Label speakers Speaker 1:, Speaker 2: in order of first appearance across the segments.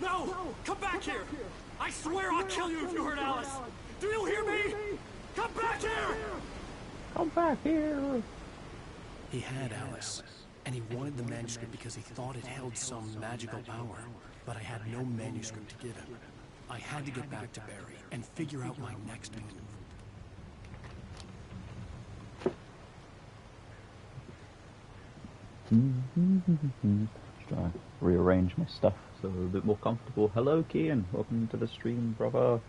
Speaker 1: No! Come back here! I swear I'll kill you if you hurt Alice! Do you hear me? Come back here!
Speaker 2: Come back here!
Speaker 1: He had Alice, and he wanted the manuscript because he thought it held some magical power. But I had no manuscript to give him. I had to get back to Barry and figure out my next move.
Speaker 2: Just trying to rearrange my stuff so I'm a bit more comfortable. Hello, Kian. Welcome to the stream, brother.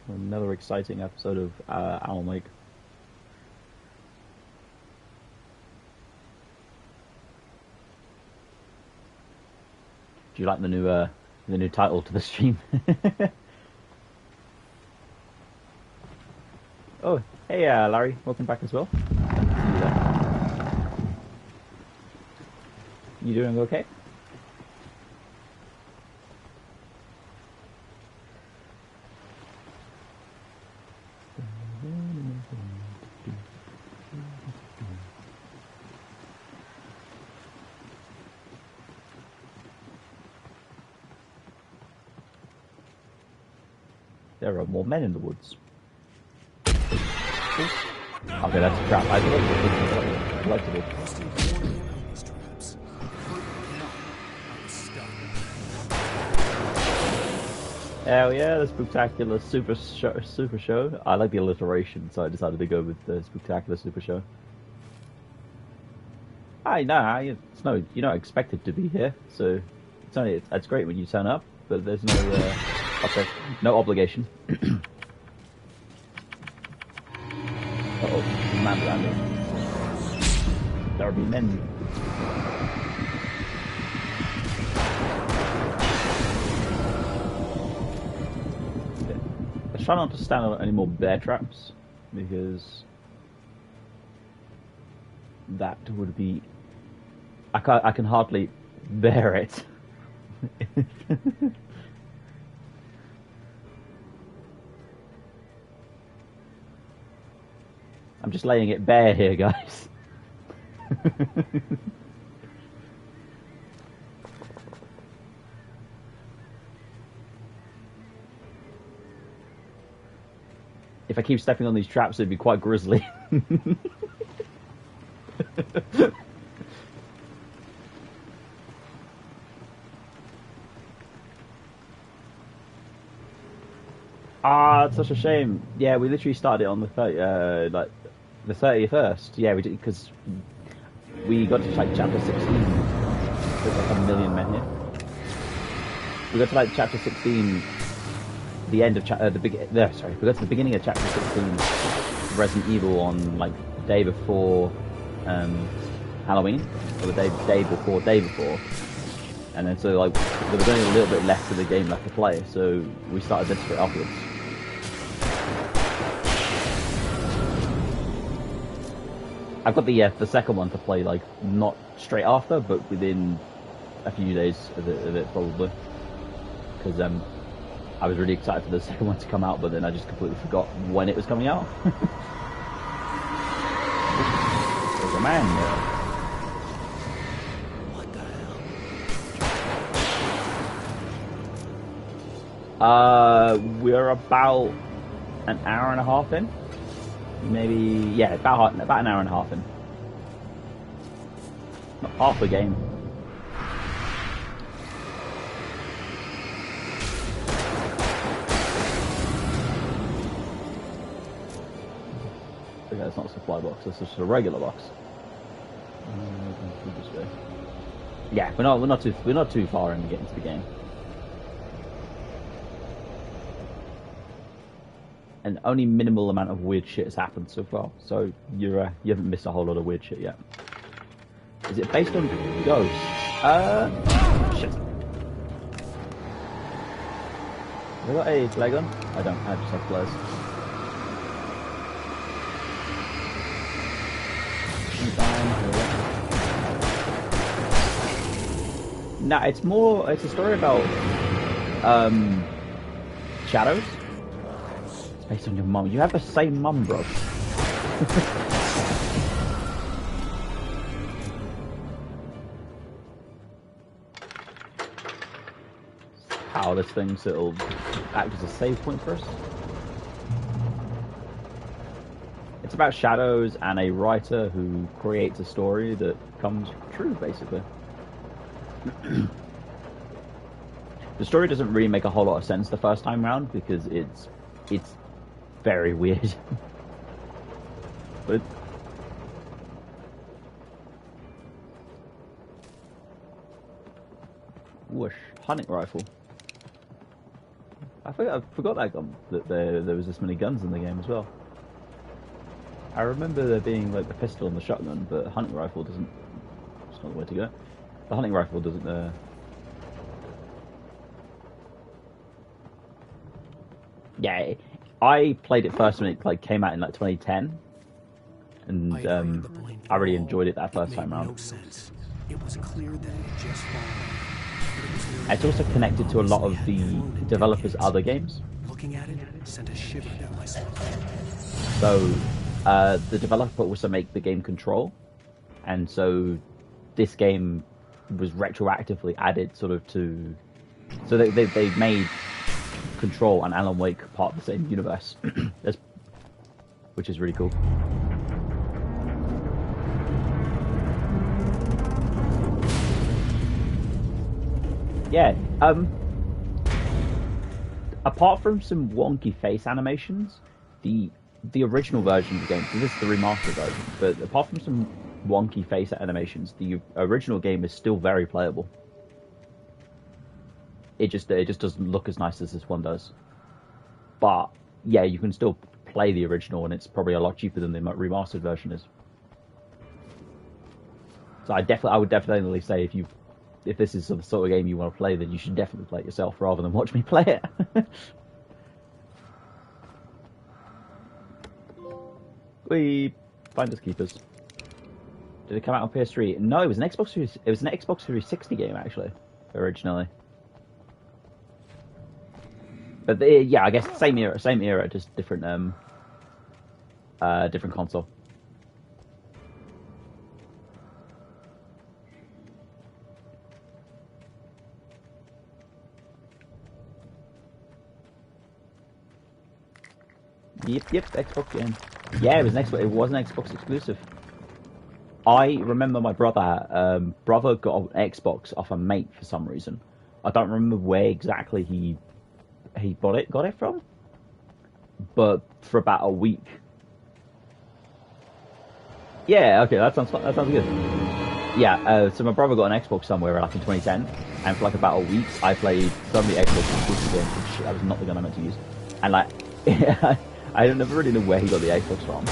Speaker 2: Another exciting episode of Owl Mike. Do you like the new title to the stream? Oh, hey, Larry. Welcome back as well. You doing okay? There are more men in the woods. Okay, that's crap. I collectible. Hell yeah, the Spooktacular Super Show. I like the alliteration, so I decided to go with the Spooktacular Super Show. It's no, you're not expected to be here, so it's great when you turn up, but there's no no obligation. Uh-oh, man around here. There will be men. Let's try not to stand on any more bear traps, because that would be... I can hardly bear it. I'm just laying it bare here, guys. If I keep stepping on these traps, it'd be quite grisly. Ah, it's such a shame. Yeah, we literally started it on the 31st. Yeah, we did, because we got to like chapter 16. There's like a million men here. We got to like chapter 16, the end of we got to the beginning of chapter 16, Resident Evil on like the day before Halloween, or the day before, and then so like there was only a little bit left of the game left to play, so we started this straight afterwards. I've got the second one to play, like, not straight after, but within a few days of it probably. Because I was really excited for the second one to come out, but then I just completely forgot when it was coming out. There's a man there.
Speaker 1: What the
Speaker 2: hell? We're about an hour and a half in. Maybe, yeah, about an hour and a half in. Not half the game. Okay, it's not a supply box, it's just a regular box. Yeah, we're not too far in to get into the game. And only minimal amount of weird shit has happened so far, so you haven't missed a whole lot of weird shit yet. Is it based on ghosts? Shit. Have I got a flare gun? I don't. I just have flares. Nah, it's more. It's a story about shadows. It's based on your mum. You have the same mum, bro. Power this thing so it'll act as a save point for us. It's about shadows and a writer who creates a story that comes true, basically. The story doesn't really make a whole lot of sense the first time round because it's very weird. But whoosh, hunting rifle. I forgot that gun, that there was this many guns in the game as well. I remember there being like the pistol and the shotgun, but the hunting rifle doesn't. It's not the way to go. The hunting rifle doesn't. Yeah, I played it first when it like came out in like 2010, and I really enjoyed it that first time round.
Speaker 1: No sense. It was clear that it had just fallen.
Speaker 2: It's also connected to a lot of the developers' other games.
Speaker 1: Looking at it sent a shiver down my spine.
Speaker 2: So the developer also made the game Control, and so this game was retroactively added sort of to. So they made Control and Alan Wake part of the same universe, which is really cool. Yeah, apart from some wonky face animations, the original version of the game, so this is the remastered version, but apart from some wonky face animations, the original game is still very playable. It just doesn't look as nice as this one does. But yeah, you can still play the original, and it's probably a lot cheaper than the remastered version is. So I would definitely say if this is the sort of game you want to play, then you should definitely play it yourself rather than watch me play it. We finders keepers. Did it come out on PS3? No, it was an Xbox 360 game actually, originally. But yeah, I guess same era, just different different console. Yep, Xbox game. Yeah, it was an Xbox exclusive. I remember my brother got an Xbox off a mate for some reason. I don't remember where exactly he got it from, but for about a week. Yeah, okay, that sounds good. Yeah, so my brother got an Xbox somewhere like in 2010, and for like about a week, I played so many Xbox exclusive games, which that was not the gun I meant to use, and like. I never really know where he got the Xbox from,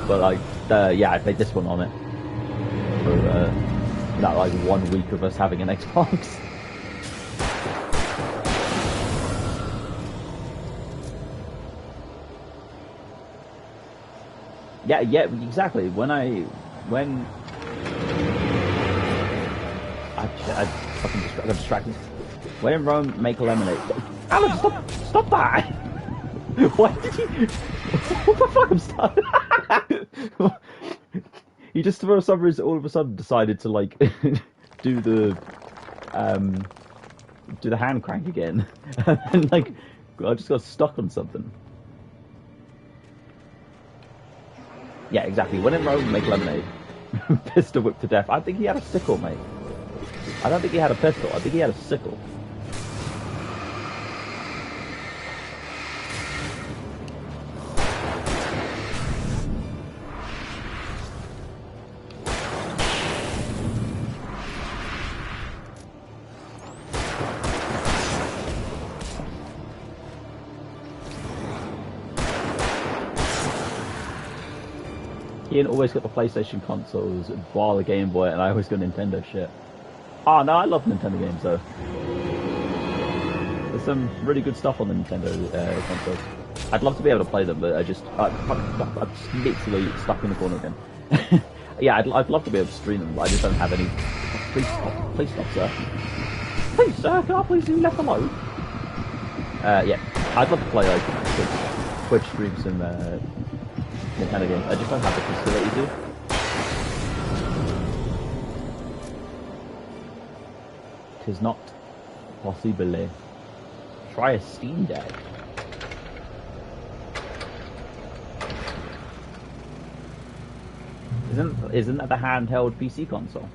Speaker 2: but like, yeah, I played this one on it for that like 1 week of us having an Xbox. Yeah, exactly. When I fucking got distracted. When in Rome, make a lemonade. Alan, stop that! Why did you? What the fuck? I'm stuck. He just for some reason all of a sudden decided to like do the hand crank again, and like I just got stuck on something. Yeah, exactly. When in Rome, make lemonade. Pistol whipped to death. I think he had a sickle, mate. I don't think he had a pistol. I think he had a sickle. Ian always got the PlayStation consoles, bar the Game Boy, and I always got Nintendo shit. Oh no, I love Nintendo games though. There's some really good stuff on the Nintendo consoles. I'd love to be able to play them, but I'm literally stuck in the corner again. Yeah, I'd love to be able to stream them, but I just don't have any Please stop, sir. Please, sir, can I please be left alone? Yeah, I'd love to play like Twitch stream some Nintendo games. I just don't have the facility to. Tis not possible. Try a Steam Deck. Isn't that the handheld PC console?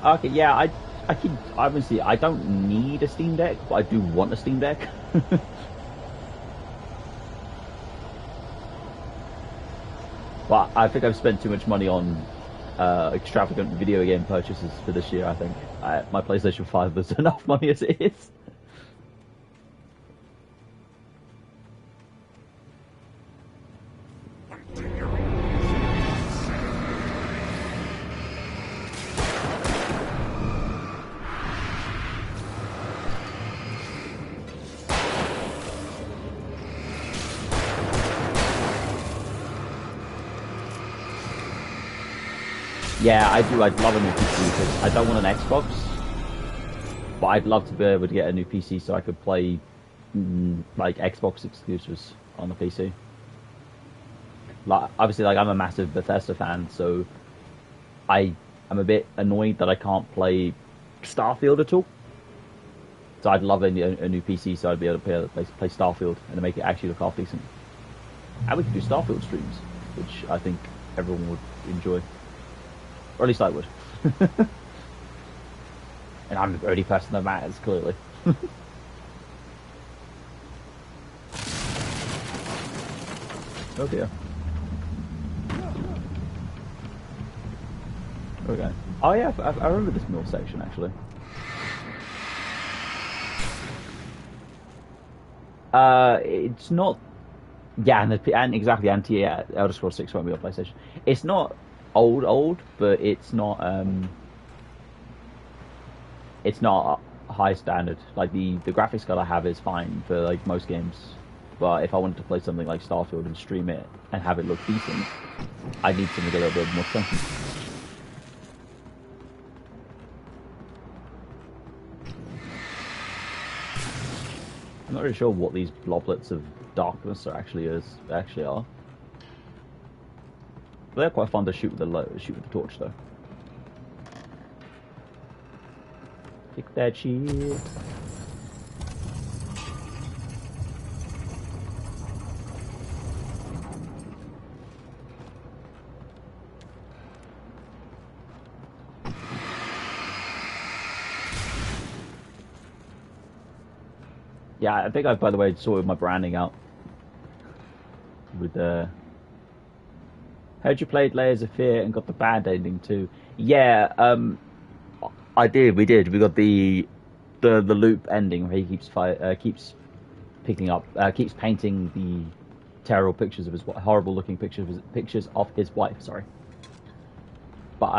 Speaker 2: Okay, yeah, I can obviously I don't need a Steam Deck, but I do want a Steam Deck. But I think I've spent too much money on extravagant video game purchases for this year. I think my PlayStation 5 was enough money as it is. Yeah, I do. I'd love a new PC because I don't want an Xbox, but I'd love to be able to get a new PC so I could play like Xbox exclusives on the PC. Like, obviously, like I'm a massive Bethesda fan, so I'm a bit annoyed that I can't play Starfield at all. So I'd love a new PC so I'd be able to play Starfield and make it actually look half decent. And we could do Starfield streams, which I think everyone would enjoy. Or at least I would. And I'm the only person that matters, clearly. Oh dear. Okay. Oh yeah, I remember this mill section, actually. It's not... Yeah, and exactly, Elder Scrolls 6 won't be on PlayStation. It's not old, but it's not high standard. Like the graphics card I have is fine for like most games, but if I wanted to play something like Starfield and stream it and have it look decent, I need something a little bit more chunky. I'm not really sure what these bloblets of darkness actually are. They're quite fun to shoot with the torch, though. Pick that shit. Yeah, I think I've, by the way, sorted my branding out with Heard you played Layers of Fear and got the bad ending too. Yeah, I did. We did. We got the loop ending where he keeps painting the terrible pictures of his horrible looking pictures of his wife. Sorry, but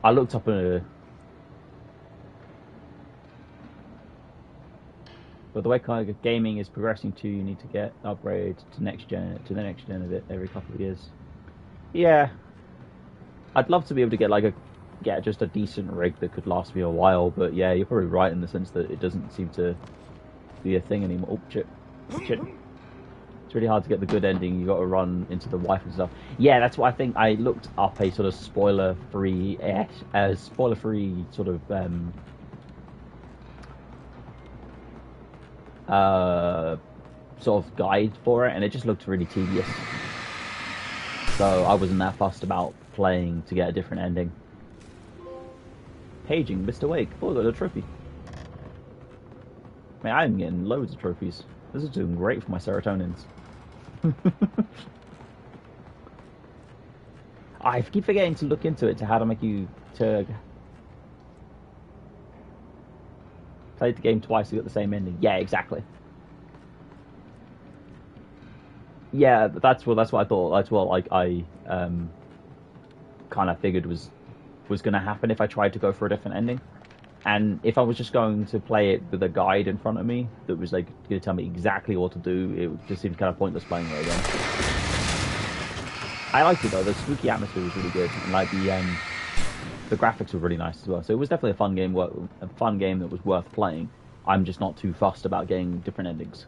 Speaker 2: I looked up but the way kind of gaming is progressing too, you need to get upgrade to the next gen of it every couple of years. Yeah, I'd love to be able to get just a decent rig that could last me a while, but yeah, you're probably right in the sense that it doesn't seem to be a thing anymore. Oh shit. It's really hard to get the good ending. You got to run into the wife and stuff. Yeah, that's what I think. I looked up a sort of spoiler-free sort of sort of guide for it, and it just looked really tedious. So I wasn't that fussed about playing to get a different ending. Paging Mr. Wake. Oh, I got a trophy. Man, I'm getting loads of trophies. This is doing great for my serotonins. I keep forgetting to look into it, to how to make you to play the game twice to get the same ending. Yeah, exactly. Yeah, that's what I thought. That's what I kind of figured was going to happen if I tried to go for a different ending. And if I was just going to play it with a guide in front of me that was like going to tell me exactly what to do, it just seemed kind of pointless playing it again. I liked it though. The spooky atmosphere was really good, and like the graphics were really nice as well. So it was definitely a fun game. A fun game that was worth playing. I'm just not too fussed about getting different endings.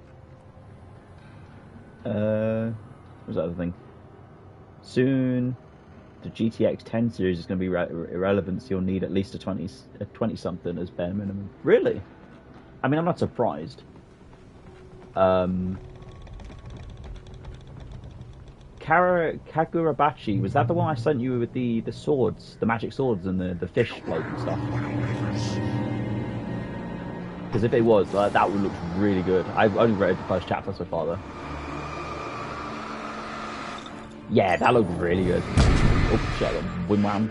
Speaker 2: What was the other thing? Soon, the GTX 10 series is going to be irrelevant, so you'll need at least a 20-something as bare minimum. Really? I mean, I'm not surprised. Kagurabachi, was that the one I sent you with the swords, the magic swords and the fish blade and stuff? Because if it was, that would look really good. I've only read the first chapter so far, though. Yeah, that looked really good. Oh, shit, I got win-wham.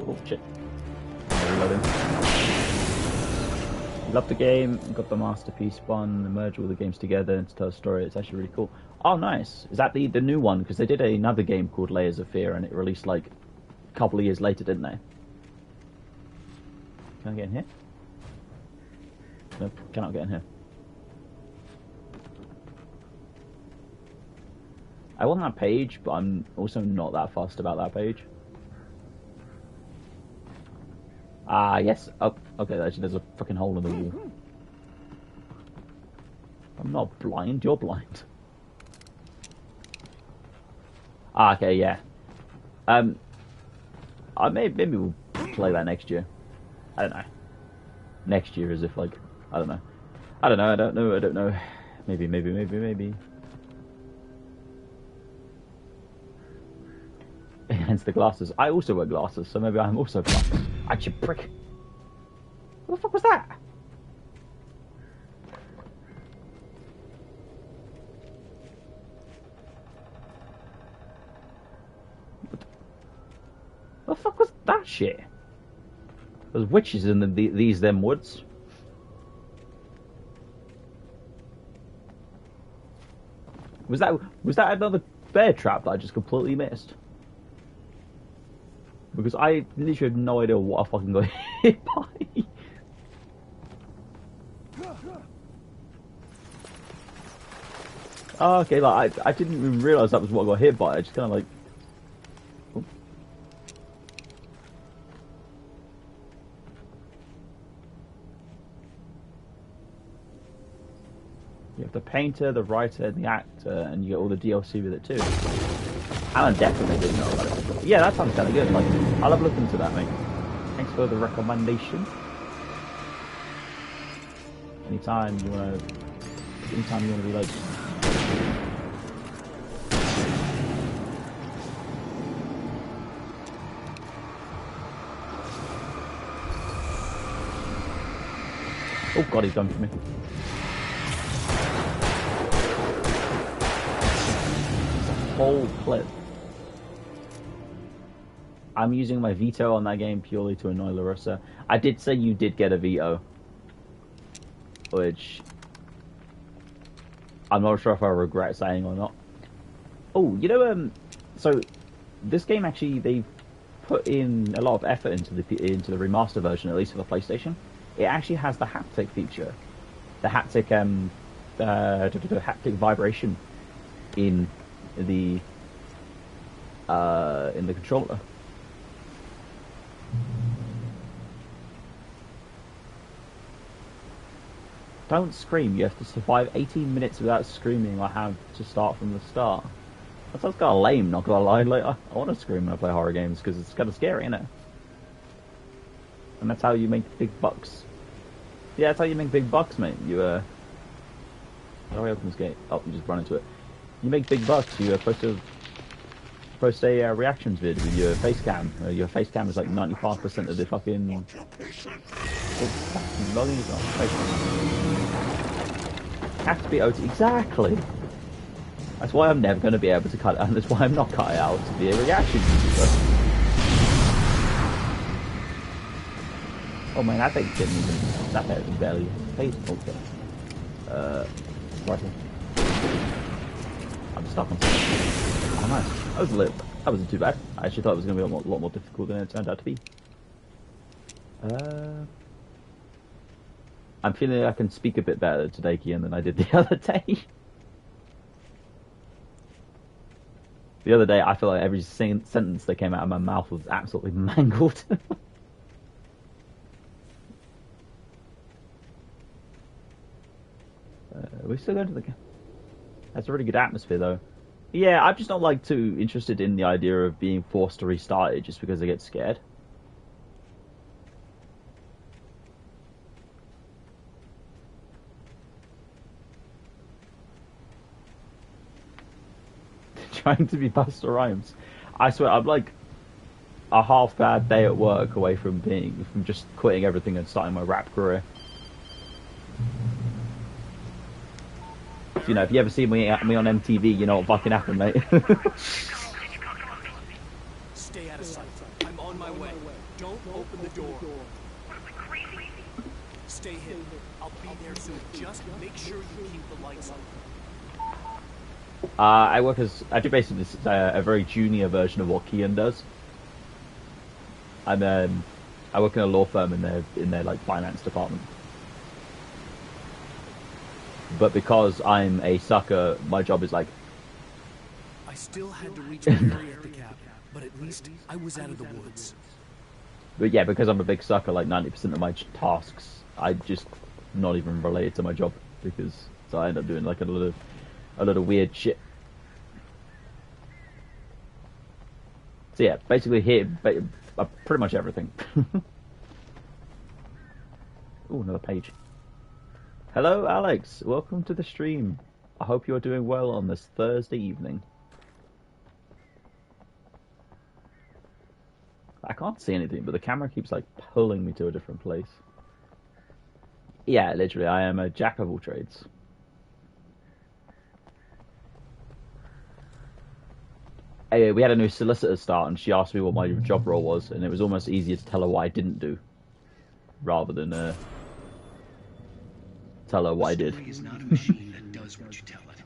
Speaker 2: Oh, shit. Reloading. Love the game, got the masterpiece spun, the merge all the games together and to tell a story. It's actually really cool. Oh, nice. Is that the new one? Because they did another game called Layers of Fear and it released like a couple of years later, didn't they? Can I get in here? Nope, cannot get in here. I want that page, but I'm also not that fussed about that page. Ah, yes. Oh, okay, actually there's a fucking hole in the wall. I'm not blind, you're blind. Ah, okay, yeah. Maybe we'll play that next year. I don't know. Next year as if, like, I don't know. I don't know. Maybe. Hence the glasses. I also wear glasses, so maybe I'm also blind. Actually, prick. What the fuck was that? What the fuck was that shit? There's witches in these them woods. Was that another bear trap that I just completely missed? Because I literally have no idea what I fucking got hit by. Oh, okay, like I didn't even realise that was what I got hit by. I just kind of like. Oh. You have the painter, the writer, and the actor, and you get all the DLC with it too. Alan definitely didn't know about it. Yeah, that sounds kind of good. Like, I'll have a look into that, mate. Thanks for the recommendation. Anytime you wanna be like. Oh god, he's done for me. Whole clip. I'm using my veto on that game purely to annoy Larissa. I did say you did get a veto, which I'm not sure if I regret saying or not. Oh, you know, so this game actually they put in a lot of effort into the remaster version, at least for the PlayStation. It actually has the haptic feature, the haptic haptic vibration in the controller. Don't scream. You have to survive 18 minutes without screaming or have to start from the start. That sounds kind of lame, not gonna lie. Like, I want to scream when I play horror games because it's kind of scary, isn't it? And that's how you make big bucks. Yeah, that's how you make big bucks, mate. You, how do I open this gate? Oh, you just run into it. You make big bucks. You post a reactions vid with your face cam. Your face cam is like 95% of the fucking... Have to be OT. Exactly. That's why I'm never going to be able to cut it, and that's why I'm not cutting it out to be a reaction YouTuber. Oh man, that thing didn't even. That thing barely paid. Okay. Right. I'm stuck on something. Oh, nice. That wasn't too bad. I actually thought it was going to be a lot more difficult than it turned out to be. I'm feeling I can speak a bit better today, Kian, than I did the other day. The other day, I feel like every sentence that came out of my mouth was absolutely mangled. We're still going to the... That's a really good atmosphere, though. Yeah, I'm just not, like, too interested in the idea of being forced to restart it just because I get scared. Trying to be Busta Rhymes. I swear, I'm like a half bad day at work away from just quitting everything and starting my rap career. You know, if you ever see me on MTV, you know what fucking happened, mate.
Speaker 1: Stay out of sight. I'm on my way. Don't open the door. Stay hidden. I'll be there soon. Just make sure you keep the lights on.
Speaker 2: I do basically a very junior version of what Kian does. I work in a law firm in their like finance department. But because I'm a sucker, my job is like...
Speaker 1: I still had to reach Barry at the cabin, but at least I was out of the woods.
Speaker 2: But yeah, because I'm a big sucker, like 90% of my tasks, I just not even related to my job, because so I end up doing like a lot of weird shit. So yeah, basically here, pretty much everything. Ooh, another page. Hello, Alex. Welcome to the stream. I hope you're doing well on this Thursday evening. I can't see anything, but the camera keeps like pulling me to a different place. Yeah, literally, I am a jack of all trades. Anyway, we had a new solicitor start, and she asked me what my job role was, and it was almost easier to tell her what I didn't do, rather than tell her what I did.
Speaker 3: A story is not a machine that does what you tell it.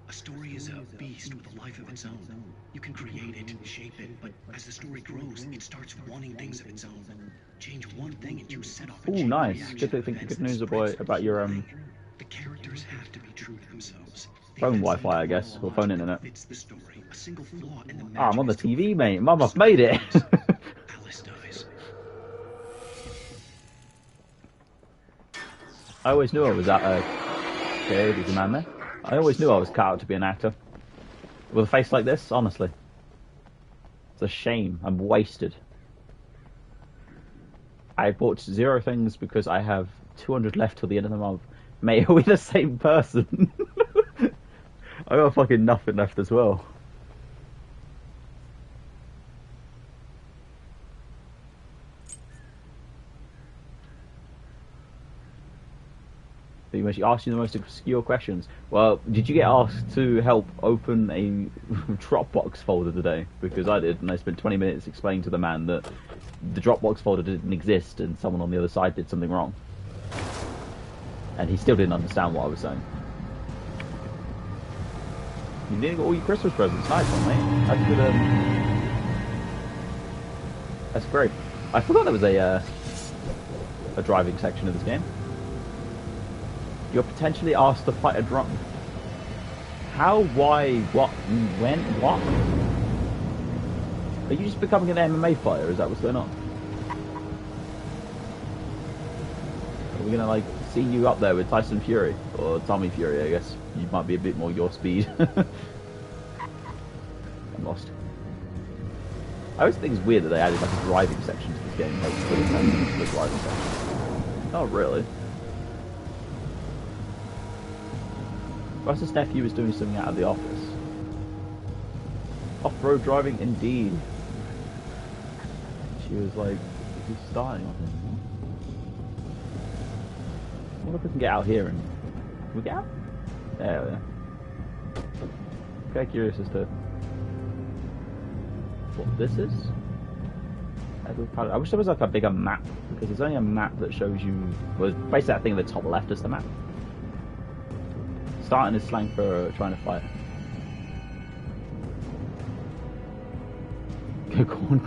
Speaker 3: A story is a beast with a life of its own. You can create it, shape it, but as the story grows, it starts wanting things of its own. Change one thing and you set off a chain
Speaker 2: nice.
Speaker 3: reaction
Speaker 2: Good
Speaker 3: of events
Speaker 2: good
Speaker 3: that
Speaker 2: news
Speaker 3: spreads
Speaker 2: about your
Speaker 3: The characters have to be true to themselves.
Speaker 2: phone Wi-Fi, I guess, or phone internet.
Speaker 3: Fits the story. A single flaw in the
Speaker 2: I'm on the
Speaker 3: magic is
Speaker 2: TV, mate. Mum, I've made it.
Speaker 3: Alice dies.
Speaker 2: I always knew I was okay, there's a man there. I always knew I was cut out to be an actor. With a face like this, honestly. It's a shame. I'm wasted. I bought 0 things because I have 200 left till the end of the month. Mate, are we the same person? I got fucking nothing left as well. She asked you the most obscure questions. Well, did you get asked to help open a Dropbox folder today? Because I did, and I spent 20 minutes explaining to the man that the Dropbox folder didn't exist and someone on the other side did something wrong. And he still didn't understand what I was saying. You didn't get all your Christmas presents. Nice one, mate. That's good. That's great. I forgot there was a driving section of this game. You're potentially asked to fight a drunk. How, why, what, when, what? Are you just becoming an MMA fighter? Is that what's going on? Are we gonna like see you up there with Tyson Fury or Tommy Fury? I guess you might be a bit more your speed. I'm lost. I always think it's weird that they added like a driving section to this game. Like, the driving section. Not really. Russ's nephew was doing something out of the office. Off-road driving, indeed. She was like, he's starting on him. I wonder if we can get out here and... Can we get out? There we are. Okay, curious as to what this is. I wish there was like a bigger map, because there's only a map that shows you... Well, basically that thing at the top left is the map. Starting is slang for trying to fight.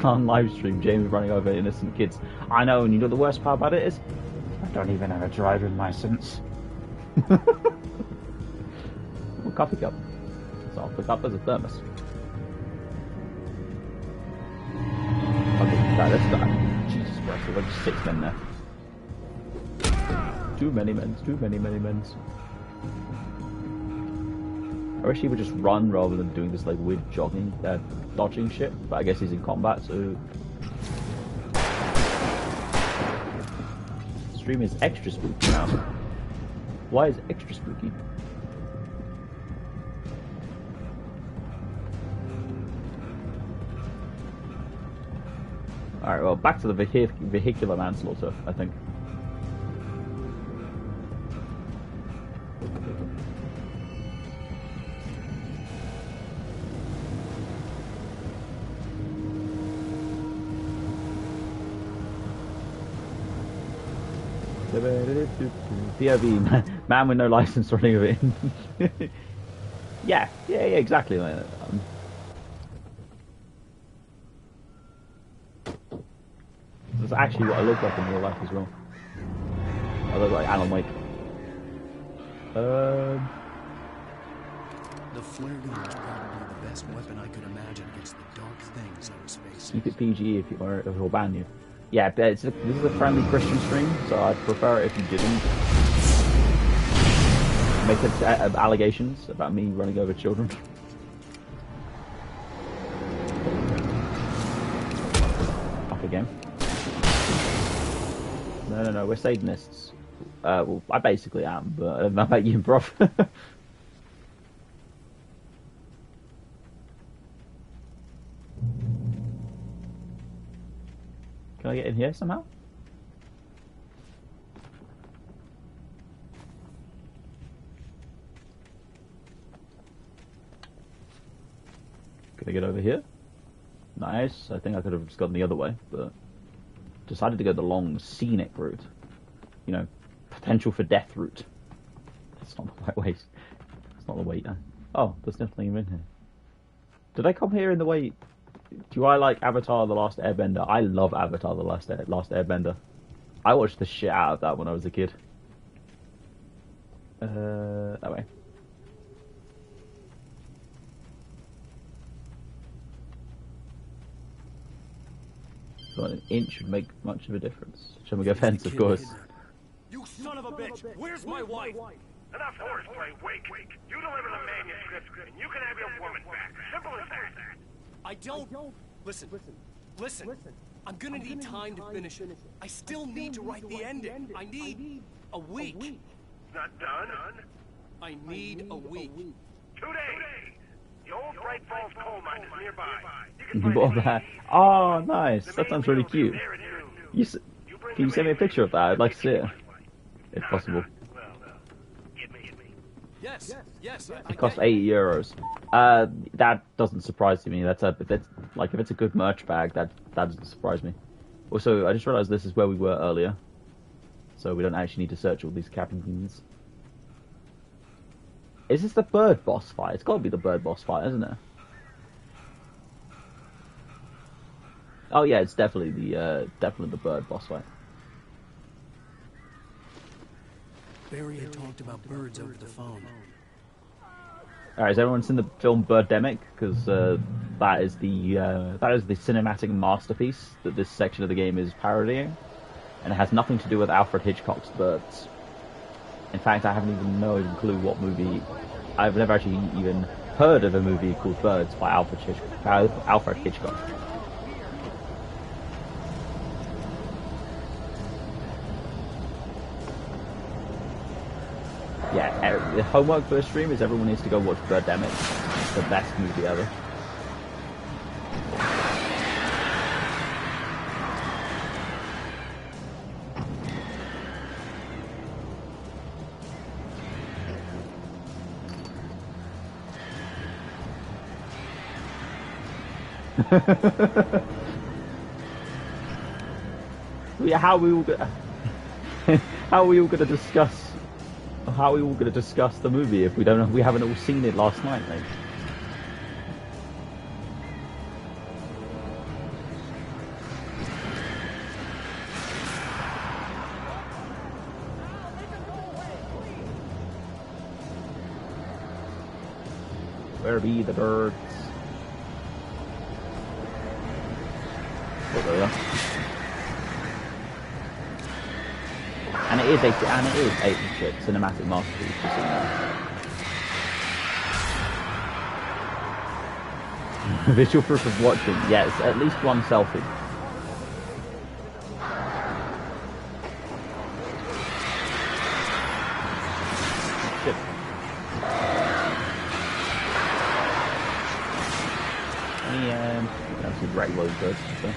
Speaker 2: on live stream, Jamie running over innocent kids. I know, and you know the worst part about it is, I don't even have a driving license. Well, coffee cup. So I'll pick up as a thermos. Okay, try this guy. Jesus Christ, there's like 6 men there. Too many men, too many men. I wish he would just run rather than doing this like weird jogging, dodging shit. But I guess he's in combat, so. The stream is extra spooky now. Why is it extra spooky? Alright, well, back to the vehicular manslaughter, I think. POV, man with no license running of it. yeah, exactly. That's actually what I look like in real life as well. I look like Alan Wake.
Speaker 1: The flare gun was probably the best weapon I could imagine against the dark things I was facing.
Speaker 2: Keep it PG if he'll ban you. Yeah, but this is a friendly Christian stream, so I'd prefer it if you didn't make allegations about me running over children. Fuck again. No, we're Satanists. Well, I basically am, but I don't know about you, bro. Can I get in here somehow? Can I get over here? Nice. I think I could have just gone the other way, but decided to go the long, scenic route. You know, potential for death route. That's not the right way. It's not the way. Oh, there's nothing in here. Did I come here in the way? Do I like Avatar: The Last Airbender? I love Avatar: The Last Airbender. I watched the shit out of that when I was a kid. That way. So an inch would make much of a difference. Shall we go fence, of course.
Speaker 1: You son of a bitch! Where's my wife?
Speaker 4: Enough horseplay, wake. You deliver the manuscript, and you can have your woman back. Simple as that.
Speaker 1: I don't. Listen. I'm gonna need time to finish it. I still need to write the ending. I need a week.
Speaker 4: Not done?
Speaker 1: I need a week.
Speaker 4: 2 days. The old Bright Falls coal mine is nearby.
Speaker 2: You bought that? Oh, nice. That sounds really cute. Can you send me a picture of that? I'd like to see it, if possible.
Speaker 1: Yes.
Speaker 2: It costs €80. That doesn't surprise me. That's like if it's a good merch bag, that doesn't surprise me. Also, I just realised this is where we were earlier, so we don't actually need to search all these cabins. Is this the bird boss fight? It's got to be the bird boss fight, isn't it? Oh yeah, it's definitely the bird boss fight.
Speaker 1: Barry had talked about birds over the phone.
Speaker 2: Alright, has everyone seen the film Birdemic? Because that is the cinematic masterpiece that this section of the game is parodying, and it has nothing to do with Alfred Hitchcock's Birds. In fact, I haven't even no clue what movie. I've never actually even heard of a movie called Birds by Alfred Hitchcock. Yeah, the homework for the stream is everyone needs to go watch Birdemic. It's the best movie ever. How are we all going to discuss? How are we all going to discuss the movie if we haven't all seen it last night, mate? Where be the birds? Oh, there we are. And it is a cinematic masterpiece. Just so you know. Visual proof of watching. Yes, at least one selfie. Shit. That's a regular good. So.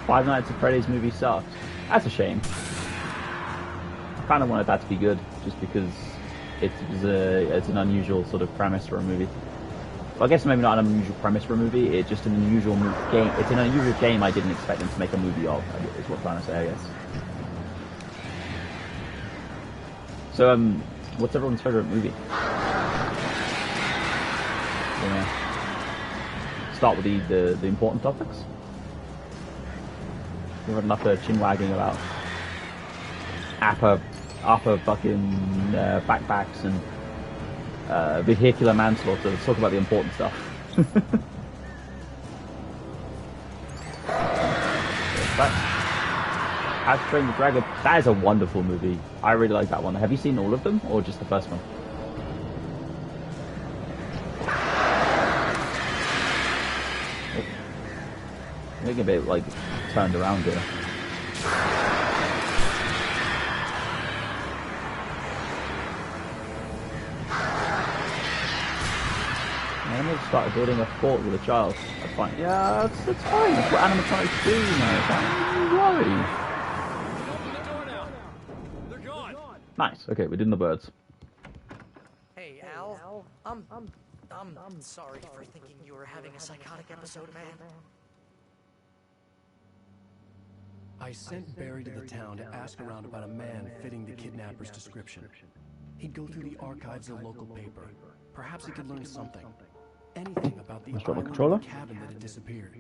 Speaker 2: Five Nights at Freddy's movie sucked. That's a shame. I kind of wanted that to be good, just because it's an unusual sort of premise for a movie. Well, I guess maybe not an unusual premise for a movie. It's just an unusual game. It's an unusual game I didn't expect them to make a movie of. Is what I'm trying to say, I guess. So, what's everyone's favorite movie? Start with the important topics. We've had enough chin wagging about upper fucking backpacks and vehicular manslaughter. Let's talk about the important stuff. How to Train the Dragon. That is a wonderful movie. I really like that one. Have you seen all of them, or just the first one? I think a bit like turned around here. I'm going to start building a fort with a child. That's fine. Yeah, that's fine. That's what animatronics do, you know. Don't worry.
Speaker 5: Open the door now. They're gone.
Speaker 2: Nice. Okay, we're doing the birds.
Speaker 6: Hey, Al. I'm sorry for thinking you were having a psychotic episode, man.
Speaker 1: I sent Barry to the town to ask around about a man fitting the kidnapper's description. He'd go through the archives of the local paper. Perhaps he could learn something. Anything about the island or the cabin that had disappeared.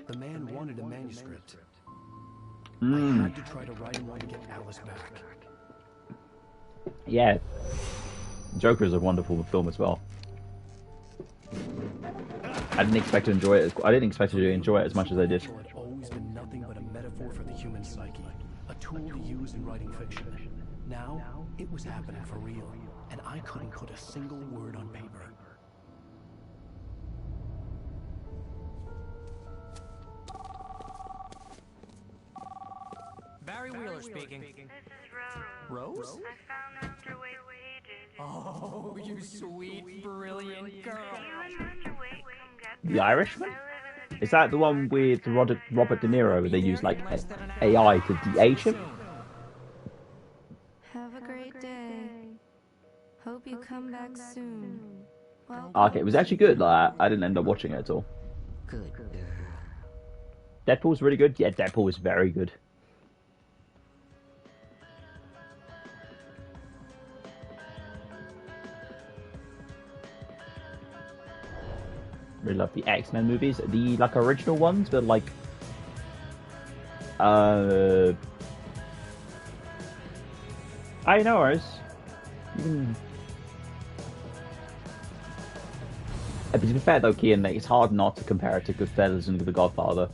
Speaker 1: The man wanted a manuscript. I had to try to write him one to get Alice back.
Speaker 2: Yeah. Joker is a wonderful film as well. I didn't expect to enjoy it. I didn't expect to enjoy it as much as I did.
Speaker 1: It had always been nothing but a metaphor for the human psyche, a tool to use in writing fiction. Now, it was happening for real, and I couldn't put a single word on paper.
Speaker 6: Barry Wheeler speaking.
Speaker 7: This is
Speaker 6: Rose?
Speaker 7: Rose? I found Mr. Wade's pages.
Speaker 6: Oh, you sweet, brilliant girl.
Speaker 7: You and Mr. Wade come get
Speaker 2: The
Speaker 7: me.
Speaker 2: Irishman?
Speaker 7: I live in a
Speaker 2: Is that the one with Robert De Niro where they use like AI to de-age him?
Speaker 8: Have a great day. Hope you come back soon. Well,
Speaker 2: Okay, it was actually good. Like, I didn't end up watching it at all.
Speaker 6: Good girl.
Speaker 2: Deadpool's really good. Yeah, Deadpool is very good. Really love the X-Men movies. The like original ones, but like I know ours. But to be fair though, Kian, like, it's hard not to compare it to Goodfellas and The Godfather.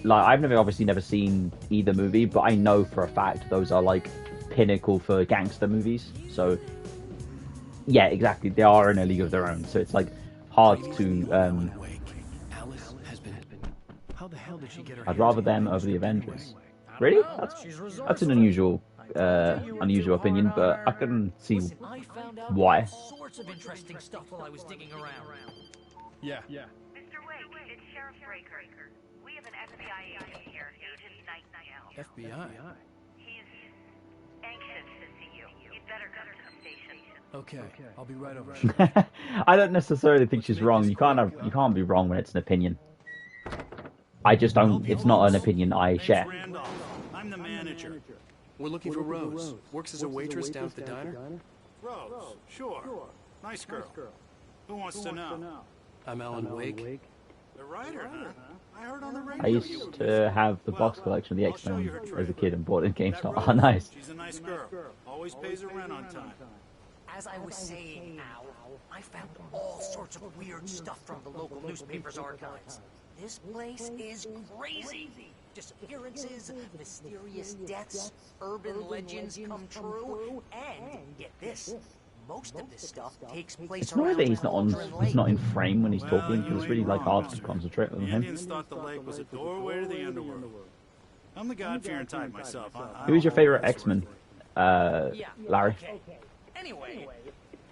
Speaker 2: Like I've obviously never seen either movie, but I know for a fact those are like pinnacle for gangster movies. So yeah, exactly, they are in a league of their own. So it's like hard to
Speaker 1: Alice has been. How the hell did she get her
Speaker 2: I'd rather them over the Avengers. Really? That's an unusual opinion, but I can see
Speaker 6: I found out
Speaker 2: why.
Speaker 6: all sorts of interesting stuff while I was digging around.
Speaker 5: Yeah.
Speaker 7: Mr. Wade, it's Sheriff Breaker. We have an FBI agent here, Agent Nightingale.
Speaker 1: FBI?
Speaker 7: He's anxious to see you. You'd better come to the station.
Speaker 1: Okay, I'll be right over.
Speaker 2: I don't necessarily think she's wrong. You can't be wrong when it's an opinion. I just don't. It's not an opinion I share.
Speaker 4: Randolph. I'm the manager.
Speaker 1: We're looking for Rose. Works as a waitress down at the diner.
Speaker 4: Rose, sure. Nice girl. Who wants to know?
Speaker 1: I'm Alan Wake.
Speaker 9: The writer, huh? I heard on the radio.
Speaker 2: I used to have the box collection of the X-Men as a kid and bought it in GameStop. Oh, nice.
Speaker 9: She's a nice girl. Always pays her rent on time.
Speaker 6: As I was saying, Al, I found all sorts of weird stuff from the local newspaper's archives. This place is crazy. Disappearances, mysterious deaths, urban legends come true, and get this. Most of this stuff takes place
Speaker 2: It's annoying that he's not in frame when he's talking. It's really like hard to concentrate on
Speaker 9: The
Speaker 2: him.
Speaker 9: Indians thought the lake was a doorway to the underworld. I'm the God-fearing type myself.
Speaker 2: Who is your favorite X-Men, Larry?
Speaker 6: Okay. Anyway,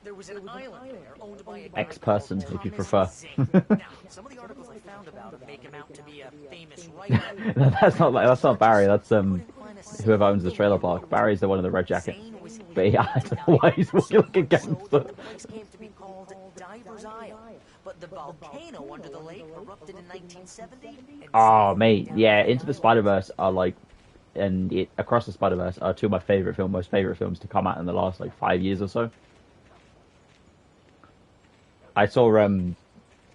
Speaker 6: there was an island there owned by a
Speaker 2: X-person, if you prefer.
Speaker 6: Now, some of the articles I found about him make him out to be a famous writer.
Speaker 2: that's not Barry. That's whoever owns the trailer park. Barry's the one in the red jacket. But yeah, I don't know why he's walking like a gangster.
Speaker 6: The place came to be called Diver's Isle, but the volcano under the lake erupted in 1970.
Speaker 2: Oh, mate, yeah. Into the Spider-Verse are like, and Across the Spider-Verse are two of my most favorite films to come out in the last like 5 years or so. I saw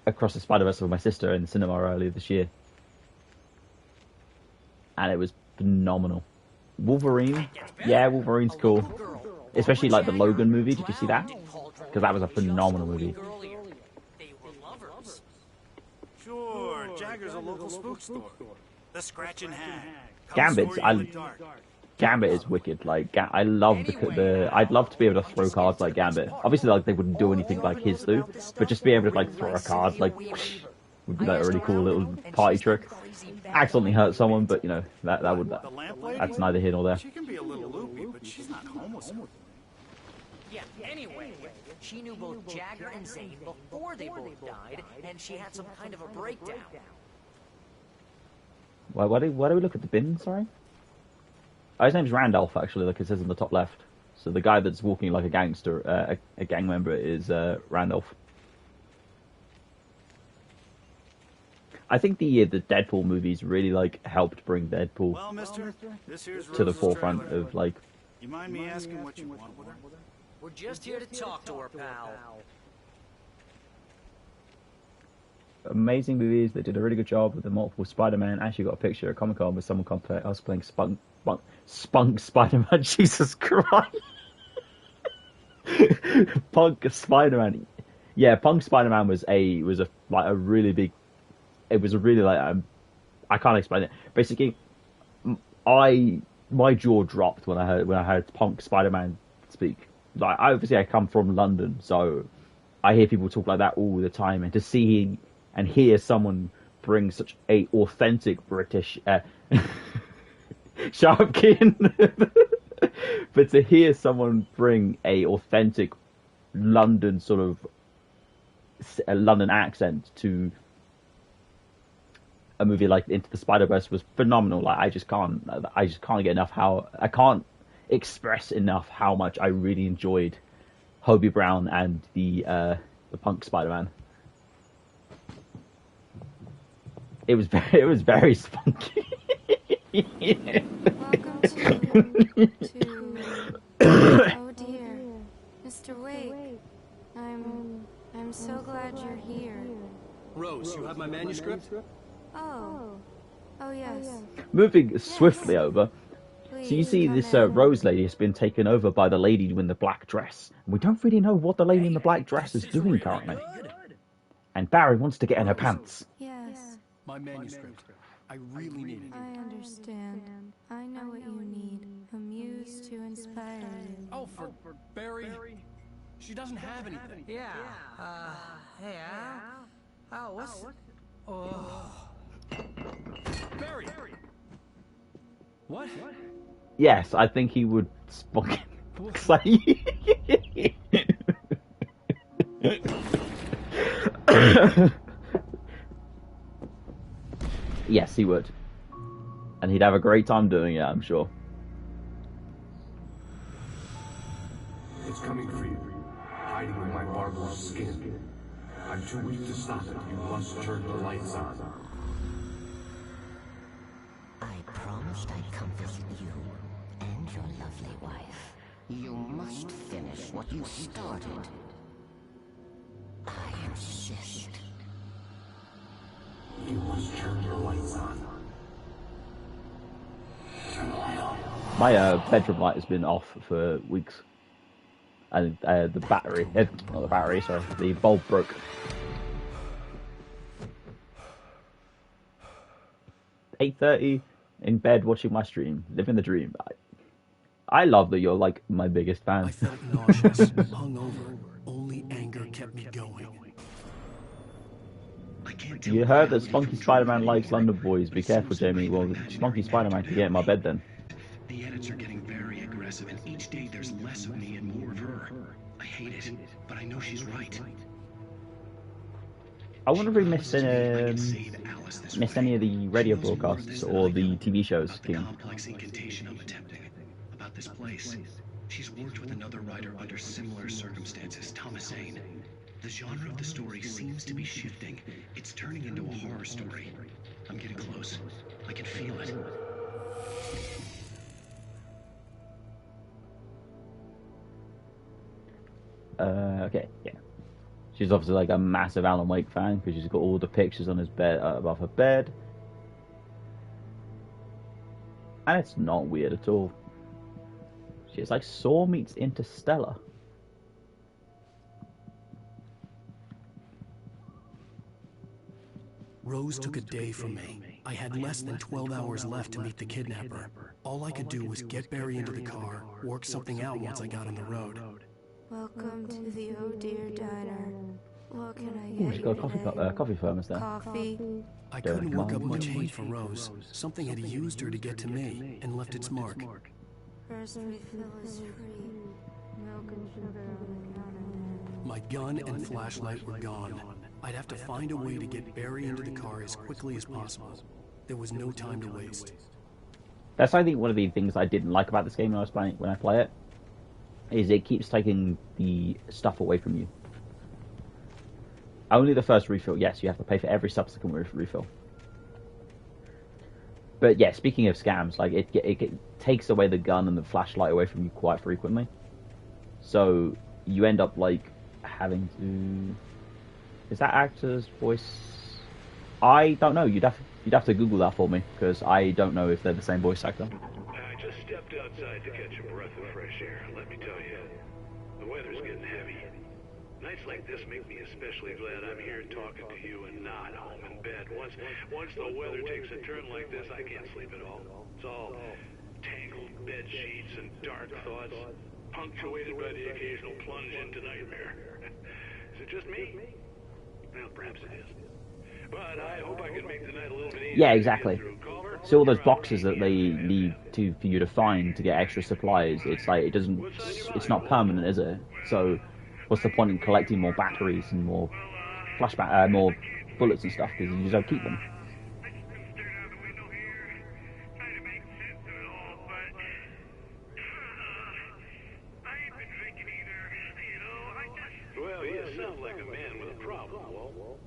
Speaker 2: Across the Spider-Verse with my sister in the cinema earlier this year, and it was phenomenal. Wolverine, yeah, Wolverine's cool. Especially like the Logan movie. Did you see that? Because that was a phenomenal movie.
Speaker 9: Sure, Jagger's a local spook store. The Scratch and Hag.
Speaker 2: Gambit is wicked. Like I love I'd love to be able to throw cards like Gambit. Obviously, like they wouldn't do anything like his do, but just be able to like throw a card like whoosh, would be like a really cool little party trick. Accidentally hurt someone, but you know that's neither here nor there.
Speaker 9: She can be a little loopy, but she's not homeless.
Speaker 6: Yeah, anyway, she knew both Jagger and Zane before they both died, and she had some kind of a breakdown.
Speaker 2: Why do we look at the bin, sorry? Oh, his name's Randolph, actually, like it says in the top left. So the guy that's walking like a gangster, a gang member, is Randolph. I think the Deadpool movies really like helped bring Deadpool
Speaker 9: Well, mister, this here's
Speaker 2: to the
Speaker 9: Rose's
Speaker 2: forefront
Speaker 9: trailer.
Speaker 2: of like.
Speaker 9: You mind me asking what you want with her?
Speaker 6: We're just here to talk to her, pal.
Speaker 2: Amazing movies. They did a really good job with the multiple Spider-Man. Actually, got a picture at Comic Con with someone cosplaying Spunk Spider-Man. Jesus Christ! Punk Spider-Man. Yeah, Punk Spider-Man was a really big. It was a really like I can't explain it. Basically, my jaw dropped when I heard Punk Spider-Man speak. Like I come from London, so I hear people talk like that all the time, and to see and hear someone bring such a authentic British Sharpkin, but to hear someone bring a authentic London sort of a London accent to a movie like Into the Spider-Verse was phenomenal. Like I just can't get enough I can't express enough how much I really enjoyed Hobie Brown and the Punk Spider-Man. It was very spunky.
Speaker 8: Welcome to oh dear, Mr. Wake. I'm so glad you're here.
Speaker 1: Rose, you have my manuscript?
Speaker 8: Oh yes.
Speaker 2: Moving swiftly over.
Speaker 8: Please
Speaker 2: So you see
Speaker 8: come
Speaker 2: this
Speaker 8: in.
Speaker 2: Rose lady has been taken over by the lady in the black dress. We don't really know what the lady in the black dress is doing currently. And Barry wants to get in her pants.
Speaker 8: Yes,
Speaker 1: My manuscript. I really need it.
Speaker 8: I understand. I know what you need. A muse to inspire you.
Speaker 1: Oh, for Barry. She doesn't have anything.
Speaker 6: Yeah. Hey, Al. Oh, what's... Oh.
Speaker 1: Barry. What?
Speaker 2: Yes, I think he would fucking say. Yes, he would. And he'd have a great time doing it, I'm sure.
Speaker 10: It's coming for you, hiding in my barbarous skin. I'm too weak to stop it. You must turn the lights on.
Speaker 11: I promised I'd comfort you and your lovely wife. You must finish what you started. I insist.
Speaker 10: You must turn the lights on.
Speaker 2: My bedroom light has been off for weeks. And the battery, not the battery, sorry, the bulb broke. 8:30 in bed watching my stream, living the dream. I love that you're like my biggest fan.
Speaker 1: I felt nauseous, hungover. Only anger kept me going.
Speaker 2: You heard that Spunky Spider-Man likes London boys. Be careful, Jamie. Well, Spunky Spider-Man can get in my bed then.
Speaker 3: The edits are getting very aggressive, and each day there's less of me and more of her. I hate it, but I know she's right.
Speaker 2: I wonder if we missed any of the radio broadcasts or the TV shows.
Speaker 3: The complex incantation I'm attempting. About this place. She's worked with another writer under similar circumstances, Thomas Zane. The genre of the story seems to be shifting. It's turning into a horror story. I'm getting close. I can feel it.
Speaker 2: Okay, yeah. She's obviously like a massive Alan Wake fan because she's got all the pictures on his bed above her bed, and it's not weird at all. She's like Saw meets Interstellar.
Speaker 1: Rose took a day from me. I had less than 12 hours left to meet the kidnapper. All I could do was get Barry into the car, work something out once I got on the road.
Speaker 8: Welcome to the Oh Dear Diner. What can I
Speaker 2: Ooh,
Speaker 8: get
Speaker 2: she's
Speaker 8: you
Speaker 2: got a
Speaker 8: today?
Speaker 2: coffee thermos there.
Speaker 8: Coffee.
Speaker 1: I couldn't work up much hate for Rose. Something had used her to get to me and left its mark.
Speaker 8: First refill is free. Milk and sugar on the counter.
Speaker 1: My gun and flashlight were gone. I'd have to find a way to get Barry into the car as quickly as possible. There was no time to waste.
Speaker 2: That's, I think, one of the things I didn't like about this game when I play it, is it keeps taking the stuff away from you. Only the first refill, yes, you have to pay for every subsequent refill. But yeah, speaking of scams, like it takes away the gun and the flashlight away from you quite frequently. So you end up like having to... Is that actor's voice? I don't know. You'd have to Google that for me because I don't know if they're the same voice actor.
Speaker 4: I just stepped outside to catch a breath of fresh air. Let me tell you, the weather's getting heavy. Nights like this make me especially glad I'm here talking to you and not home in bed. Once the weather takes a turn like this, I can't sleep at all. It's all tangled bed sheets and dark thoughts, punctuated by the occasional plunge into nightmare. Is it just me? Well, perhaps it is. But I hope I can make the night a little bit easier.
Speaker 2: Yeah, exactly. So all those boxes that they need for you to find to get extra supplies, it's like it's not permanent, is it? So what's the point in collecting more batteries and more more bullets and stuff because you just don't keep them?
Speaker 4: Well, you sound like a man with a problem, Walt.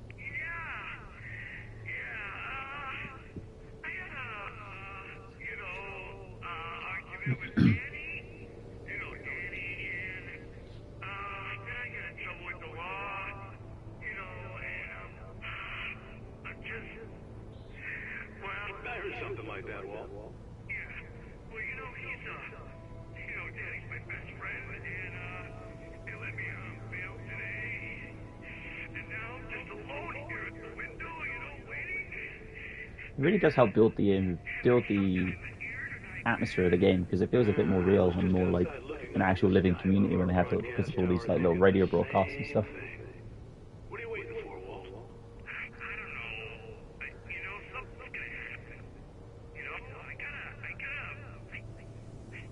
Speaker 4: Argument with Danny. You know Danny, and then I get in trouble with the law. You know, and I'm just, well, I heard something like that, Walt. Yeah. Well, you know, Danny's my best friend, and they let me bail today. And now I'm just alone here at the window, waiting.
Speaker 2: It really does help build the atmosphere of the game because it feels a bit more real and more like an actual living community when they have to because of all these like little radio broadcasts and stuff.
Speaker 4: What are you waiting for, Walt? I don't know. Something's gonna happen.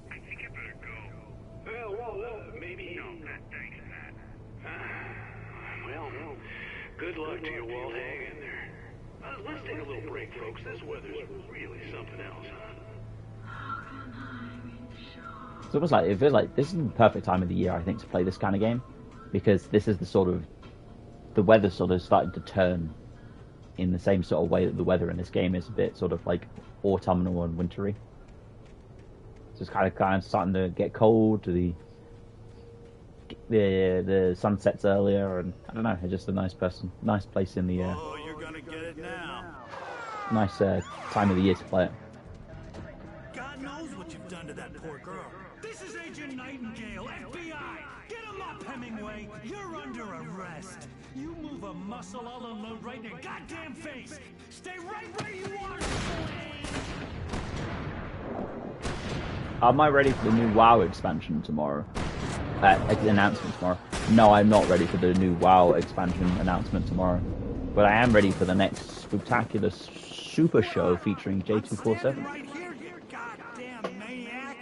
Speaker 4: I think I better go. Well, maybe. No, thanks, Pat. Well, good luck to you, Walt. Hang in there. Let's take a little break, folks. This weather's really something else, huh?
Speaker 2: It's almost like it feels like this is the perfect time of the year, I think, to play this kind of game because this is the weather sort of starting to turn in the same sort of way that the weather in this game is a bit sort of like autumnal and wintry. So it's kind of starting to get cold. The sun sets earlier, and I don't know. It's just a nice place in the.
Speaker 9: Oh, you're gonna get it now.
Speaker 2: nice time of the year to play it.
Speaker 9: God knows what you've done to that poor girl. This is Agent Nightingale, FBI! Get him up, Hemingway! You're under arrest! You move a muscle, I'll unload right in your goddamn face! Stay right where you are!
Speaker 2: Am I ready for the new WoW expansion tomorrow? Announcement tomorrow. No, I'm not ready for the new WoW expansion announcement tomorrow. But I am ready for the next spectacular super show featuring J247.
Speaker 9: Right here, you goddamn maniac!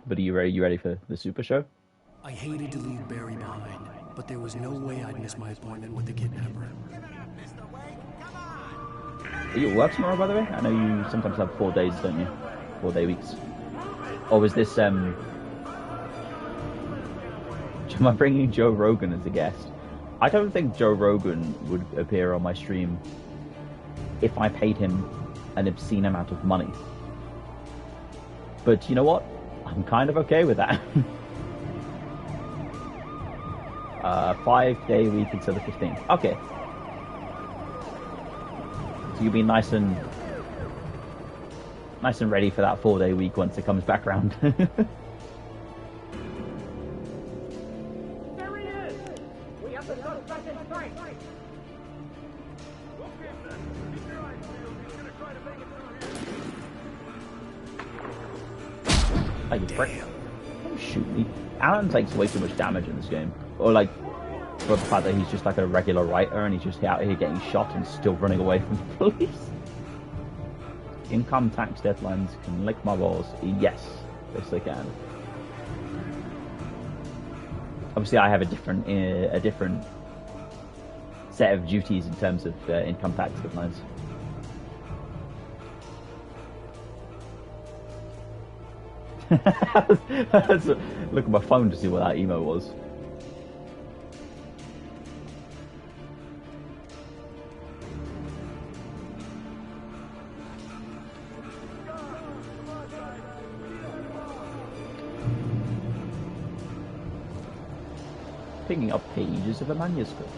Speaker 2: But are you ready? You ready for the super show?
Speaker 1: I hated to leave Barry behind, but there was no way I'd miss my appointment with the kidnapper.
Speaker 2: Are you at work tomorrow, by the way? I know you sometimes have 4 days, don't you? 4-day weeks. Or was this, am I bringing Joe Rogan as a guest? I don't think Joe Rogan would appear on my stream if I paid him an obscene amount of money. But you know what? I'm kind of okay with that. 5-day week until the 15th. Okay. So you'll be nice and ready for that 4-day week once it comes back around.
Speaker 5: There he is! We have the suspect in sight! Okay, then. Keep your eyes peeled. He's gonna try to make it through here.
Speaker 2: Oh, you prick. Don't shoot me. Alan takes way too much damage in this game. Or like, for the fact that he's just like a regular writer and he's just out here getting shot and still running away from the police. Income tax deadlines can lick my balls. Yes, they can. Obviously, I have a different set of duties in terms of income tax deadlines. Look at my phone to see what that email was. Picking up pages of a manuscript.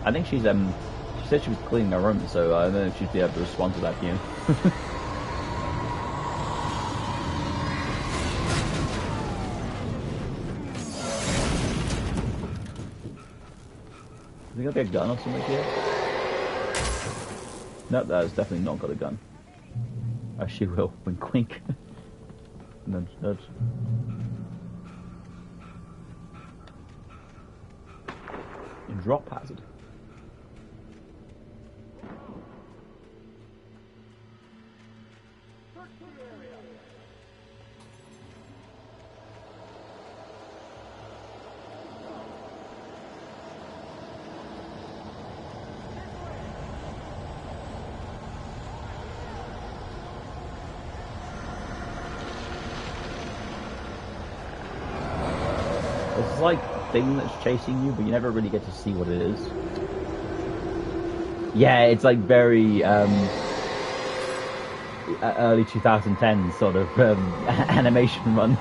Speaker 2: I think she's she said she was cleaning her room, so I don't know if she'd be able to respond to that for you. I think I'll get a gun or something here. Nope, that has definitely not got a gun. Oh, she will. Wink, wink. Nudge, nudge. Drop hazard. It's like thing that's chasing you, but you never really get to see what it is. Yeah, it's like very early 2010 sort of animation run.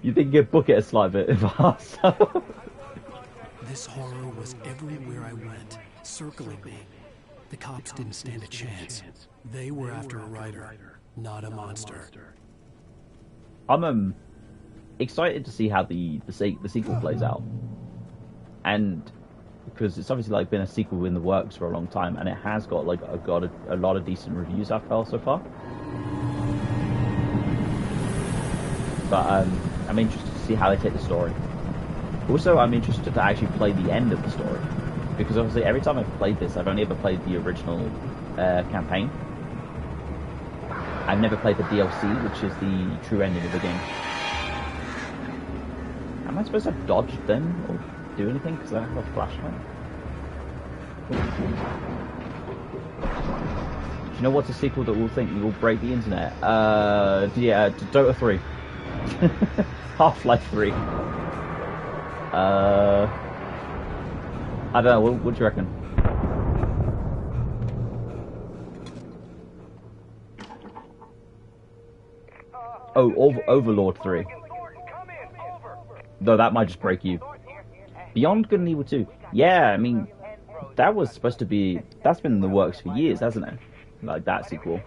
Speaker 2: You think you'd book it a slight bit faster.
Speaker 1: This horror was everywhere I went, circling me. The cops didn't stand a chance. They were after a writer, not a monster.
Speaker 2: I'm excited to see how the sequel plays out, and because it's obviously like been a sequel in the works for a long time, and it has got like a lot of decent reviews I've felt so far. But I'm interested to see how they take the story. Also, I'm interested to actually play the end of the story, because obviously every time I've played this, I've only ever played the original campaign. I've never played the DLC, which is the true ending of the game. Am I supposed to have dodged then, or do anything, because I don't have a flashlight? Do you know what's a sequel that will think will break the internet? Yeah, Dota 3. Half-Life 3. I don't know, what do you reckon? Oh, Overlord 3. Though that might just break you. Beyond Good and Evil 2. Yeah, I mean, that was supposed to be... That's been in the works for years, hasn't it? Like, that sequel.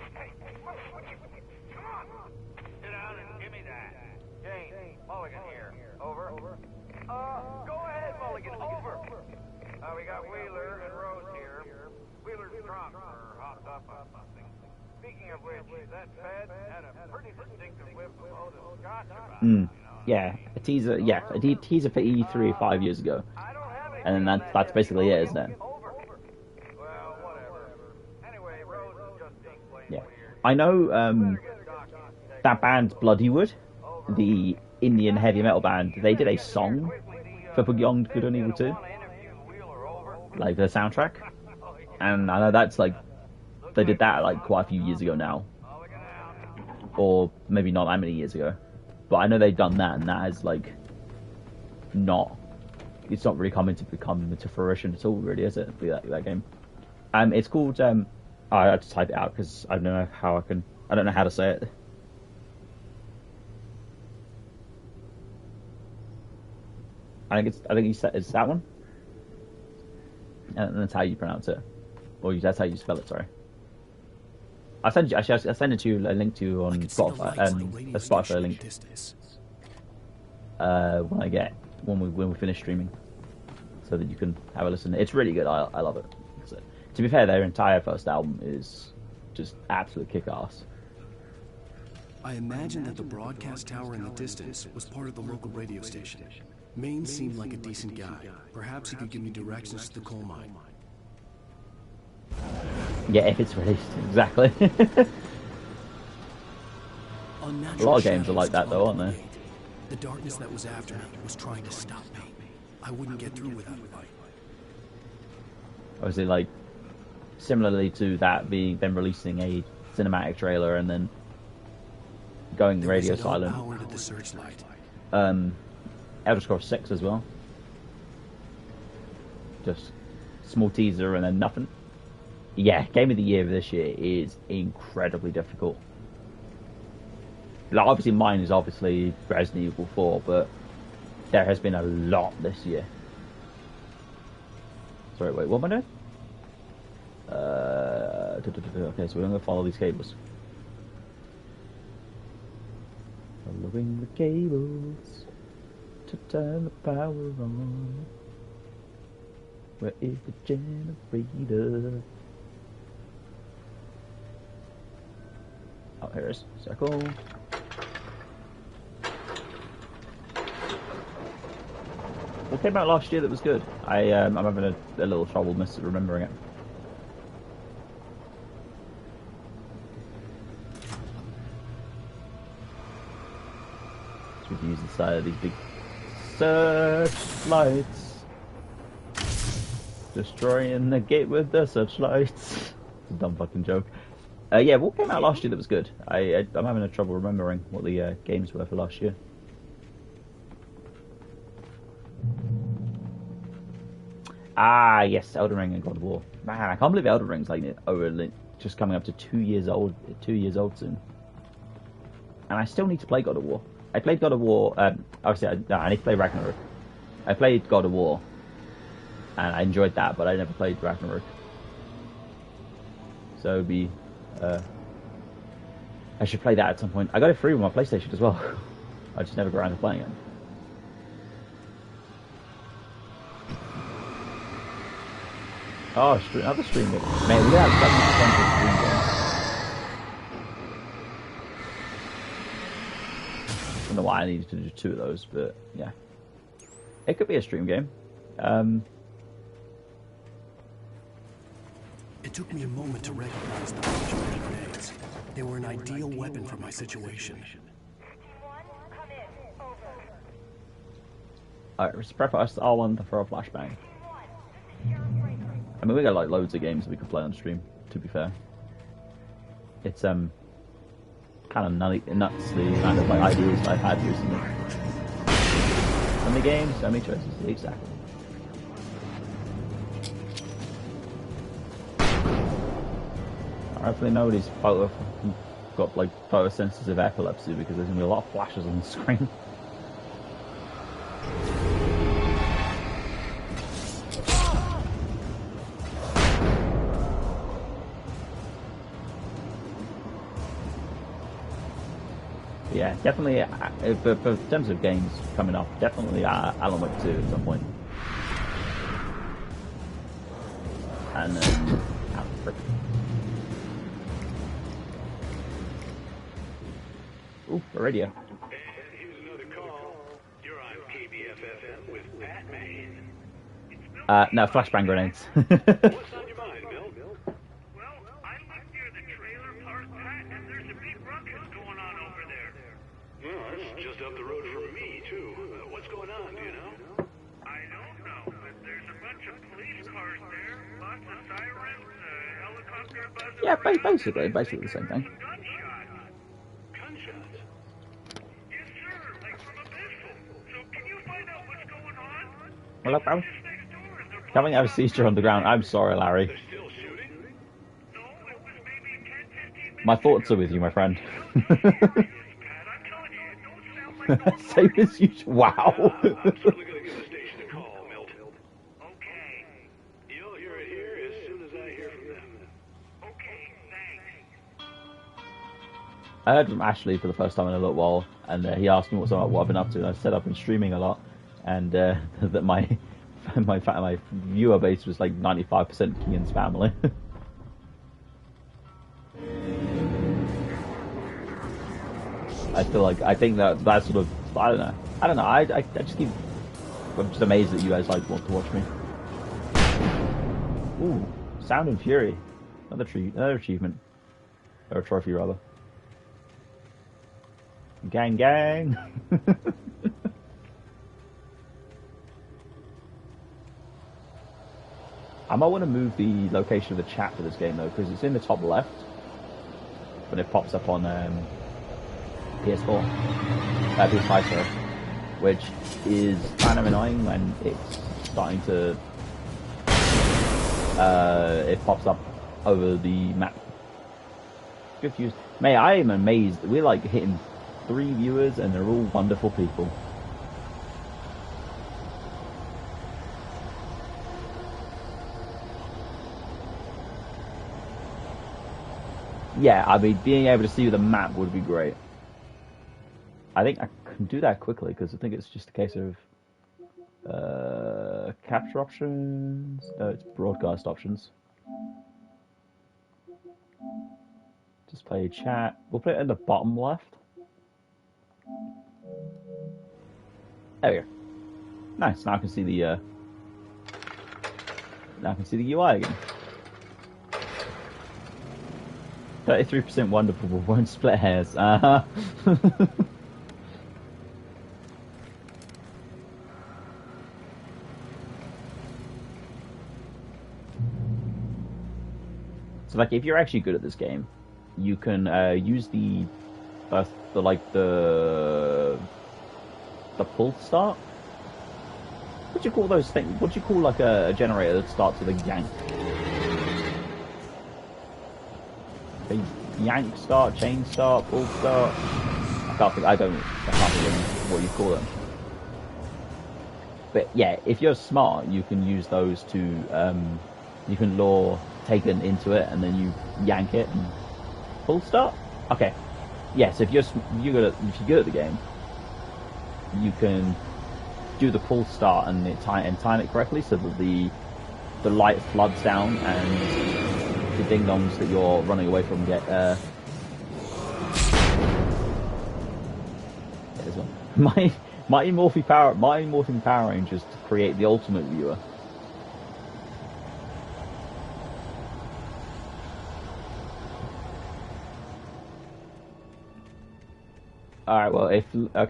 Speaker 2: Yeah, a teaser. Yeah, a teaser for E3 5 years ago, and then that's basically it, isn't it? Yeah, I know. That band Bloodywood, the Indian heavy metal band, they did a song for Beyond Good and Evil 2, like the soundtrack, and I know that's like they did that like quite a few years ago now, or maybe not that many years ago. But I know they've done that, and that is like it's not really coming to fruition at all, really, is it? That game. It's called. I had to type it out because I don't know how I don't know how to say it. I think it's that one, and that's how you pronounce it, or that's how you spell it. Sorry. I send it to you a link to on Spotify, a Spotify link. When we finish streaming, so that you can have a listen. It's really good. I love it. So, to be fair, their entire first album is just absolute kick-ass.
Speaker 1: I imagine that the broadcast tower in the distance was part of the local radio station. Maine seemed like a decent guy. Perhaps he could give me directions to the coal mine.
Speaker 2: Yeah, if it's released, exactly. A lot of games are like that, though, aren't they?
Speaker 1: The darkness that was after me was trying to stop me. I wouldn't get through without a fight.
Speaker 2: Obviously, like, similarly to that being them releasing a cinematic trailer and then going radio silent. Elder Scrolls 6 as well. Just small teaser and then nothing. Yeah, Game of the Year of this year is incredibly difficult. Like, obviously mine is obviously Resident Evil 4, but there has been a lot this year. Sorry, wait, what am I doing? Okay, so we're going to follow these cables. Following the cables to turn the power on. Where is the generator? Oh, here it is. Circle. What came out last year that was good? I'm having a little trouble remembering it. So we can use the side of these big searchlights. Destroying the gate with the searchlights. It's a dumb fucking joke. Yeah, what came out last year that was good? I'm having a trouble remembering what the games were for last year. Ah, yes, Elden Ring and God of War. Man, I can't believe Elden Ring's like just coming up to 2 years old. 2 years old soon, and I still need to play God of War. I played God of War. Obviously, I need to play Ragnarok. I played God of War, and I enjoyed that, but I never played Ragnarok. So it'd be. I should play that at some point. I got it free with my PlayStation as well. I just never got around to playing it. Oh, another stream game. Man, we got 70% of stream games. I don't know why I needed to do 2 of those, but yeah. It could be a stream game.
Speaker 1: It took me a moment to recognize the flashbang grenades. They were an ideal weapon for my situation.
Speaker 2: Alright, let's prep us R1 for a flashbang. I mean, we got like loads of games that we could play on stream, to be fair. It's kind of nuts the amount of like ideas I've had recently. So many games, so many choices, exactly. Hopefully nobody's got like photosensitive epilepsy because there's gonna be a lot of flashes on the screen. Yeah, definitely. For terms of games coming up, definitely Alan Wake 2 at some point. And then ooh, a radio.
Speaker 4: And here's another call. You're on KBFFM with Batman.
Speaker 2: No, flashbang grenades.
Speaker 4: What's on your mind, Bill?
Speaker 7: Well, I live near the trailer park, Pat, and there's a big ruckus going on over there.
Speaker 4: Well, that's just up the road from me, too. What's going on, do you know?
Speaker 7: I don't know, but there's a bunch of police cars there, lots of sirens, helicopter buzzing
Speaker 2: Yeah,
Speaker 7: around,
Speaker 2: basically the same thing.
Speaker 7: gunshots.
Speaker 4: Gunshots?
Speaker 7: Yes, sir, like from a pistol. So can you find out what's going on?
Speaker 2: Hello, bro.
Speaker 7: Just next door, and they're
Speaker 2: Having a seizure on the ground. I'm sorry, Larry.
Speaker 4: They're still shooting?
Speaker 7: No, it was maybe 10, 15 minutes
Speaker 2: My thoughts are with you, my friend.
Speaker 7: Pat, I'm telling you, it don't sound like no
Speaker 2: Same as usual. Wow.
Speaker 4: I'm certainly going to give the station a call, Milt.
Speaker 7: Okay.
Speaker 4: You'll hear it here as soon as I hear from them.
Speaker 7: Okay, thanks.
Speaker 2: I heard from Ashley for the first time in a little while, and he asked me what I've been up to, and I said I've been streaming a lot, and that my viewer base was like 95% Kean's family. I think that sort of, I don't know. I just keep, I'm just amazed that you guys like want to watch me. Ooh, Sound and Fury, another achievement, or a trophy rather. Gang, gang. I might want to move the location of the chat for this game though, because it's in the top left when it pops up on PS4, PS5, sorry, which is kind of annoying when it's starting to it pops up over the map. Confused. Mate, I am amazed. We're like hitting 3 viewers and they're all wonderful people. Yeah, I mean, being able to see the map would be great. I think I can do that quickly because I think it's just a case of capture options. No, it's broadcast options. Display chat. We'll put it in the bottom left. There we go. Nice. Now I can see the UI again. 33% wonderful, but won't split hairs. So like, if you're actually good at this game, you can use the pull start. What do you call those things? What do you call like a generator that starts with a yank? A yank start, chain start, pull start. I can't remember what you call them. But yeah, if you're smart, you can use those to you can lure Taken into it, and then you yank it and pull start. Okay, yes. If you're good at the game, you can do the pull start and time it correctly so that the light floods down and the ding dongs that you're running away from get. There's one. Mighty Morphin Power Rangers to create the ultimate viewer. All right. Well,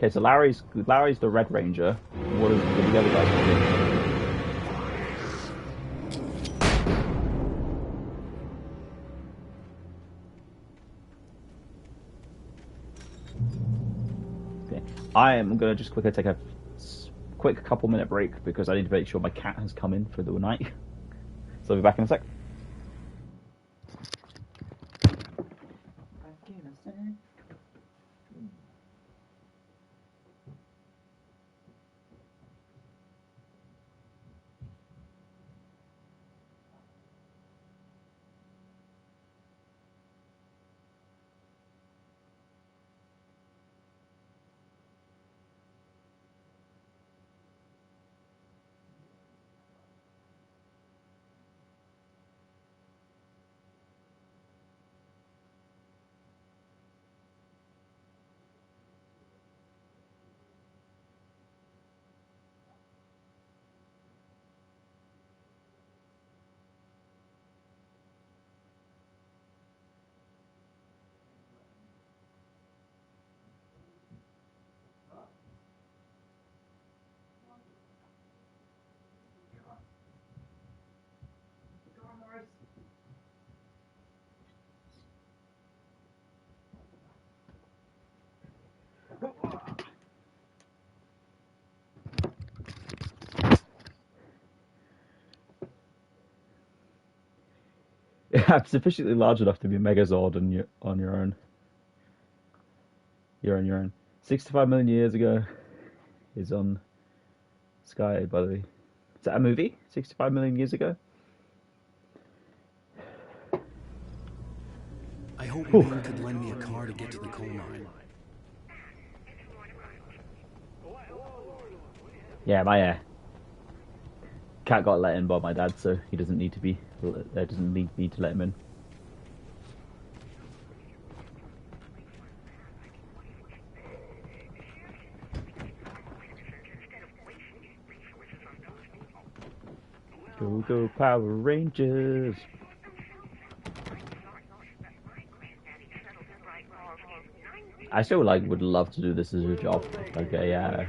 Speaker 2: so Larry's the Red Ranger. What are the other guys going to do? Okay. I am gonna just quickly take a quick couple-minute break because I need to make sure my cat has come in for the night. So I'll be back in a sec. Back in a sec. I'm sufficiently large enough to be a Megazord on your own. You're on your own. 65 million years ago is on Sky, by the way. Is that a movie? 65 million years ago?
Speaker 1: I hope Wayne could lend me a car to get to the coal mine.
Speaker 2: Yeah, my cat got let in by my dad, so he doesn't need to be. Doesn't need me to let him in. Go go Power Rangers! I still would love to do this as a job, like a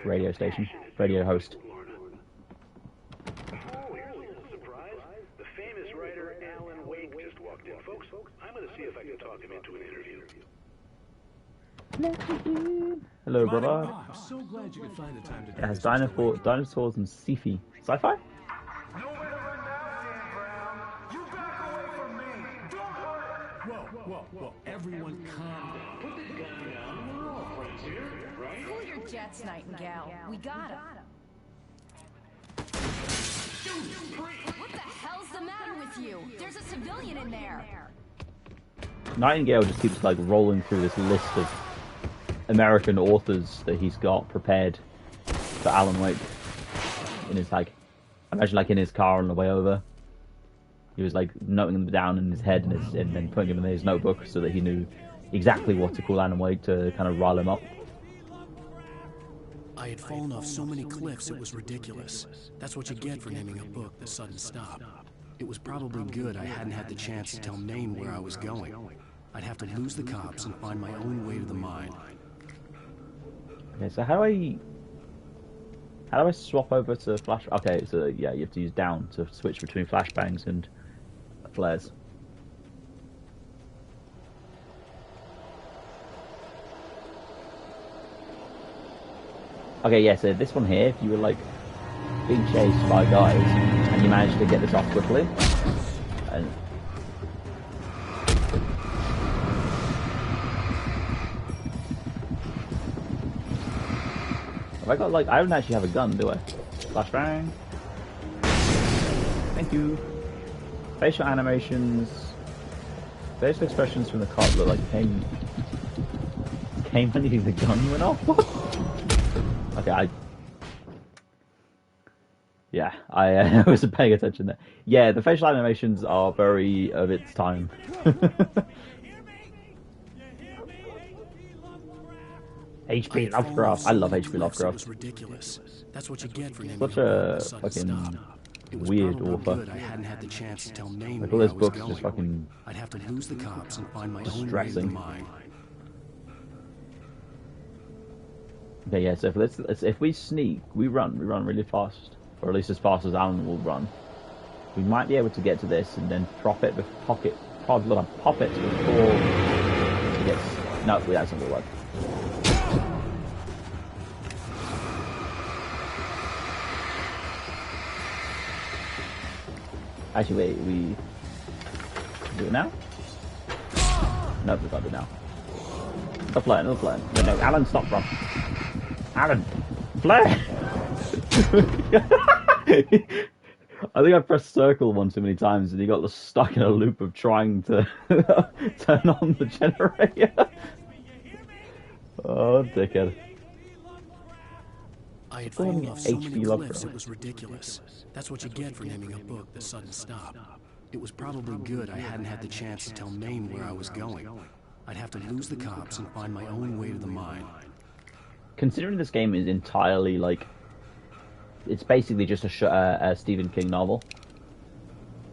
Speaker 2: radio station, radio host.
Speaker 4: Oh, here's a little surprise. The famous writer Alan Wake just walked in, folks. I'm going to see if I can talk him into an interview.
Speaker 2: Hello, brother.
Speaker 12: Oh, I'm so glad you could find the time to do
Speaker 2: It has
Speaker 12: this.
Speaker 2: dinosaurs and sci-fi. Sci-fi?
Speaker 12: Whoa, everyone calm down. Put the gun down. We're all friends here, right?
Speaker 13: Cool your jets, Nightingale. We got him. What the hell's the matter with you? There's a civilian in there.
Speaker 2: Nightingale just keeps rolling through this list of American authors that he's got prepared for Alan Wake in his imagine in his car on the way over. He was noting them down in his head and then putting them in his notebook so that he knew exactly what to call Alan Wake to kind of rile him up.
Speaker 1: I had fallen off so many cliffs it was ridiculous. That's what you get for naming a book The Sudden Stop. It was probably good I hadn't had the chance to tell Maine where I was going. I'd have to lose the cops and find my own way to the mine.
Speaker 2: Okay, so how do I swap over to flash? Okay, so yeah, you have to use down to switch between flashbangs and flares. Okay, yeah, so this one here, if you were being chased by guys and you managed to get this off quickly, and have I got I don't actually have a gun, do I? Flashbang. Thank you. Facial animations. Facial expressions from the cop look came when the gun went off. Okay, I wasn't paying attention there. Yeah, the facial animations are very of its time. H.P. Lovecraft. I love H.P. Lovecraft.
Speaker 1: It was ridiculous. That's what you get for naming
Speaker 2: Such a fucking weird author.
Speaker 1: I hadn't had the chance to tell Maine
Speaker 2: all
Speaker 1: where
Speaker 2: those
Speaker 1: I was
Speaker 2: books
Speaker 1: going.
Speaker 2: just fucking
Speaker 1: I'd have to lose the cops and find my own way to the
Speaker 2: distressing.
Speaker 1: mine.
Speaker 2: Okay, yeah, so if we sneak, we run really fast. Or at least as fast as Alan will run. We might be able to get to this and then pop it before he gets... No, that's not going to work. Actually, wait, we do it now? No, we can't do it now. Stop playing. No, Alan, stop, bro. Alan, play! I think I pressed circle one too many times and he got stuck in a loop of trying to turn on the generator. Oh, dickhead.
Speaker 1: I had fallen off so many cliffs it was ridiculous. That's what you get for naming a book The Sudden Stop. It was probably good I hadn't had the chance to tell Maine where I was going. I'd have to lose the cops and find my own way to the mine.
Speaker 2: Considering this game is entirely it's basically just a Stephen King novel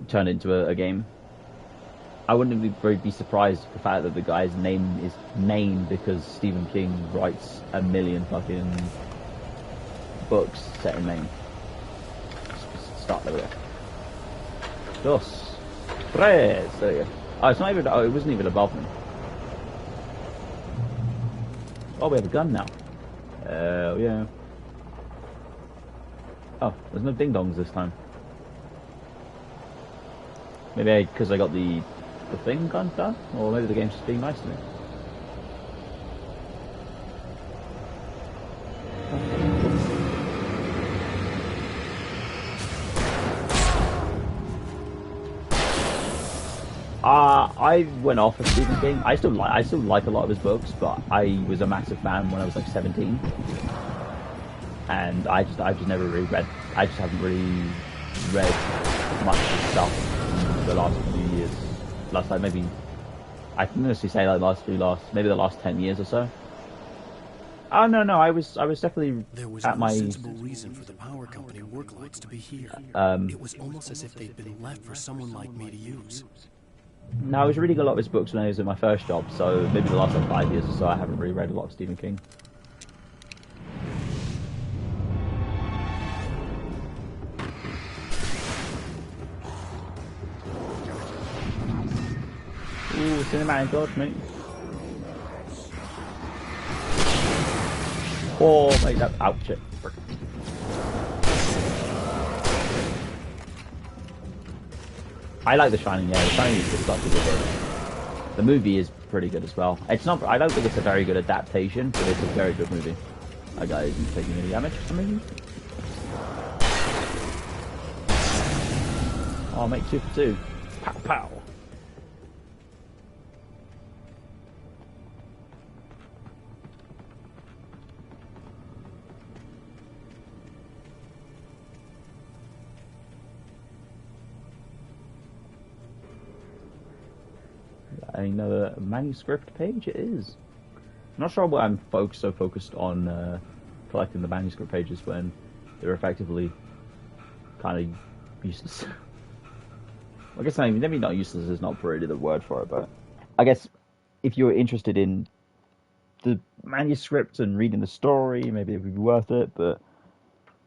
Speaker 2: turned into a game. I wouldn't be surprised at the fact that the guy's name is Maine because Stephen King writes a million fucking books set in Maine. Start there we go. Dos. Tres. There you go. Oh, it's not even. Oh, it wasn't even above me. Oh, we have a gun now. Hell yeah. Oh, there's no ding dongs this time. Maybe because I got the thing done, or maybe the game's just being nice to me. I went off of Stephen King. I still like a lot of his books, but I was a massive fan when I was like 17, and I just never really read. I just haven't really read much of his stuff in the last few years. Maybe I can honestly say like maybe the last 10 years or so. Oh no, I was definitely
Speaker 1: there was
Speaker 2: at
Speaker 1: no
Speaker 2: my
Speaker 1: sensible reason for the power company work lights to be here. It was almost as if they'd been left for someone like me to use.
Speaker 2: No, I was reading a lot of his books when I was in my first job, so maybe the last like 5 years or so I haven't really read a lot of Stephen King. Ooh, cinematic dodge, mate. Oh, mate, that ouch shit. I like The Shining, yeah. The Shining is such a good book. The movie is pretty good as well. It's not. I don't think it's a very good adaptation, but it's a very good movie. That guy isn't taking any damage for some reason. Oh, mate, 2 for 2. Pow pow. Another manuscript page it is. I'm not sure why I'm so focused on collecting the manuscript pages when they're effectively kind of useless. I guess maybe not useless is not really the word for it, but I guess if you're interested in the manuscript and reading the story, maybe it would be worth it, but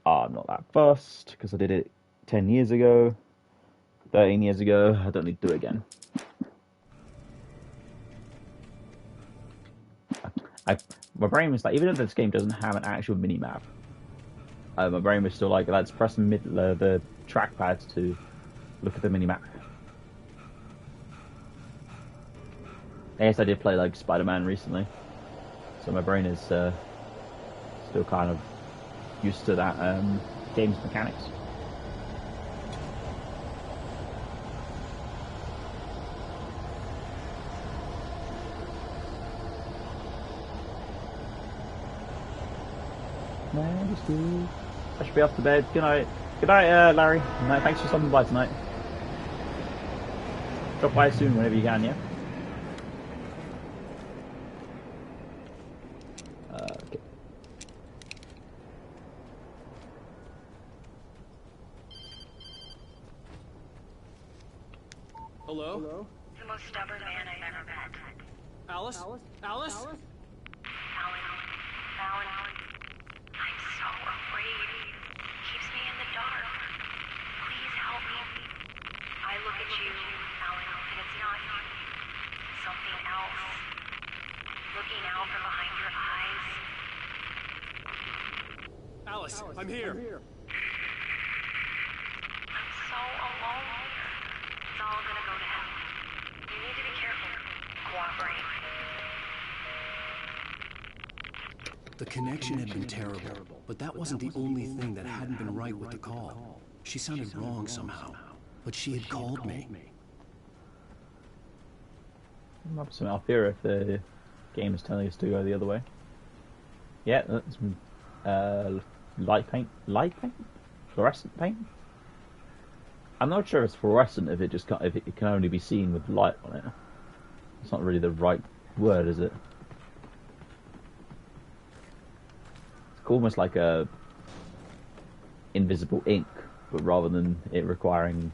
Speaker 2: I'm not that fussed because I did it 10 years ago, 13 years ago. I don't need to do it again. My brain was like, even if this game doesn't have an actual mini-map, my brain was still like, let's press the trackpad to look at the mini-map. I guess I did play like Spider-Man recently, so my brain is still kind of used to that game's mechanics. Majesty. I should be off to bed. Good night. Good night, Larry. Good night. Thanks for stopping by tonight. Drop by soon whenever you can, yeah? Okay.
Speaker 5: Hello?
Speaker 7: The most stubborn man I've ever met.
Speaker 5: Alice? Alice?
Speaker 7: Alan. I'm so afraid. Keeps me in the dark. Please help me. I look at you, Alan, and it's not you. Something else. Looking out from behind your eyes.
Speaker 5: Alice, I'm here.
Speaker 7: I'm so alone here. It's all gonna go to hell. You need to be careful. Cooperate.
Speaker 1: The connection had been terrible, but that wasn't the only thing that hadn't been right with the call. She sounded wrong somehow, but she had called me.
Speaker 2: I'm up to I'll fear if the game is telling us to go the other way. Yeah, that's light paint, fluorescent paint. I'm not sure if it's fluorescent if it can only be seen with light on it. It's not really the right word, is it? It's almost like a invisible ink, but rather than it requiring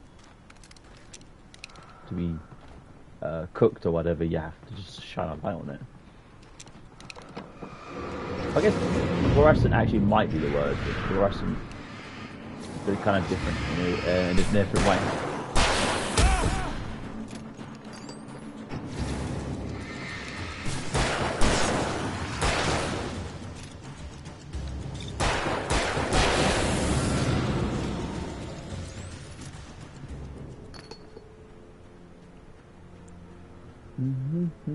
Speaker 2: to be cooked or whatever, you have to just shine a light on it. I guess fluorescent actually might be the word, but fluorescent is kind of different in a different way.
Speaker 1: I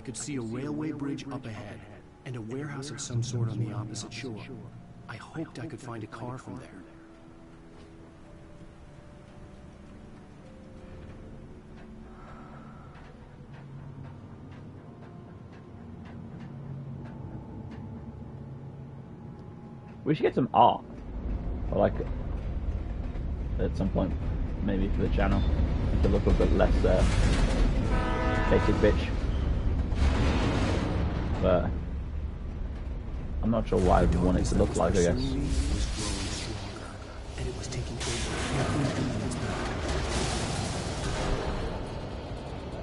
Speaker 1: could see a railway bridge up ahead, and a warehouse of some sort on the opposite shore. I hoped I could find a car from there.
Speaker 2: We should get some art, or like at some point, maybe for the channel, to look a bit less basic bitch. But I'm not sure what I would want it to look like, I guess.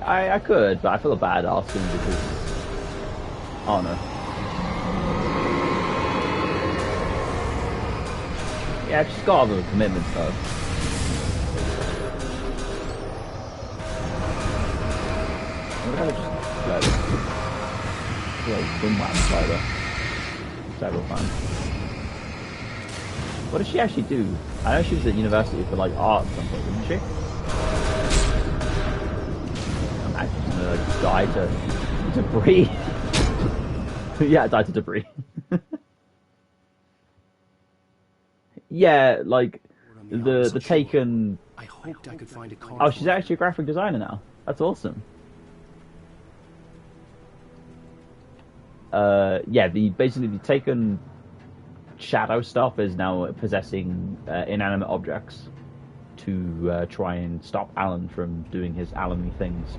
Speaker 2: I could, but I feel bad asking because I don't know. Yeah, it's just got other commitments though. I'm gonna just let it swim my spider several times. What does she actually do? I know she was at university for like art at some point, didn't she? I'm actually gonna like die to debris. Yeah, die to debris. Yeah, like the Taken.
Speaker 1: I hoped I could find a car.
Speaker 2: Oh, she's actually a graphic designer now. That's awesome. Yeah, basically the Taken shadow stuff is now possessing inanimate objects to try and stop Alan from doing his Alan-y things.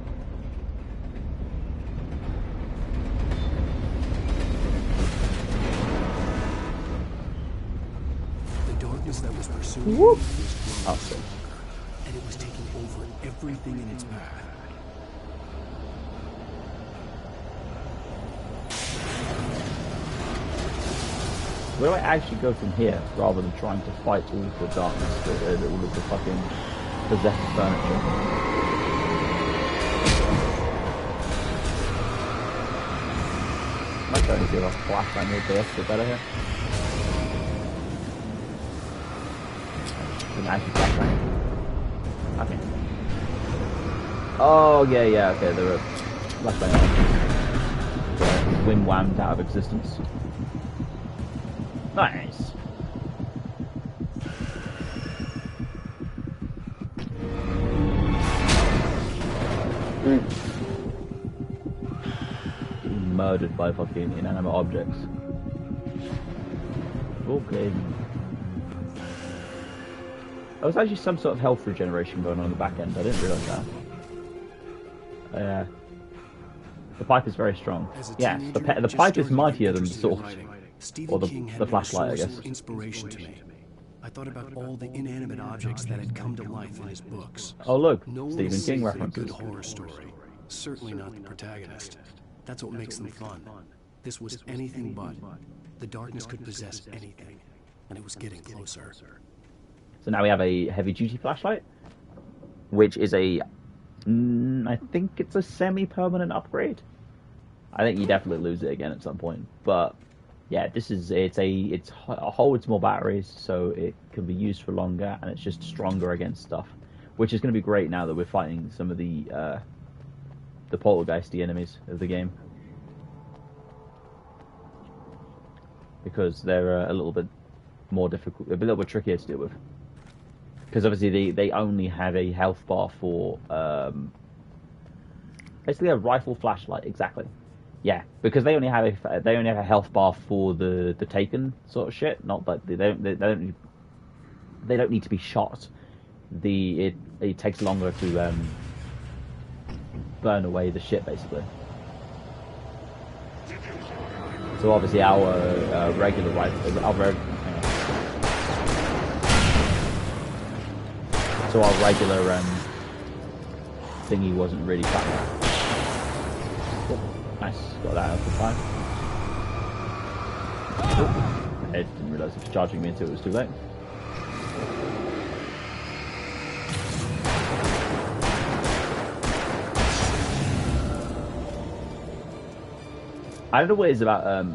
Speaker 1: That was pursuing me was growing
Speaker 2: awesome.
Speaker 1: And it was taking over everything in its path.
Speaker 2: Where do I actually go from here, rather than trying to fight all of the darkness, all of the fucking possessed furniture? I might try to give a flashbang a little bit better here. Actually flashbang. Okay. Oh yeah, okay, there were flashbang on. Wim whammed out of existence. Nice. Getting murdered by fucking inanimate objects. Okay. There was actually some sort of health regeneration going on in the back end. I didn't realise that. The pipe is very strong. Yes, the pipe is mightier than the sword. Or the flashlight, I guess.
Speaker 1: Inspiration to me. I thought about all the inanimate objects that had come to life in his books.
Speaker 2: Oh look,
Speaker 1: No
Speaker 2: Stephen King
Speaker 1: a
Speaker 2: references.
Speaker 1: good horror story. Certainly not the protagonist. That's what makes them fun. This was anything but. The darkness could possess anything, and it was getting closer.
Speaker 2: So now we have a heavy-duty flashlight, which is I think it's a semi-permanent upgrade. I think you definitely lose it again at some point, but yeah, it holds more batteries, so it can be used for longer, and it's just stronger against stuff, which is going to be great now that we're fighting some of the poltergeisty enemies of the game, because they're a little bit more difficult, a little bit trickier to deal with. Because obviously they only have a health bar for basically a rifle flashlight, exactly. Yeah, because they only have a health bar for the Taken sort of shit. Not that they don't need to be shot. It takes longer to burn away the shit basically. So obviously our regular rifle, so our regular thingy wasn't really fat. Oh, nice, got that out of time. Oh, I didn't realise it was charging me until it was too late. I don't know what it is about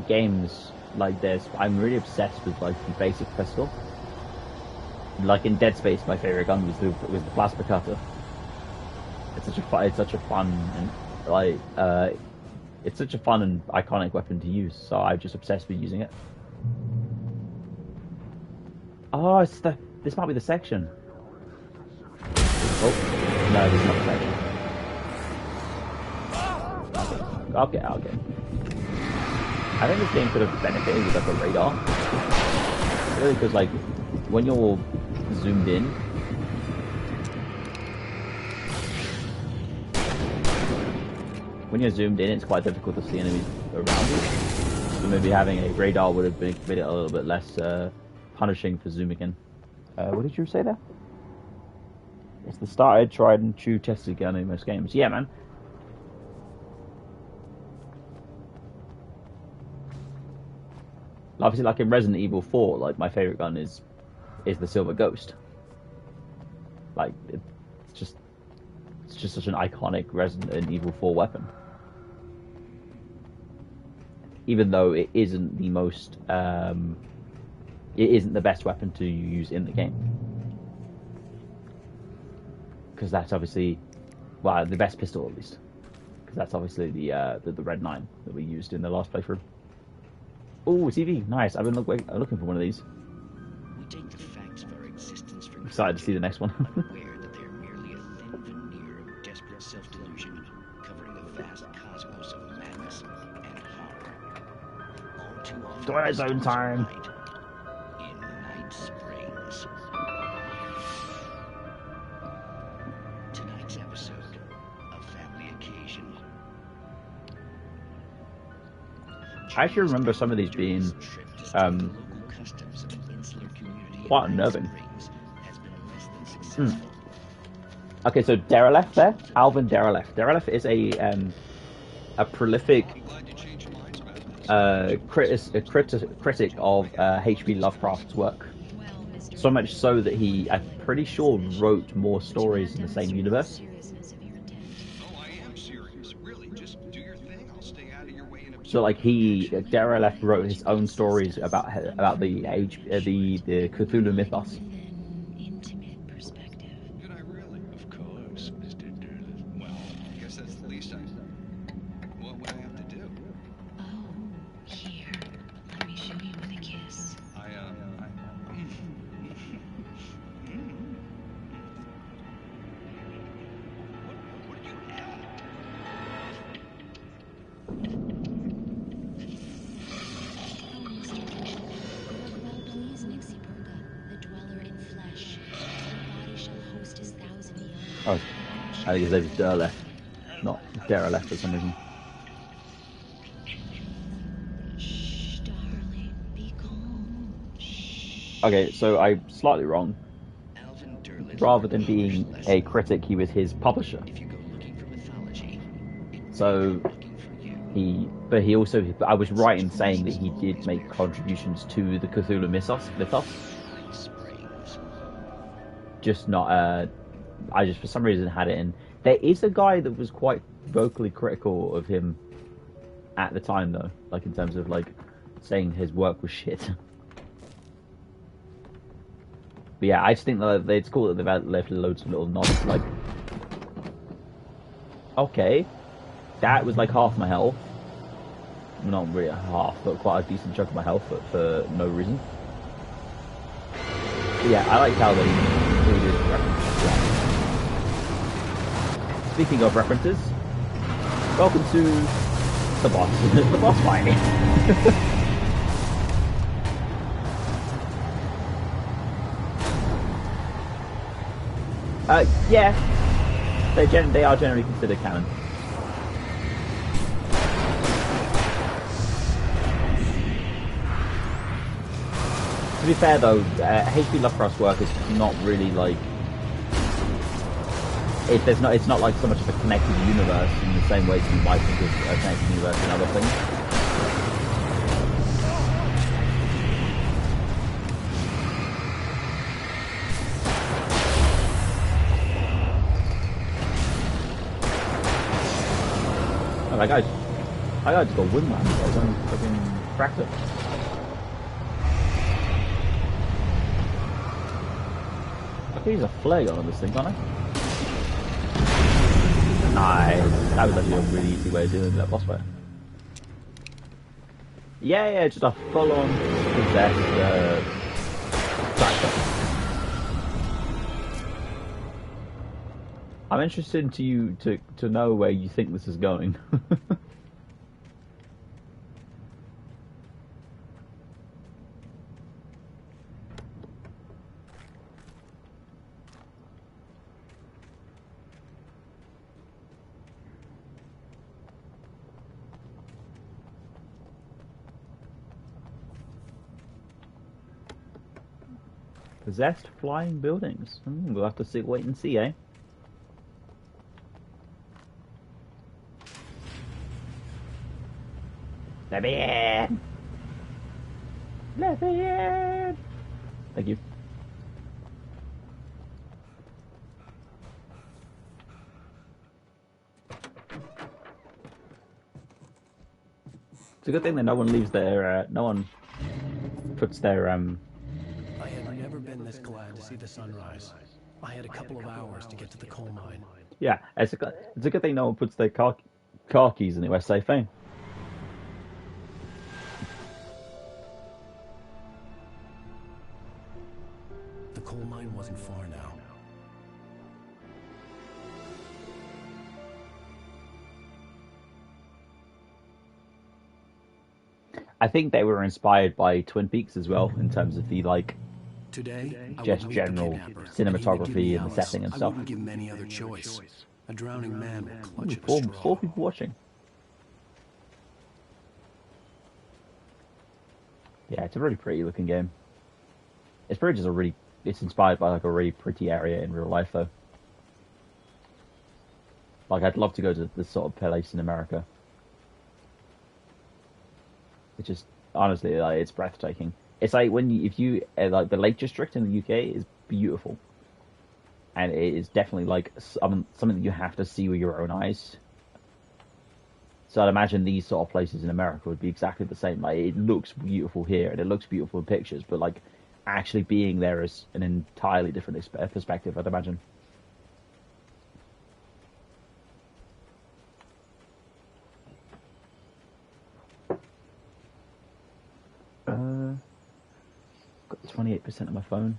Speaker 2: games like this, I'm really obsessed with like the basic pistol. Like in Dead Space, my favorite gun was the plasma cutter. It's such a fun and like it's such a fun and iconic weapon to use. So I'm just obsessed with using it. Oh, this might be the section. Oh no, this is not the section. Okay. I think this game could have benefited with like a radar. Really, because like when you're zoomed in, it's quite difficult to see enemies around you. So maybe having a radar would have made it a little bit less punishing for zooming in. What did you say there? It's the started, tried and true tested gun in most games. Yeah, man. Obviously, like in Resident Evil 4, like my favorite gun is the Silver Ghost. Like it's just such an iconic Resident Evil 4 weapon. Even though it isn't the most, it isn't the best weapon to use in the game, because that's obviously, well, the best pistol at least, because that's obviously the Red 9 that we used in the last playthrough. Oh, TV, nice. I've been looking for one of these.
Speaker 3: We take the facts of our existence for
Speaker 2: Excited to see the next one.
Speaker 3: unaware that they're merely a thin veneer of desperate self-delusion, covering a vast cosmos of madness and horror. All too often,
Speaker 2: Twilight Zone time.
Speaker 3: In Night Springs. Tonight's episode, a family occasion.
Speaker 2: I actually remember some of these being quite unnerving. Okay, so Derelef there, Alvin Derelef. Derelef is a prolific critic of H.P. Lovecraft's work. So much so that he, I'm pretty sure, wrote more stories in the same universe. So like Derelef wrote his own stories about the Cthulhu mythos.
Speaker 3: Did I really? Of course, Mr. Derleth. Well, I guess that's the least what would I have to do?
Speaker 7: Oh, here. Let me show you with a kiss.
Speaker 3: What did you have?
Speaker 2: Oh, I think his name is Derelef, not Derelef for some reason. Okay, so I'm slightly wrong. Rather than being a critic, he was his publisher. So I was right in saying that he did make contributions to the Cthulhu mythos. Just not, I just for some reason had it in. There is a guy that was quite vocally critical of him at the time, though, like in terms of like saying his work was shit. But yeah, I just think that it's cool that they've left loads of little nods, like, okay, that was like half my health. Not really half, but quite a decent chunk of my health, but for no reason. But yeah, I like how they included references. Yeah. Speaking of references, welcome to the boss, the boss fight. Yeah, they are generally considered canon. To be fair though, H.P. Lovecraft's work is not really like it's not like so much of a connected universe in the same way that you might think of a connected universe in other things. Oh, that guy just got windland. I was only fucking cracked it. I can use a flare gun on this thing, can't I? Nice. That was actually a really easy way of doing that boss fight. Yeah, just a full-on possessed tractor. I'm interested to know where you think this is going. Possessed flying buildings. We'll have to wait and see, eh? Let me in! Let me in! Thank you. It's a good thing that no one leaves their, no one puts their,
Speaker 1: I had never been this glad to see the sunrise. I had a couple of hours to get to the coal mine.
Speaker 2: Yeah, it's a good thing no one puts their car keys anywhere safe, eh?
Speaker 1: The coal mine wasn't far now.
Speaker 2: I think they were inspired by Twin Peaks as well, in terms of the, like,
Speaker 1: Today,
Speaker 2: just general cinematography and the setting and stuff.
Speaker 1: I wouldn't give him any other choice. A drowning man will clutch at a straw.
Speaker 2: Four people watching. Yeah, it's a really pretty looking game. It's probably just it's inspired by like a really pretty area in real life though. Like I'd love to go to this sort of place in America. It's just, honestly, like, it's breathtaking. It's like if you like the Lake District in the UK is beautiful, and it is definitely like something that you have to see with your own eyes. So I'd imagine these sort of places in America would be exactly the same. Like it looks beautiful here, and it looks beautiful in pictures, but like actually being there is an entirely different perspective, I'd imagine. Got 28% of my phone.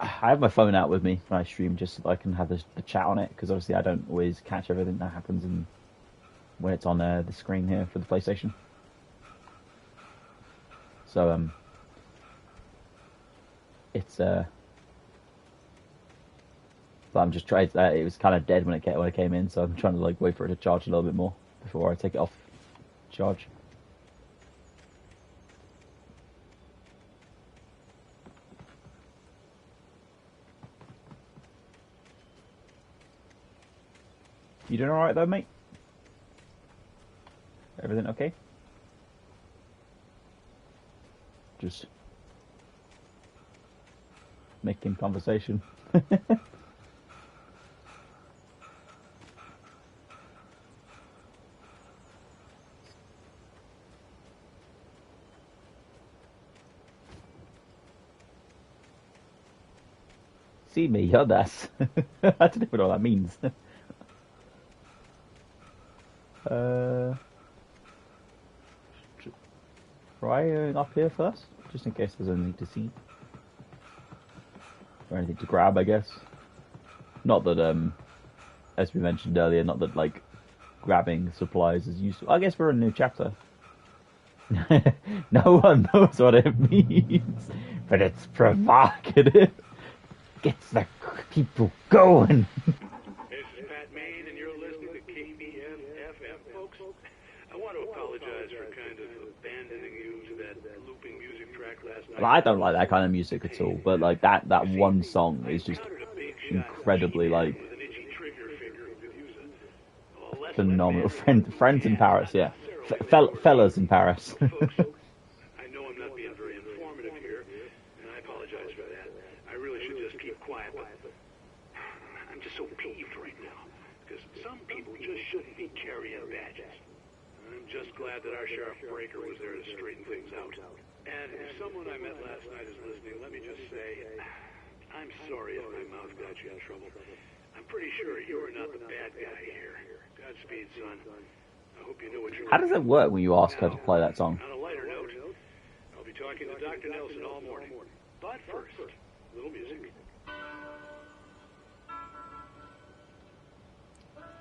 Speaker 2: I have my phone out with me when I stream just so I can have the chat on it, because obviously I don't always catch everything that happens when it's on the screen here for the PlayStation. So it's but I'm just trying. It was kind of dead when it came in, so I'm trying to like wait for it to charge a little bit more before I take it off charge. You doing alright though, mate? Everything okay? Just making conversation. See me, you're this. I don't even know what that means. Try up here first, just in case there's anything to see. Or anything to grab, I guess. Not that, as we mentioned earlier, not that, like, grabbing supplies is useful. I guess we're in a new chapter. No one knows what it means, but it's provocative. Gets the people going.
Speaker 4: This is Pat Maine, and you're listening to KBN-FM, folks. I want to apologize for kind of abandoning you to that looping music track last night.
Speaker 2: Well, I don't like that kind of music at all, but like that one song is just incredibly like phenomenal. Friends in Paris, yeah. Fellas in Paris.
Speaker 4: I know I'm not being very informative here, and I apologize for that. I really should just keep quiet, but I'm just so peeved right now, because some people just shouldn't be carrying badges. I'm just glad that our Sheriff Breaker was there to straighten things out. And if someone I met last night is listening, let me just say, I'm sorry if my mouth got you in trouble. I'm pretty sure you are not the bad guy here. Godspeed, son. I hope you know what you're...
Speaker 2: How does it work when you ask her to play that song?
Speaker 4: On a lighter note, I'll be talking to Dr. Nelson all morning. But first, a little music.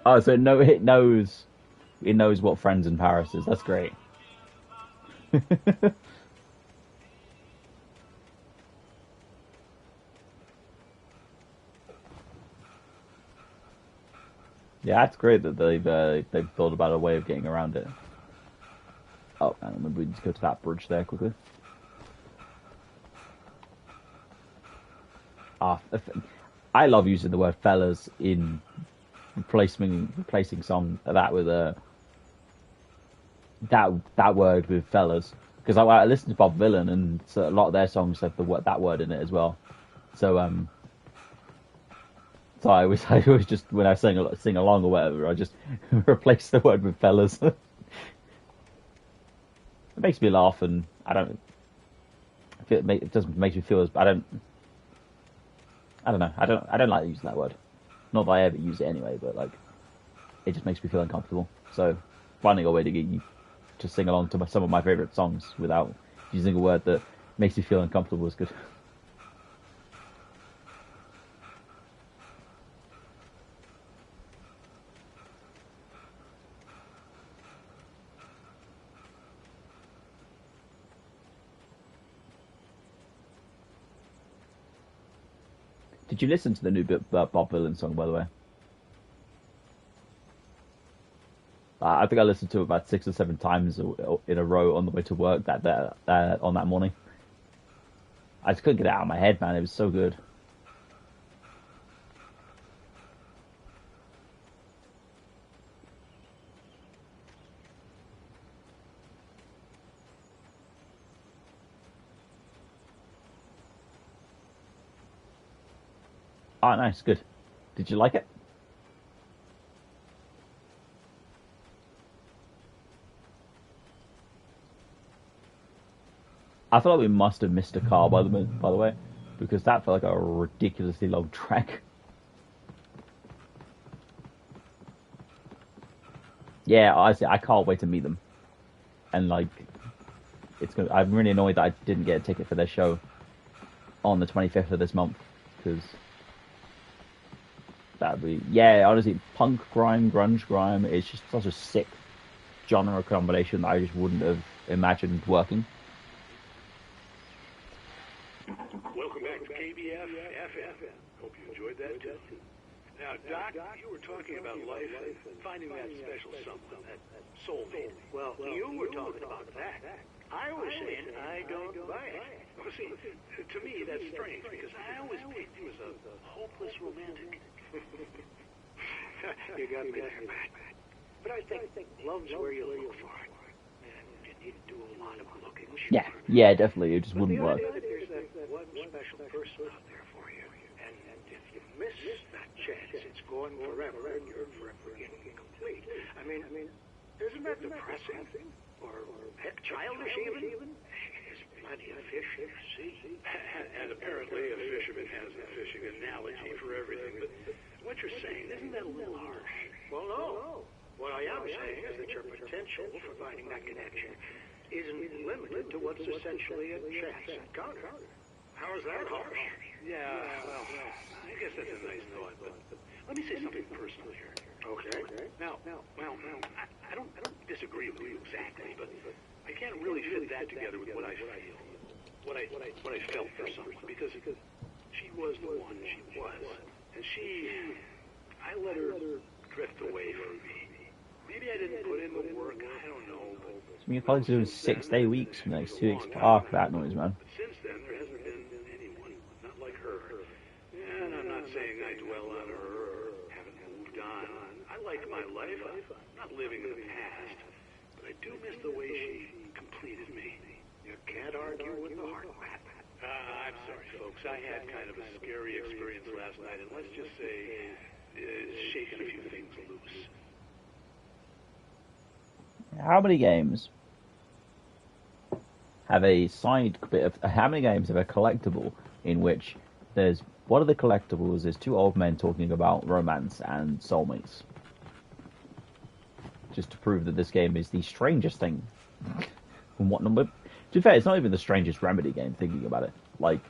Speaker 2: Oh, so it knows what Friends in Paris is. That's great. Yeah, that's great that they've thought about a way of getting around it. Oh, and maybe we just go to that bridge there quickly. I love using the word fellas in replacing song that with that word with fellas, because I listen to Bob Dylan and so a lot of their songs have that word in it as well. So I always just when I sing along or whatever, I just replace the word with fellas. It makes me laugh, and it doesn't make me feel as I don't know. I don't like using that word. Not that I ever use it anyway, but like it just makes me feel uncomfortable. So finding a way to get you to sing along to some of my favorite songs without using a word that makes you feel uncomfortable is good. Did you listen to the new Bob Dylan song, by the way? I think I listened to it about 6 or 7 times in a row on the way to work on that morning. I just couldn't get it out of my head, man. It was so good. Oh, nice, good. Did you like it? I feel like we must have missed a car by the way, because that felt like a ridiculously long track. Yeah, I can't wait to meet them, and like, I'm really annoyed that I didn't get a ticket for their show on the 25th of this month, because that'd be, yeah, honestly, punk grime, grunge grime is just such a sick genre combination that I just wouldn't have imagined working.
Speaker 4: Welcome back to KBF FM. Hope you enjoyed that too. Now, Doc, you were talking about life and finding that special someone, that soulmate. Well, you were talking about that. I was saying I don't buy it. Well, see, to me that's strange because I always picked him as a hopeless romantic. You got me there, but I think love's where you look for it, and you need to do a lot of looking.
Speaker 2: Yeah, definitely. It just wouldn't work.
Speaker 4: There's that one special person out there for you, and if you miss that chance, it's gone forever, and you're forever incomplete. I mean, isn't that depressing? Or heck, childish even? There's plenty of fish in the sea. And apparently a fisherman has a fishing analogy for everything. But what you're saying, isn't that a little harsh? Well, no. What I am saying is that your potential for finding that connection isn't limited to what's essentially a chance encounter. How is that harsh? Yeah, well, I guess that's a nice thought, but let me say something personal here. Okay. Now, I don't disagree with you exactly, but I can't really fit that together with what I feel, what I felt for someone, because she was the one she was, and I let her drift away from me. Maybe I didn't put in the work, I don't know.
Speaker 2: So you're probably doing 6-day weeks for the next 2 weeks. Fuck that noise, man.
Speaker 4: But since then, there hasn't been anyone, not like her. And I'm not saying I dwell on her or haven't moved on. I like my life. I'm not living in the past. But I do miss the way she completed me. You can't argue with the heart, Matt. I'm sorry, folks. I had kind of a scary experience last night, and let's just say, shaking a few things loose.
Speaker 2: How many games have a side bit of? How many games have a collectible in which there's one of the collectibles is two old men talking about romance and soulmates, just to prove that this game is the strangest thing. From what number? To be fair, it's not even the strangest Remedy game. Thinking about it, like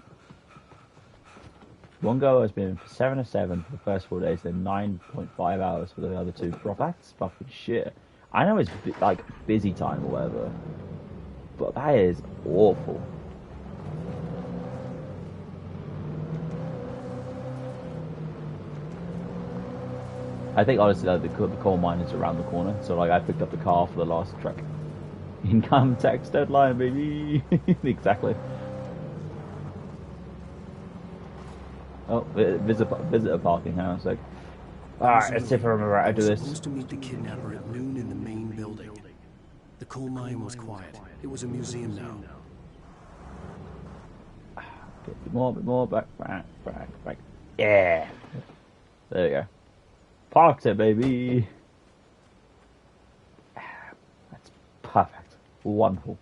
Speaker 2: one go has been 7 of 7 for the first 4 days, then 9.5 hours for the other two. Bro, that's fucking shit. I know it's like busy time or whatever, but that is awful. I think honestly, like, the coal mine is around the corner, so like I picked up the car for the last trek. Income tax deadline, baby. Exactly. Oh, visitor parking. Hang on a sec. Alright, let's see if I remember how to do this.
Speaker 1: I was supposed to meet the kidnapper at noon in the main building. The coal mine was quiet. It was a museum now.
Speaker 2: A bit more, back. Yeah. There we go. Parked it, baby. That's perfect. Wonderful.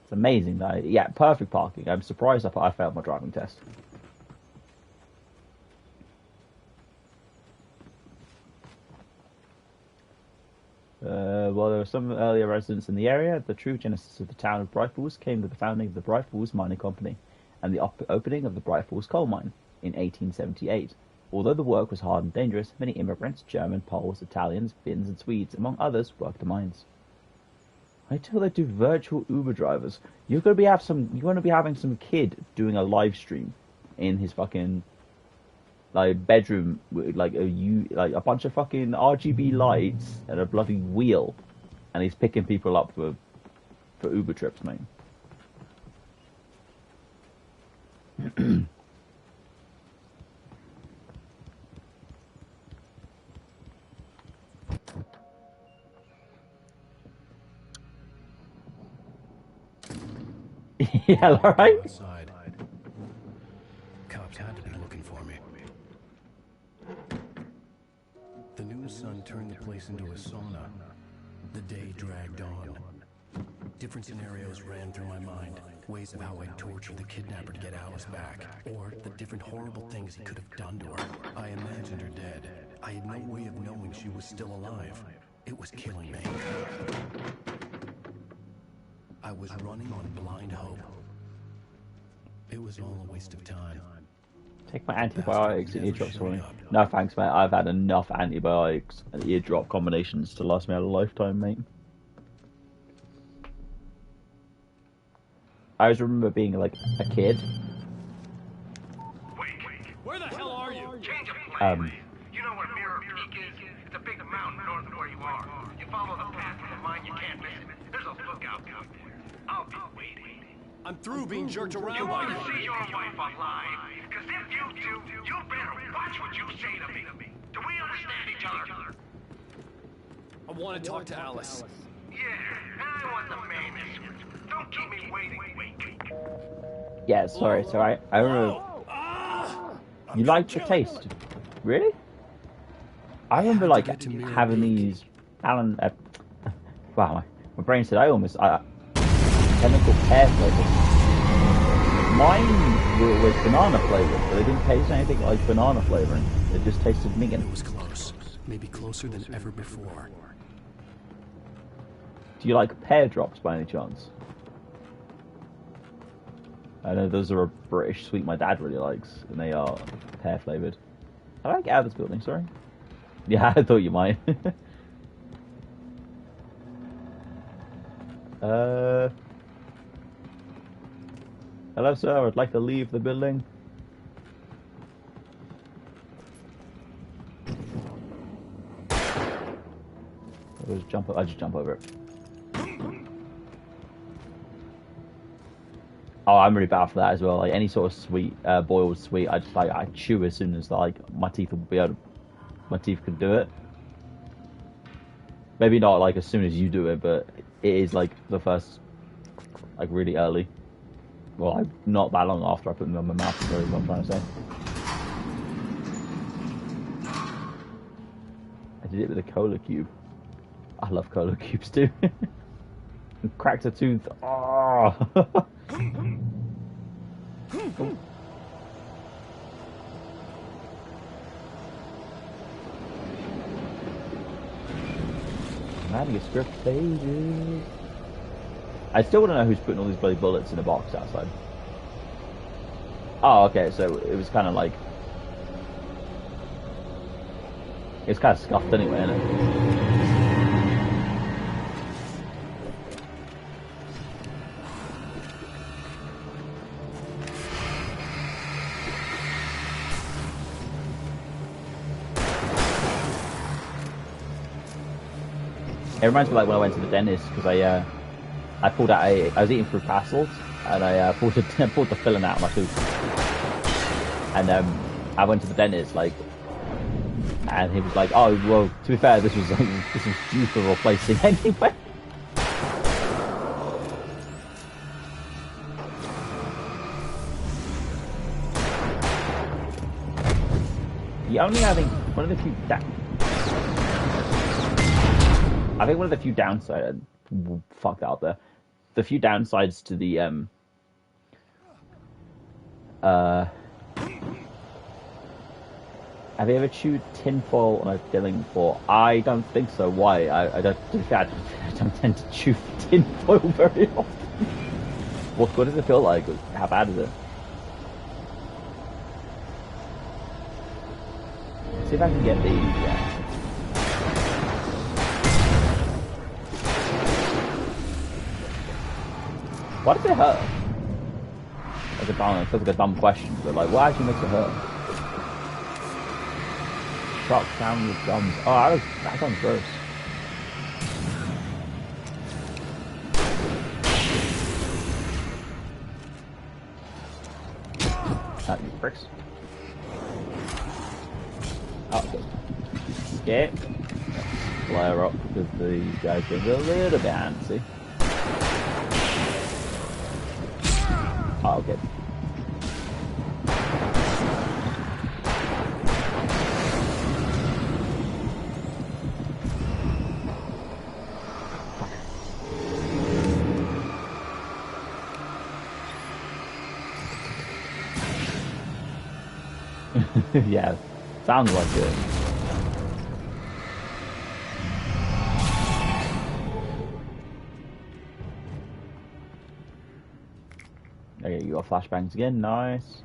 Speaker 2: It's amazing that yeah, perfect parking. I'm surprised I failed my driving test. While there were some earlier residents in the area, the true genesis of the town of Bright Falls came with the founding of the Bright Falls Mining Company and the opening of the Bright Falls coal mine in 1878. Although the work was hard and dangerous, many immigrants, German, Poles, Italians, Finns and Swedes, among others, worked the mines. I tell they do virtual Uber drivers. You're gonna be having some kid doing a live stream in his fucking like bedroom with like a bunch of fucking RGB lights and a bloody wheel, and he's picking people up for Uber trips, mate. Yeah, all right.
Speaker 1: Outside. Cops had to be looking for me. The noon sun turned the place into a sauna. The day dragged on. Different scenarios ran through my mind. Ways of how I'd torture the kidnapper to get Alice back. Or the different horrible things he could have done to her. I imagined her dead. I had no way of knowing she was still alive. It was killing me. I was running on blind hope. It was all a waste of time.
Speaker 2: Take my antibiotics and eardrops for me. No thanks, mate. I've had enough antibiotics and eardrop combinations to last me a lifetime, mate. I always remember being like a kid.
Speaker 5: Wait. Where the hell are you?
Speaker 14: Change of plan. You know where Mirror Peak is? It's a big mountain north of where you are. You follow the path from the mine, you can't miss it. There's a lookout out there. I'll be waiting.
Speaker 5: I'm through being jerked around.
Speaker 14: You want to see your wife alive? Because if you do, you better watch what you say to me. Do we understand each other?
Speaker 5: I want to talk to Alice.
Speaker 14: Yeah, and I want the manuscript. Don't keep me waiting.
Speaker 2: Yeah, sorry. So I remember. You liked the taste, really? I remember like having these Alan. Wow, my brain said I almost chemical pear flavor. Mine were always banana flavored, but they didn't taste anything like banana flavoring. They just tasted megan.
Speaker 1: It was close, maybe closer than ever before.
Speaker 2: Do you like pear drops by any chance? I know those are a British sweet my dad really likes, and they are pear flavored. I like out of this building, sorry. Yeah, I thought you might. Hello, sir. I'd like to leave the building. I just jump over it. Oh, I'm really bad for that as well. Like any sort of sweet, boiled sweet, I chew as soon as like my teeth could do it. Maybe not like as soon as you do it, but it is like the first, like really early. Well, not that long after I put them in my mouth. Is what I'm trying to say. I did it with a cola cube. I love cola cubes too. Cracked a tooth. Oh. I'm having a script pages. I still want to know who's putting all these bloody bullets in a box outside. Oh, okay, so it was kind of like... It's kind of scuffed anyway, isn't it? It reminds me like when I went to the dentist because I pulled out I was eating fruit pastels and I pulled the filling out of my tooth, and I went to the dentist like, and he was like, oh well, to be fair, this was due for replacing anyway. The only I think one of the few one of the few downsides, fuck that out there. The few downsides to the have you ever chewed tinfoil on a filling before? I don't think so. Why? I don't tend to chew tinfoil very often. What does it feel like? How bad is it? See if I can get the Why does it hurt? It feels like a dumb question, but like, why actually makes it hurt? Sharp sound with gums. Oh, that sounds gross. You pricks. Oh, good. Okay. Flare up because these guys get a little bit antsy. Oh, okay. Yeah, sounds like it. Okay, you got flashbangs again, nice.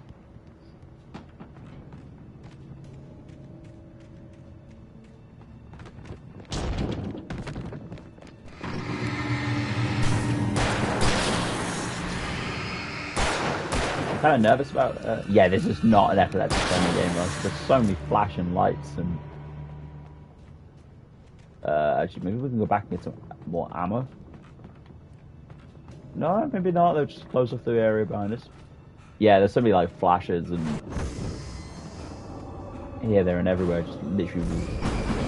Speaker 2: I'm kind of nervous about. Yeah, this is not an epileptic friendly game, though. There's so many flashing lights and. Actually, maybe we can go back and get some more ammo. No, maybe not. They'll just close off the area behind us. Yeah, there's so many like flashes and here, there, and everywhere. Just literally.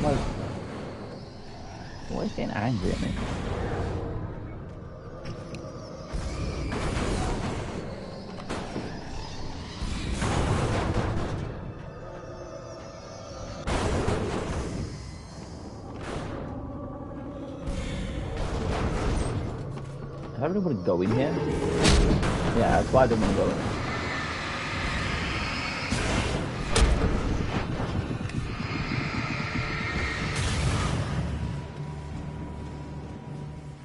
Speaker 2: Like, why is he getting angry at me? I don't want to go in here. Yeah, that's why I don't want to go in.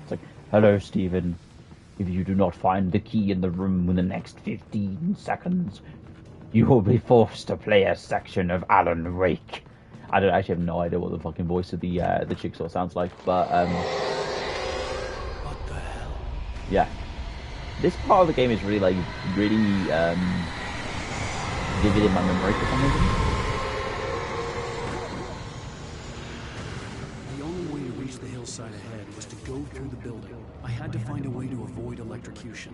Speaker 2: It's like, hello, Stephen. If you do not find the key in the room in the next 15 seconds, you will be forced to play a section of Alan Wake. I don't actually have no idea what the fucking voice of the jigsaw sounds like, but yeah, this part of the game is really like vivid in my memory for some reason.
Speaker 1: The only way to reach the hillside ahead was to go through the building. I had to find a way to avoid electrocution.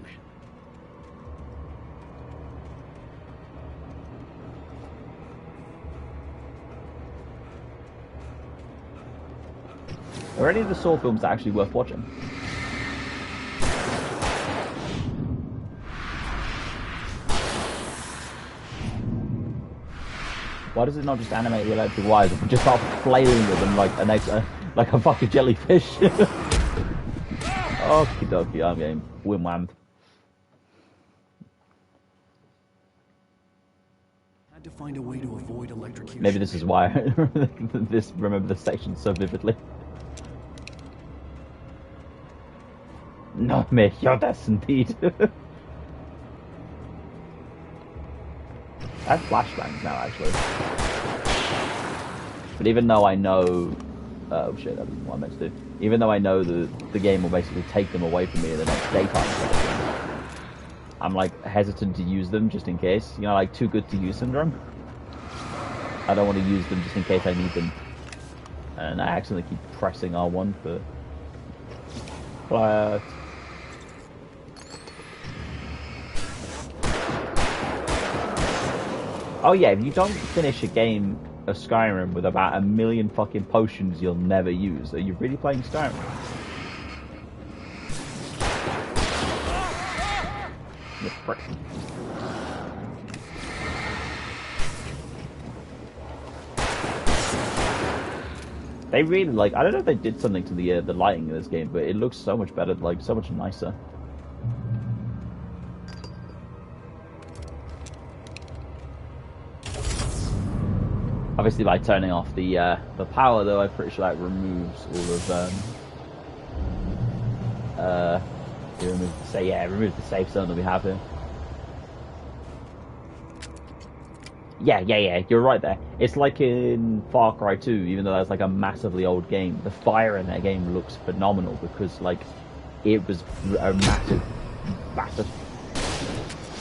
Speaker 2: Are any of the Saw films actually worth watching? Why does it not just animate the electric wires and just start flailing with them like Like a fucking jellyfish. Okie dokie, I'm getting wham-whammed.
Speaker 1: Had to find a way to avoid electrocution.
Speaker 2: Maybe this is why I remember this section so vividly. No, me, yes, indeed. I have flashbangs now, actually. But even though I know... oh shit, that wasn't what I meant to do. Even though I know the game will basically take them away from me in the next daytime, I'm like hesitant to use them just in case. You know, like too good to use syndrome. I don't want to use them just in case I need them. And I accidentally keep pressing R1 for... Flirt. Oh yeah, if you don't finish a game of Skyrim with about 1 million fucking potions you'll never use, are you really playing Skyrim? You prick. They really, like, I don't know if they did something to the lighting in this game, but it looks so much better, like, so much nicer. Obviously, by turning off the power, though, I'm pretty sure that removes all of it removes the safe zone that we have here. Yeah. You're right there. It's like in Far Cry 2, even though that's like a massively old game. The fire in that game looks phenomenal because like it was a massive bastard.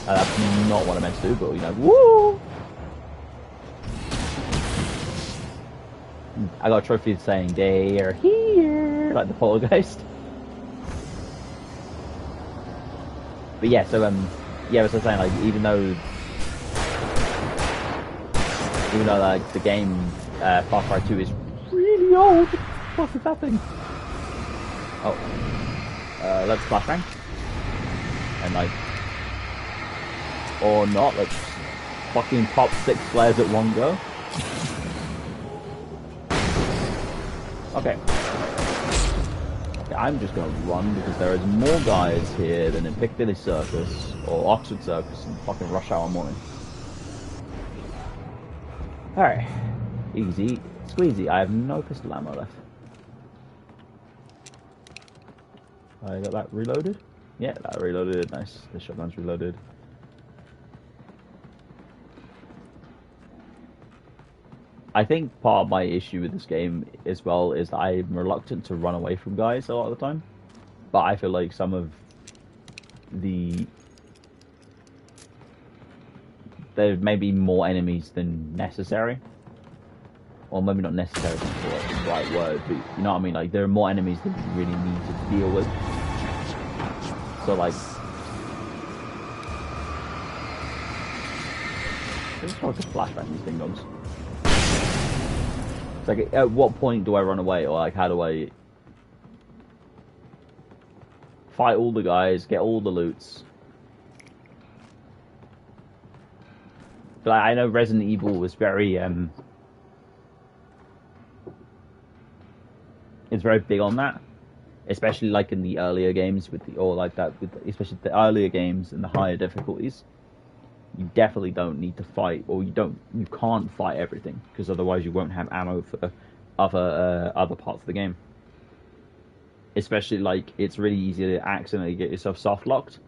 Speaker 2: That's not what I meant to do, but you know, woo! I got a trophy saying they are here, like the poltergeist. But yeah, so yeah, as I was saying, like even though like the game Far Cry 2 is really old, what is happening? Oh, let's flashbang, and like, or not, let's fucking pop 6 flares at one go. Okay, I'm just gonna run because there is more guys here than in Piccadilly Circus or Oxford Circus in fucking rush hour morning. Alright, easy, squeezy. I have no pistol ammo left. I got that reloaded? Yeah, that reloaded, nice. The shotgun's reloaded. I think part of my issue with this game as well is that I'm reluctant to run away from guys a lot of the time. But I feel like some of there may be more enemies than necessary. Or maybe not necessary is the right word, but you know what I mean? Like, there are more enemies than you really need to deal with. So like... I just want to flashback these thing dogs. It's like, at what point do I run away, or like, how do I fight all the guys, get all the loots? But I know Resident Evil was very, it's very big on that, especially like in the earlier games especially the earlier games and the higher difficulties. You definitely don't need to fight, or you can't fight everything, because otherwise you won't have ammo for other parts of the game. Especially like it's really easy to accidentally get yourself soft locked.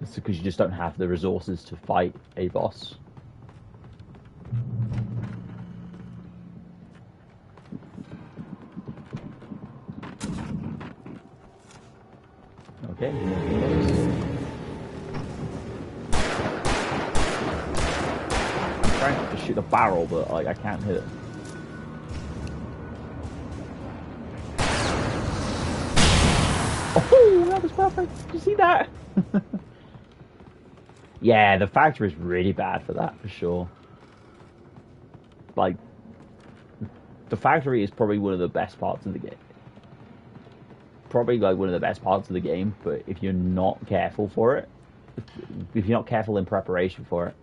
Speaker 2: It's because you just don't have the resources to fight a boss. Okay. I'm trying to shoot a barrel, but like I can't hit it. Oh, that was perfect. Did you see that? Yeah, the factory is really bad for that, for sure. Like, the factory is probably one of the best parts of the game. Probably like one of the best parts of the game, but if you're not careful for it, if you're not careful in preparation for it,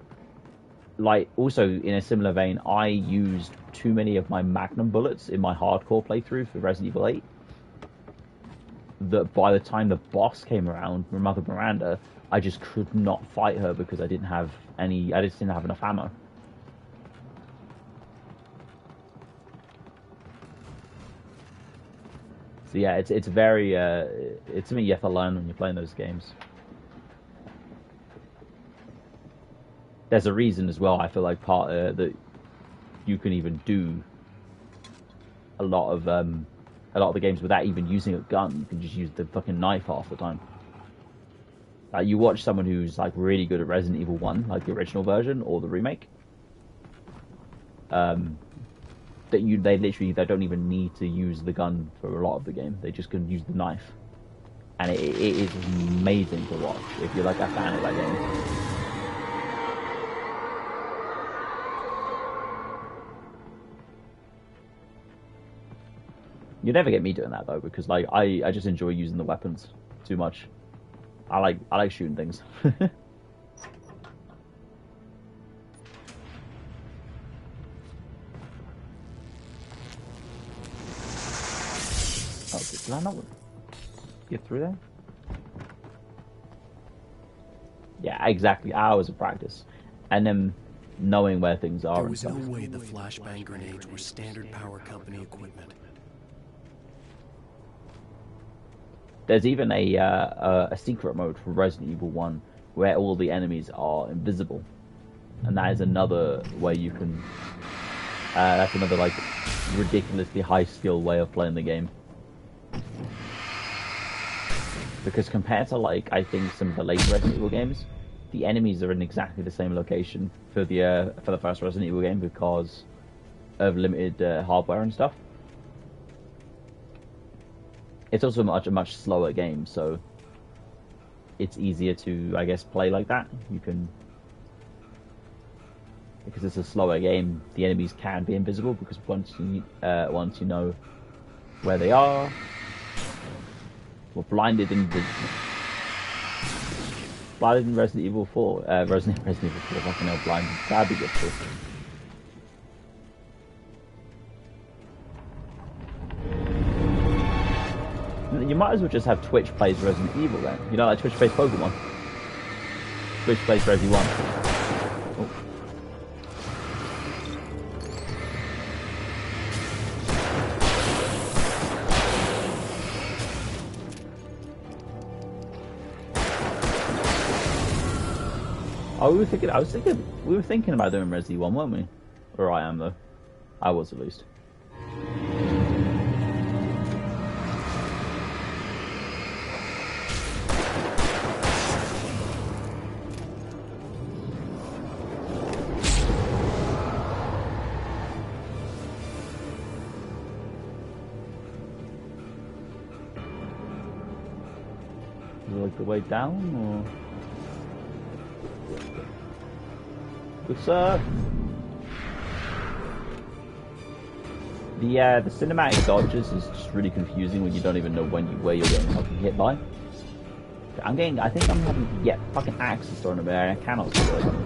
Speaker 2: like, also in a similar vein, I used too many of my Magnum bullets in my hardcore playthrough for Resident Evil 8. That by the time the boss came around, Mother Miranda, I just could not fight her because I just didn't have enough ammo. So yeah, it's very it's something you have to learn when you're playing those games. There's a reason as well. I feel like part that you can even do a lot of the games without even using a gun. You can just use the fucking knife half the time. Like, you watch someone who's like really good at Resident Evil 1, like the original version or the remake. They don't even need to use the gun for a lot of the game. They just can use the knife, and it is amazing to watch if you're like a fan of that game. You'd never get me doing that though, because like I just enjoy using the weapons too much. I like shooting things. Oh, did I not get through there? Yeah, exactly. Hours of practice, and then knowing where things are.
Speaker 1: There was no way the flashbang grenades were standard power company equipment.
Speaker 2: There's even a secret mode for Resident Evil 1 where all the enemies are invisible, and that is another way you can. That's another like ridiculously high skill way of playing the game. Because compared to like I think some of the later Resident Evil games, the enemies are in exactly the same location for the first Resident Evil game because of limited hardware and stuff. It's also a much slower game, so it's easier to, I guess, play like that. You can, because it's a slower game, the enemies can be invisible because once you know where they are, we're blinded in Resident Evil 4. Resident Evil 4, fucking hell, blinded. That'd be difficult. You might as well just have Twitch plays Resident Evil then. You know, like Twitch plays Pokemon. Twitch plays Resi 1. Oh. Oh, we were thinking about doing Resi 1, weren't we? Or I am though. I was at least. The way down, or good sir. The cinematic dodges is just really confusing when you don't even know where you're getting fucking hit by. I think I'm having to get fucking axes thrown at me. I cannot see where I'm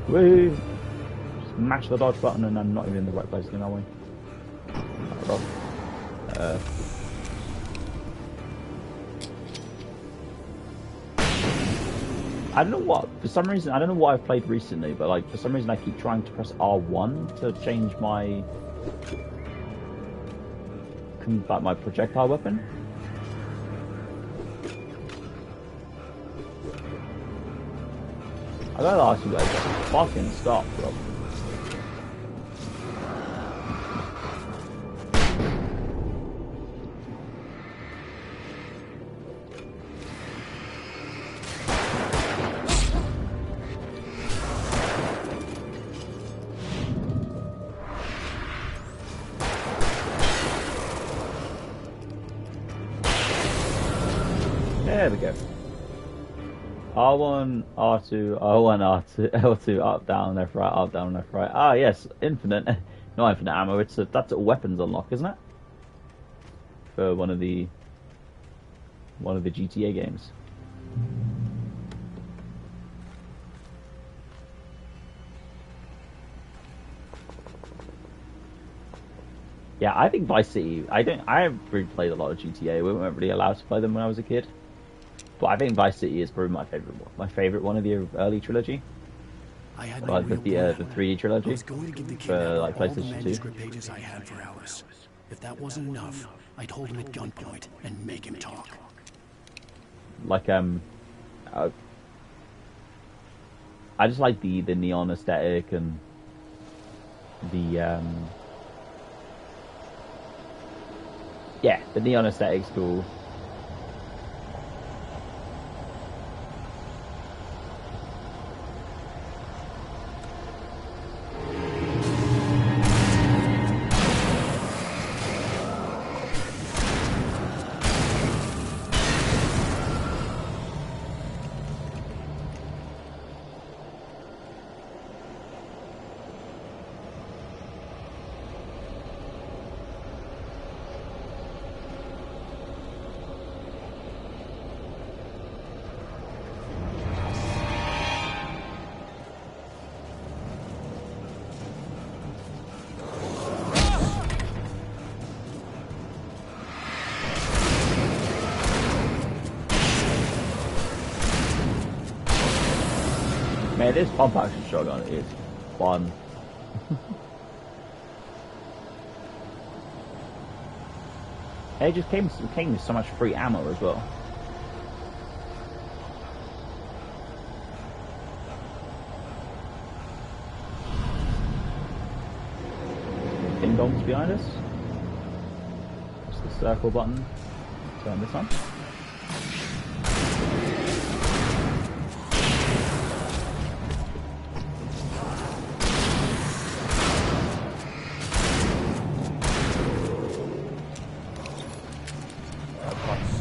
Speaker 2: going. Woo! Just mash the dodge button and I'm not even in the right place again, are we? I don't know what, for some reason, I don't know what I've played recently, but like, for some reason I keep trying to press R1 to change my projectile weapon. I gotta ask you guys, fucking stop, bro. There we go. R1, R2, R1, R2, L2, up, down, left, right, up, down, left, right. Ah, yes, infinite. Not infinite ammo. That's a weapons unlock, isn't it? For one of the GTA games. Yeah, I think Vice City. I haven't really played a lot of GTA. We weren't really allowed to play them when I was a kid. But I think Vice City is probably my favorite one. My favorite one of the early trilogy.
Speaker 1: I had
Speaker 2: Like the 3D trilogy.
Speaker 1: I was going to give the
Speaker 2: for like
Speaker 1: all the
Speaker 2: PlayStation 2.
Speaker 1: manuscript pages I had for Alice. If that wasn't enough, I'd hold him at gunpoint and make him talk.
Speaker 2: Like I just like the neon aesthetic and the yeah, the neon aesthetic's cool. Man, this pump action shotgun is fun. It just came with so much free ammo as well. Ding dongs behind us. Press the circle button. Turn this on.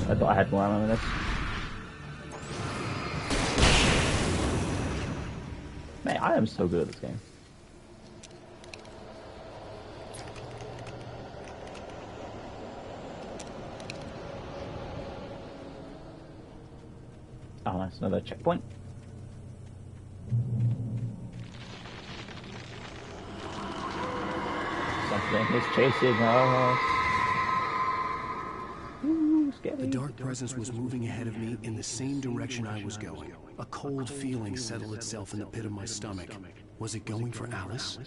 Speaker 2: I thought I had more ammo in this. Man, I am so good at this game. Oh, nice, another checkpoint. Something is chasing us.
Speaker 1: The dark presence was moving ahead of me in the same direction I was going. A cold feeling settled itself in the pit of my stomach. Was it going for Alice?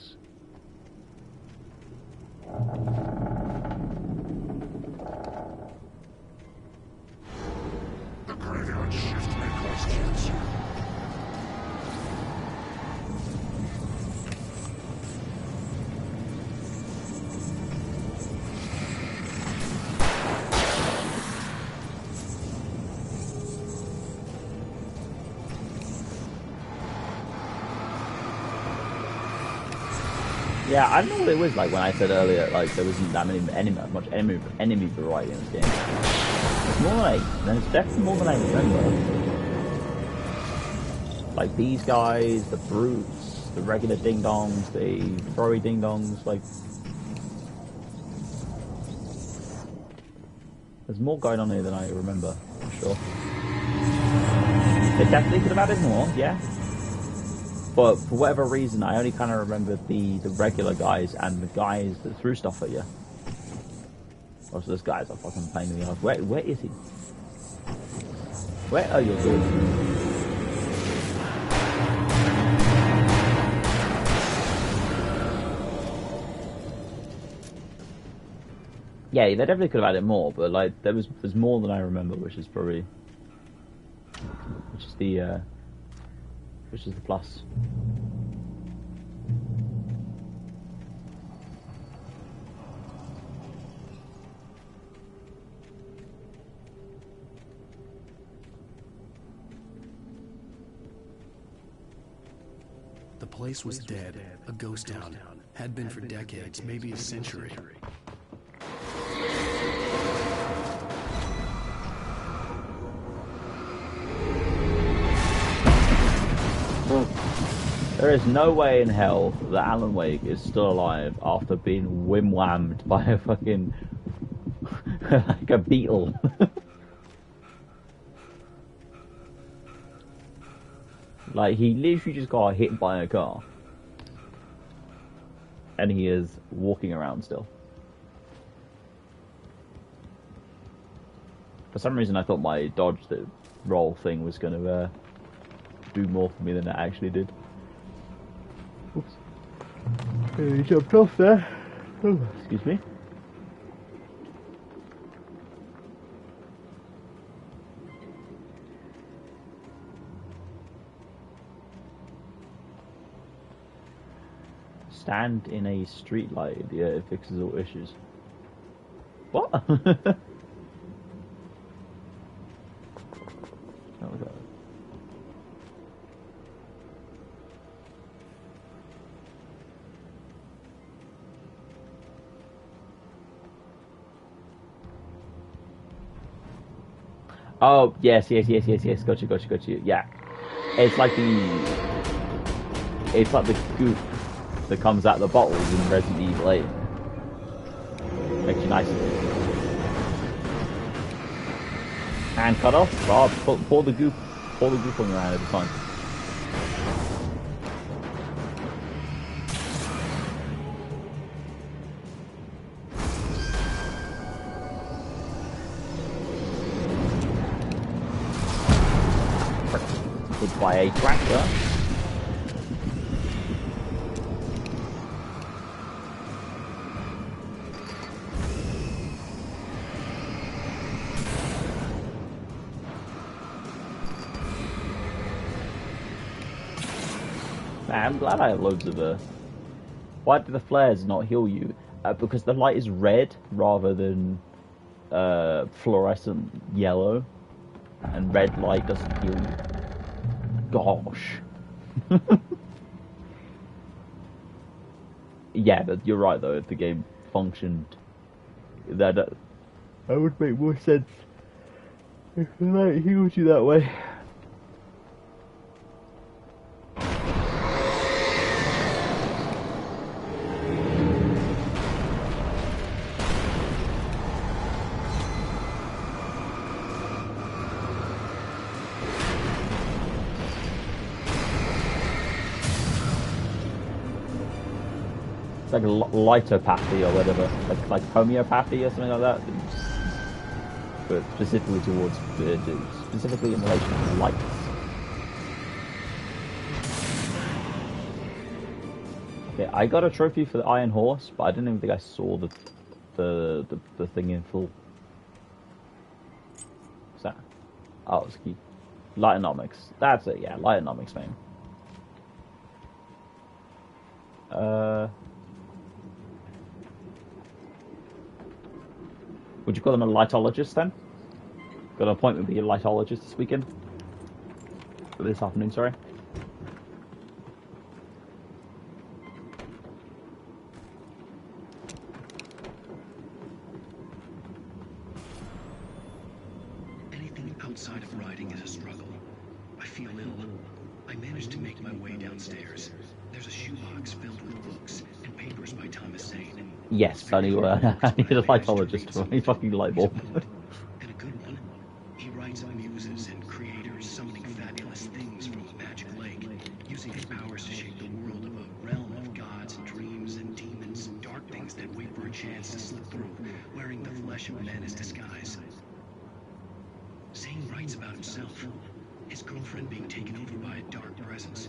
Speaker 10: The graveyard shift may cause cancer.
Speaker 2: Yeah, I don't know what it was like when I said earlier, like there wasn't that much enemy variety in this game. It's more like, there's definitely more than I remember. Like these guys, the brutes, the regular ding dongs, the throwy ding dongs, like there's more going on here than I remember, for sure. They definitely could have added more, yeah. But for whatever reason, I only kind of remember the regular guys and the guys that threw stuff at you. Also, those guys are fucking pain in the ass. Where is he? Where are you going? Yeah, they definitely could have added more, but like there's more than I remember, which is the plus.
Speaker 1: The place was dead, a ghost town. Had been for decades, maybe a century.
Speaker 2: There is no way in hell that Alan Wake is still alive after being whim-whammed by a fucking like a beetle. Like he literally just got hit by a car, and he is walking around still. For some reason, I thought my dodge the roll thing was going to do more for me than it actually did. Oops. He jumped off there. Oh, excuse me. Stand in a street light. Yeah, it fixes all issues. What? Oh, God. Oh, yes. Got you. Yeah. It's like the goop that comes out of the bottles in Resident Evil 8. Makes you nice. Hand cut off. Oh, pour the goop on your hand at a time. Hit by a tractor. I'm glad I have loads of why do the flares not heal you? Because the light is red rather than fluorescent yellow, and red light doesn't heal you. Gosh. Yeah, but you're right though. If the game functioned, that would make more sense if the light heals you that way. Like litopathy or whatever, like homeopathy or something like that, but specifically specifically in relation to lights. Okay, I got a trophy for the Iron Horse, but I didn't even think I saw the thing in full. What's that? Oh, it's key. Lightonomics. That's it. Yeah, Lightonomics, man. Would you call them a lightologist then? Got an appointment with your lightologist this weekend? Or this afternoon, sorry.
Speaker 3: Anything outside of riding is a struggle. I feel ill. I managed to make my way downstairs. There's a shoebox filled with books and papers by Thomas Zane.
Speaker 2: Yes, I need a lightologist for my fucking light bulb.
Speaker 3: And a good one. He writes of muses and creators summoning fabulous things from a magic lake, using his powers to shape the world of a realm of gods and dreams and demons, dark things that wait for a chance to slip through, wearing the flesh of men as disguise. Zane writes about himself, his girlfriend being taken over by a dark presence,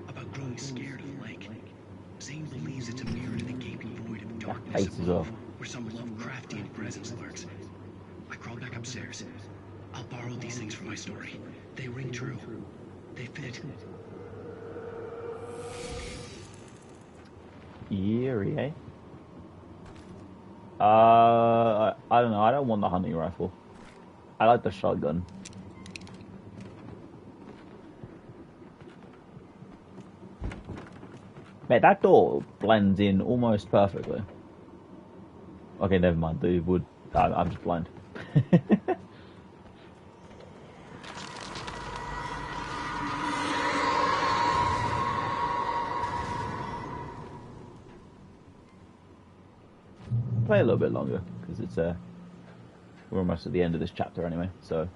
Speaker 3: about growing scared of the lake. Zane believes it's a mirror to the gaping void of darkness above, where some Lovecraftian presence lurks. I crawl back upstairs. I'll borrow these things for my story. They ring true. They fit.
Speaker 2: Eerie, eh? I don't know. I don't want the hunting rifle. I like the shotgun. Mate, that door blends in almost perfectly. Okay, never mind. The wood. I'm just blind. Play a little bit longer because it's we're almost at the end of this chapter anyway. So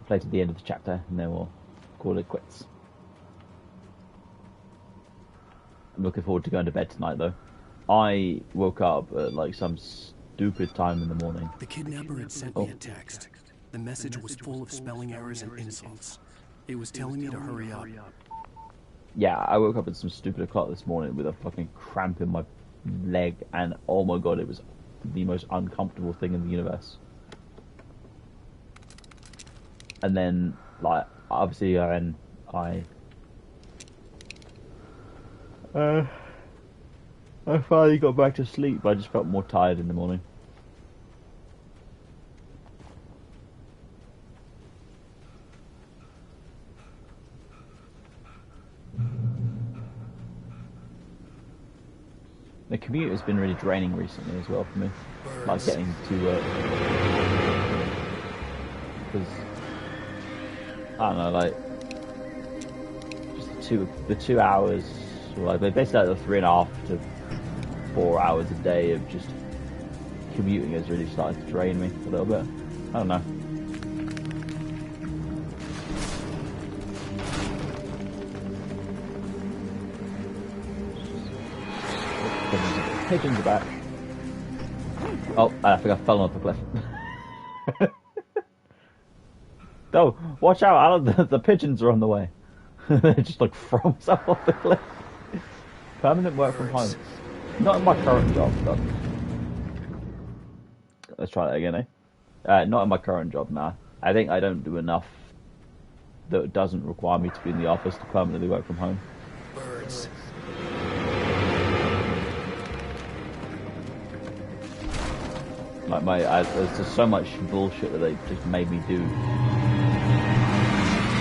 Speaker 2: play to the end of the chapter and then we'll call it quits. I'm looking forward to going to bed tonight though. I woke up at like some stupid time in the morning.
Speaker 1: The kidnapper had sent me a text. The message was full of spelling errors and insults. It was telling me to hurry up.
Speaker 2: Yeah, I woke up at some stupid o'clock this morning with a fucking cramp in my leg, and oh my god, it was the most uncomfortable thing in the universe. And then, like, obviously, I finally got back to sleep, but I just felt more tired in the morning. The commute has been really draining recently as well for me. Like getting to work. Because, I don't know, like, just the 2 hours, like, basically like the 3.5 to 4 hours a day of just commuting has really started to drain me a little bit. I don't know. Pigeons are back. Oh, I think I fell off the cliff. No, watch out, Alan, the pigeons are on the way. They just like throw themselves off the cliff. Permanent work from home. Not in my current job, though. Let's try that again, eh? Not in my current job, nah. I think I don't do enough that doesn't require me to be in the office to permanently work from home.
Speaker 1: Birds.
Speaker 2: Like there's just so much bullshit that they just made me do.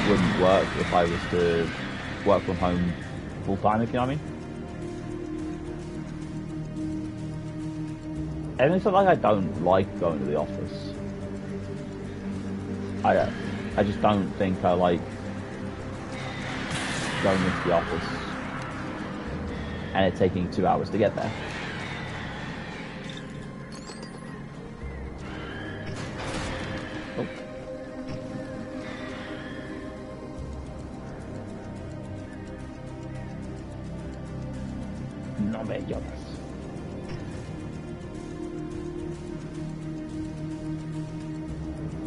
Speaker 2: Wouldn't work if I was to work from home full time, if you know what I mean. And it's not like I don't like going to the office. I just don't think I like going into the office and it taking 2 hours to get there. No me llores.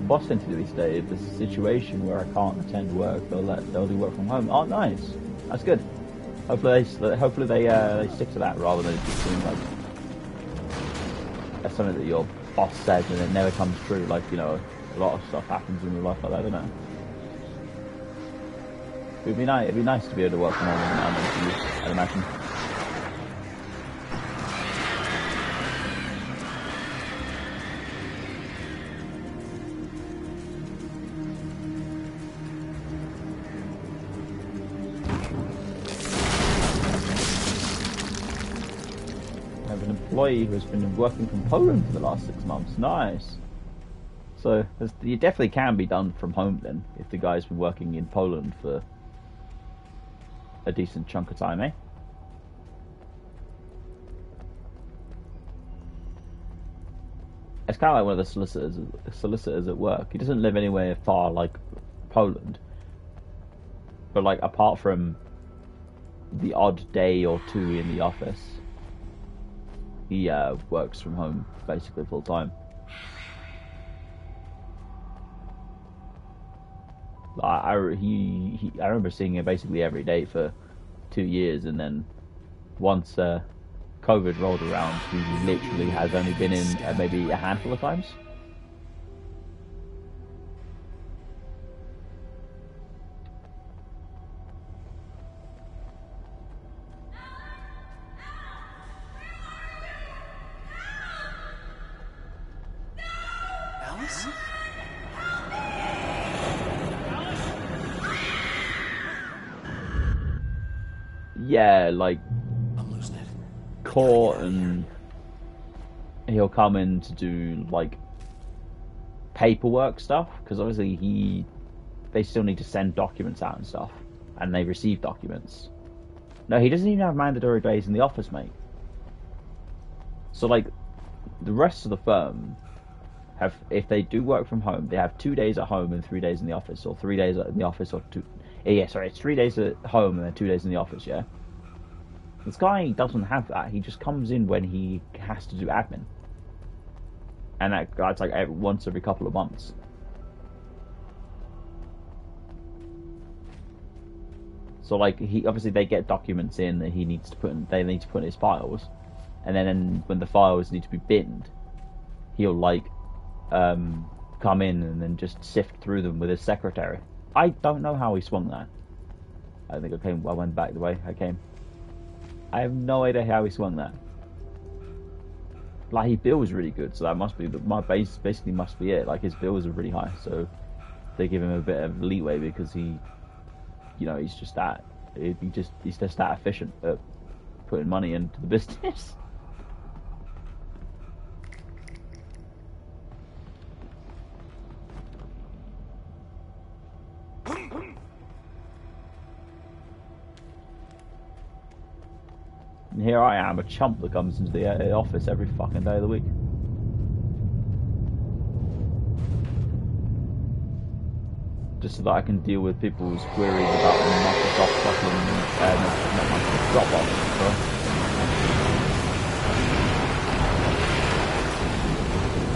Speaker 2: Boss interview stated there's a situation where I can't attend work, they'll do work from home. Oh, nice. That's good. Hopefully they stick to that rather than just doing like that's something that your boss says and it never comes true. Like, you know, a lot of stuff happens in real life like that, doesn't it? It'd be nice to be able to work from home every now and then for you, I'd imagine. Employee who has been working from Poland for the last 6 months. Nice. So you definitely can be done from home then, if the guy's been working in Poland for a decent chunk of time, eh? It's kind of like one of the solicitors at work. He doesn't live anywhere far like Poland, but like apart from the odd day or two in the office, he works from home basically full time. I remember seeing him basically every day for 2 years, and then once COVID rolled around, he literally has only been in maybe a handful of times.
Speaker 1: Alice?
Speaker 2: Yeah, like
Speaker 1: I'm losing it.
Speaker 2: court, and he'll come in to do like paperwork stuff, because obviously they still need to send documents out and stuff, and they receive documents. No, he doesn't even have mandatory days in the office, mate. So like the rest of the firm have, if they do work from home, they have 2 days at home and 3 days in the office, or 3 days in the office, or it's 3 days at home and then 2 days in the office, yeah? This guy doesn't have that. He just comes in when he has to do admin. and that's like once every couple of months. So like they get documents in that he needs to put in, they need to put in his files, and then when the files need to be binned, he'll like come in and then just sift through them with his secretary. I don't know how he swung that. I think I went back the way I came. I have no idea how he swung that. Like, his bills really good, so that must be my base. Basically, must be it. Like, his bills are really high, so they give him a bit of leeway because he, he's just that. He's just that efficient at putting money into the business. And here I am, a chump that comes into the office every fucking day of the week. Just so that I can deal with people's queries about Microsoft fucking not Microsoft, Dropbox.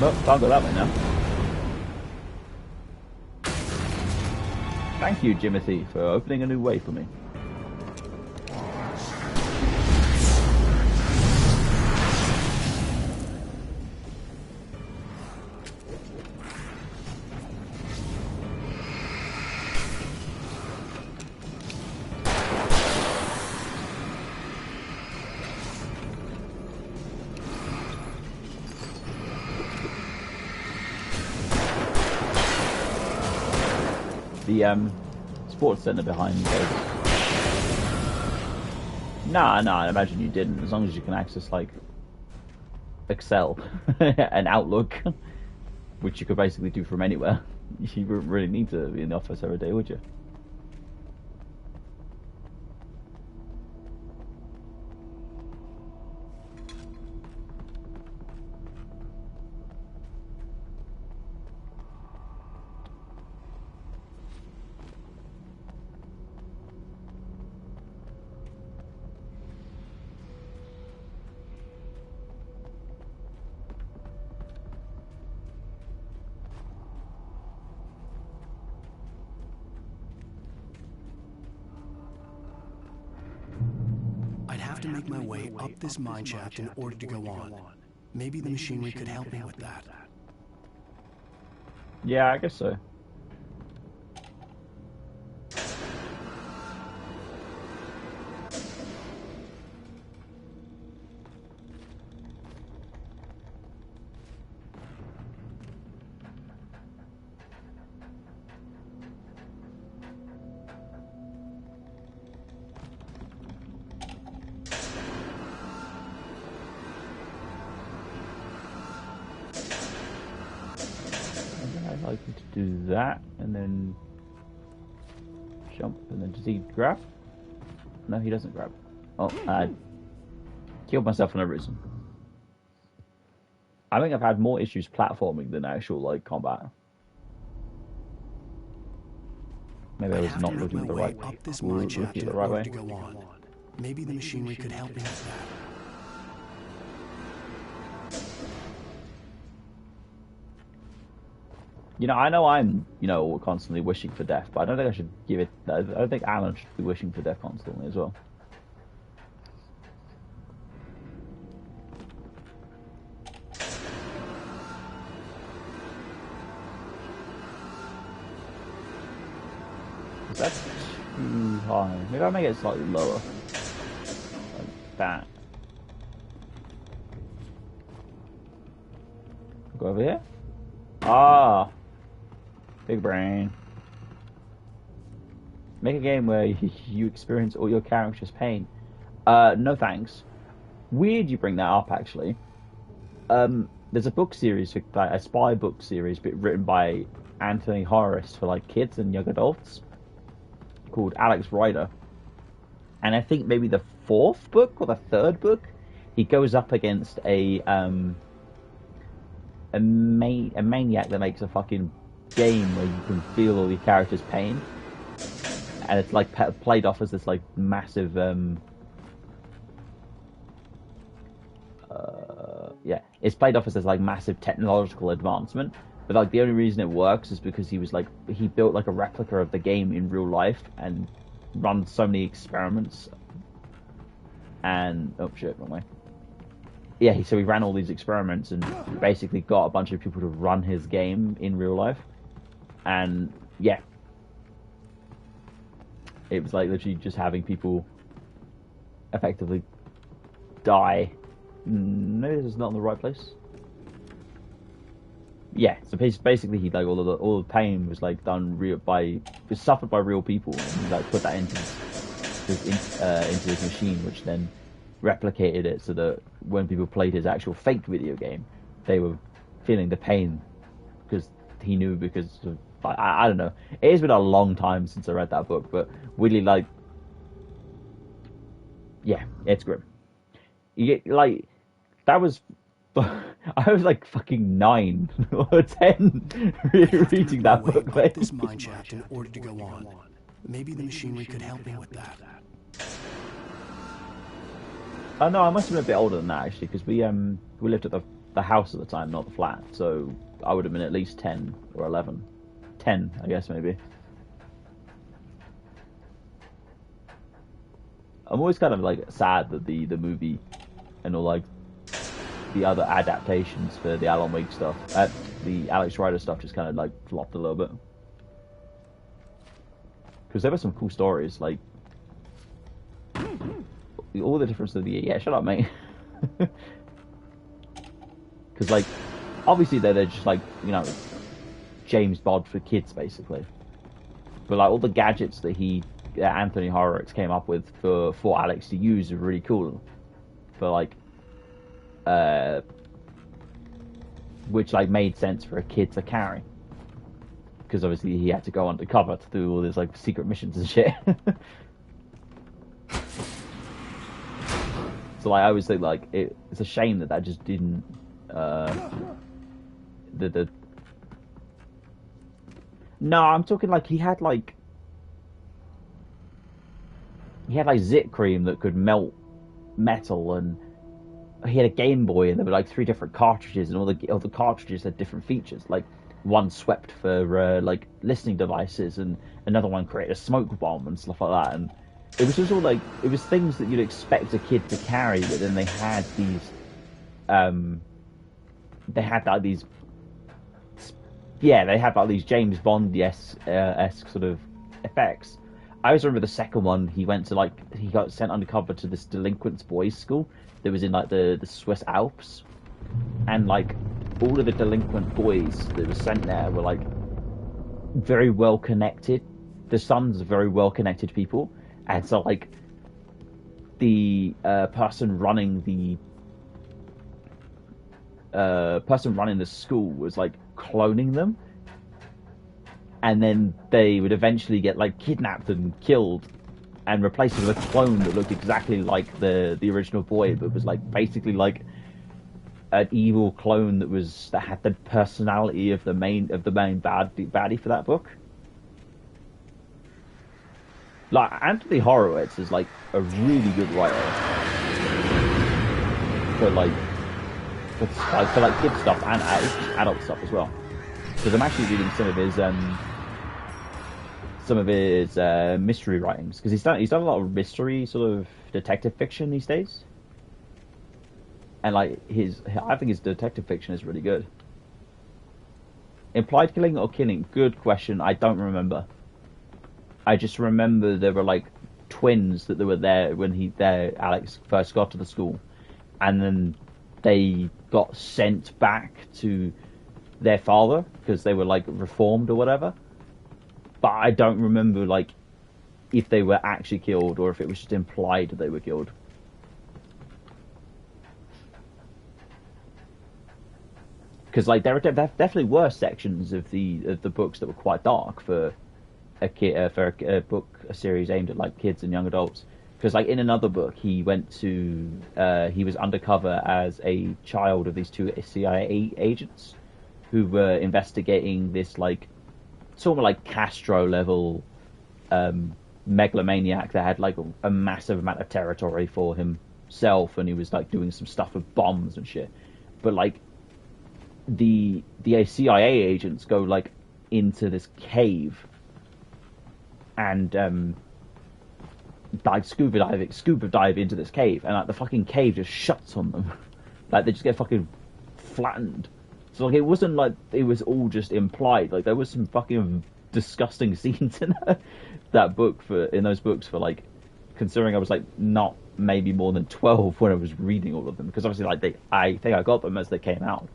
Speaker 2: Nope, can't go that way now. Thank you, Jimothy, for opening a new way for me. The sports centre behind you guys. Nah, I imagine you didn't. As long as you can access like Excel and Outlook, which you could basically do from anywhere, you wouldn't really need to be in the office every day, would you?
Speaker 1: To make my way up this mine shaft in order to go on. Maybe the machinery could help me with that.
Speaker 2: Yeah, I guess so. To do that and then jump, and then does he grab? No, he doesn't grab. Oh, I killed myself for no reason. I think I've had more issues platforming than actual like combat. Maybe I was not looking at the right way. Looking at the right way.
Speaker 1: Maybe the machinery could help me with that.
Speaker 2: I know I'm, constantly wishing for death, but I don't think I should give it. I don't think Alan should be wishing for death constantly as well. That's too high. Maybe I'll make it slightly lower. Like that. Go over here. Ah! Big brain. Make a game where you experience all your character's pain. No thanks. Weird you bring that up, actually. There's a book series, a spy book series, written by Anthony Horowitz for like kids and young adults, called Alex Rider. And I think maybe the 4th book or the 3rd book, he goes up against a maniac that makes a fucking game where you can feel all your character's pain, and it's like played off as this like massive yeah, it's played off as this like massive technological advancement, but like the only reason it works is because he built like a replica of the game in real life and run so many experiments. And oh shit, wrong way. Yeah, so he ran all these experiments and basically got a bunch of people to run his game in real life, and yeah, it was like literally just having people effectively die. Maybe this is not in the right place. Yeah, so basically he like all the pain was like was suffered by real people, and he like put that into his machine, which then replicated it so that when people played his actual fake video game, they were feeling the pain because he knew because of, I don't know. It has been a long time since I read that book, but really like, yeah, it's grim. You get like that was. I was like fucking 9 or 10 reading that book.
Speaker 1: Like this mine shaft in order to go on. Maybe the machinery could help me with that.
Speaker 2: Oh no, I must have been a bit older than that actually, because we lived at the house at the time, not the flat. So I would have been at least 10 or 11. 10, I guess maybe. I'm always kind of like sad that the movie and all like the other adaptations for the Alan Wake stuff, the Alex Rider stuff, just kind of like flopped a little bit. Because there were some cool stories, like all the difference of the yeah. Shut up, mate. Because like obviously they're just like, you know, James Bond for kids basically. But like all the gadgets that Anthony Horowitz came up with for Alex to use are really cool. For like. Which like made sense for a kid to carry, because obviously he had to go undercover to do all these like secret missions and shit. So like I always think like it's a shame that just didn't No, I'm talking like he had like zit cream that could melt metal, and he had a Game Boy, and there were like 3 different cartridges, and all the cartridges had different features. Like one swept for like listening devices, and another one created a smoke bomb and stuff like that. And it was just all like it was things that you'd expect a kid to carry, but then they had these James Bond-esque sort of effects. I always remember the second one. He got sent undercover to this delinquents boys' school that was in like the Swiss Alps, and like all of the delinquent boys that were sent there were like very well connected. The sons are very well connected people, and so like the person running the school was like cloning them, and then they would eventually get like kidnapped and killed and replaced with a clone that looked exactly like the original boy, but was like basically like an evil clone that had the personality of the main baddie for that book. Like Anthony Horowitz is like a really good writer for kid stuff and adult stuff as well. Because I'm actually reading some of his mystery writings, because he's done a lot of mystery sort of detective fiction these days, and like I think his detective fiction is really good. Implied killing or killing? Good question. I don't remember. I just remember there were like twins that they were there when Alex first got to the school, and then they got sent back to their father because they were like reformed or whatever. But I don't remember like if they were actually killed or if it was just implied that they were killed. Because like there definitely were sections of the books that were quite dark for a series aimed at like kids and young adults. Because like in another book, he was undercover as a child of these 2 CIA agents who were investigating this like sort of like Castro level megalomaniac that had like a massive amount of territory for himself, and he was like doing some stuff with bombs and shit. but like the CIA agents go like into this cave and like scuba dive into this cave, and like the fucking cave just shuts on them. Like they just get fucking flattened. So like it wasn't like it was all just implied. Like there was some fucking disgusting scenes in those books for like, considering I was like not maybe more than 12 when I was reading all of them, because obviously like I think I got them as they came out.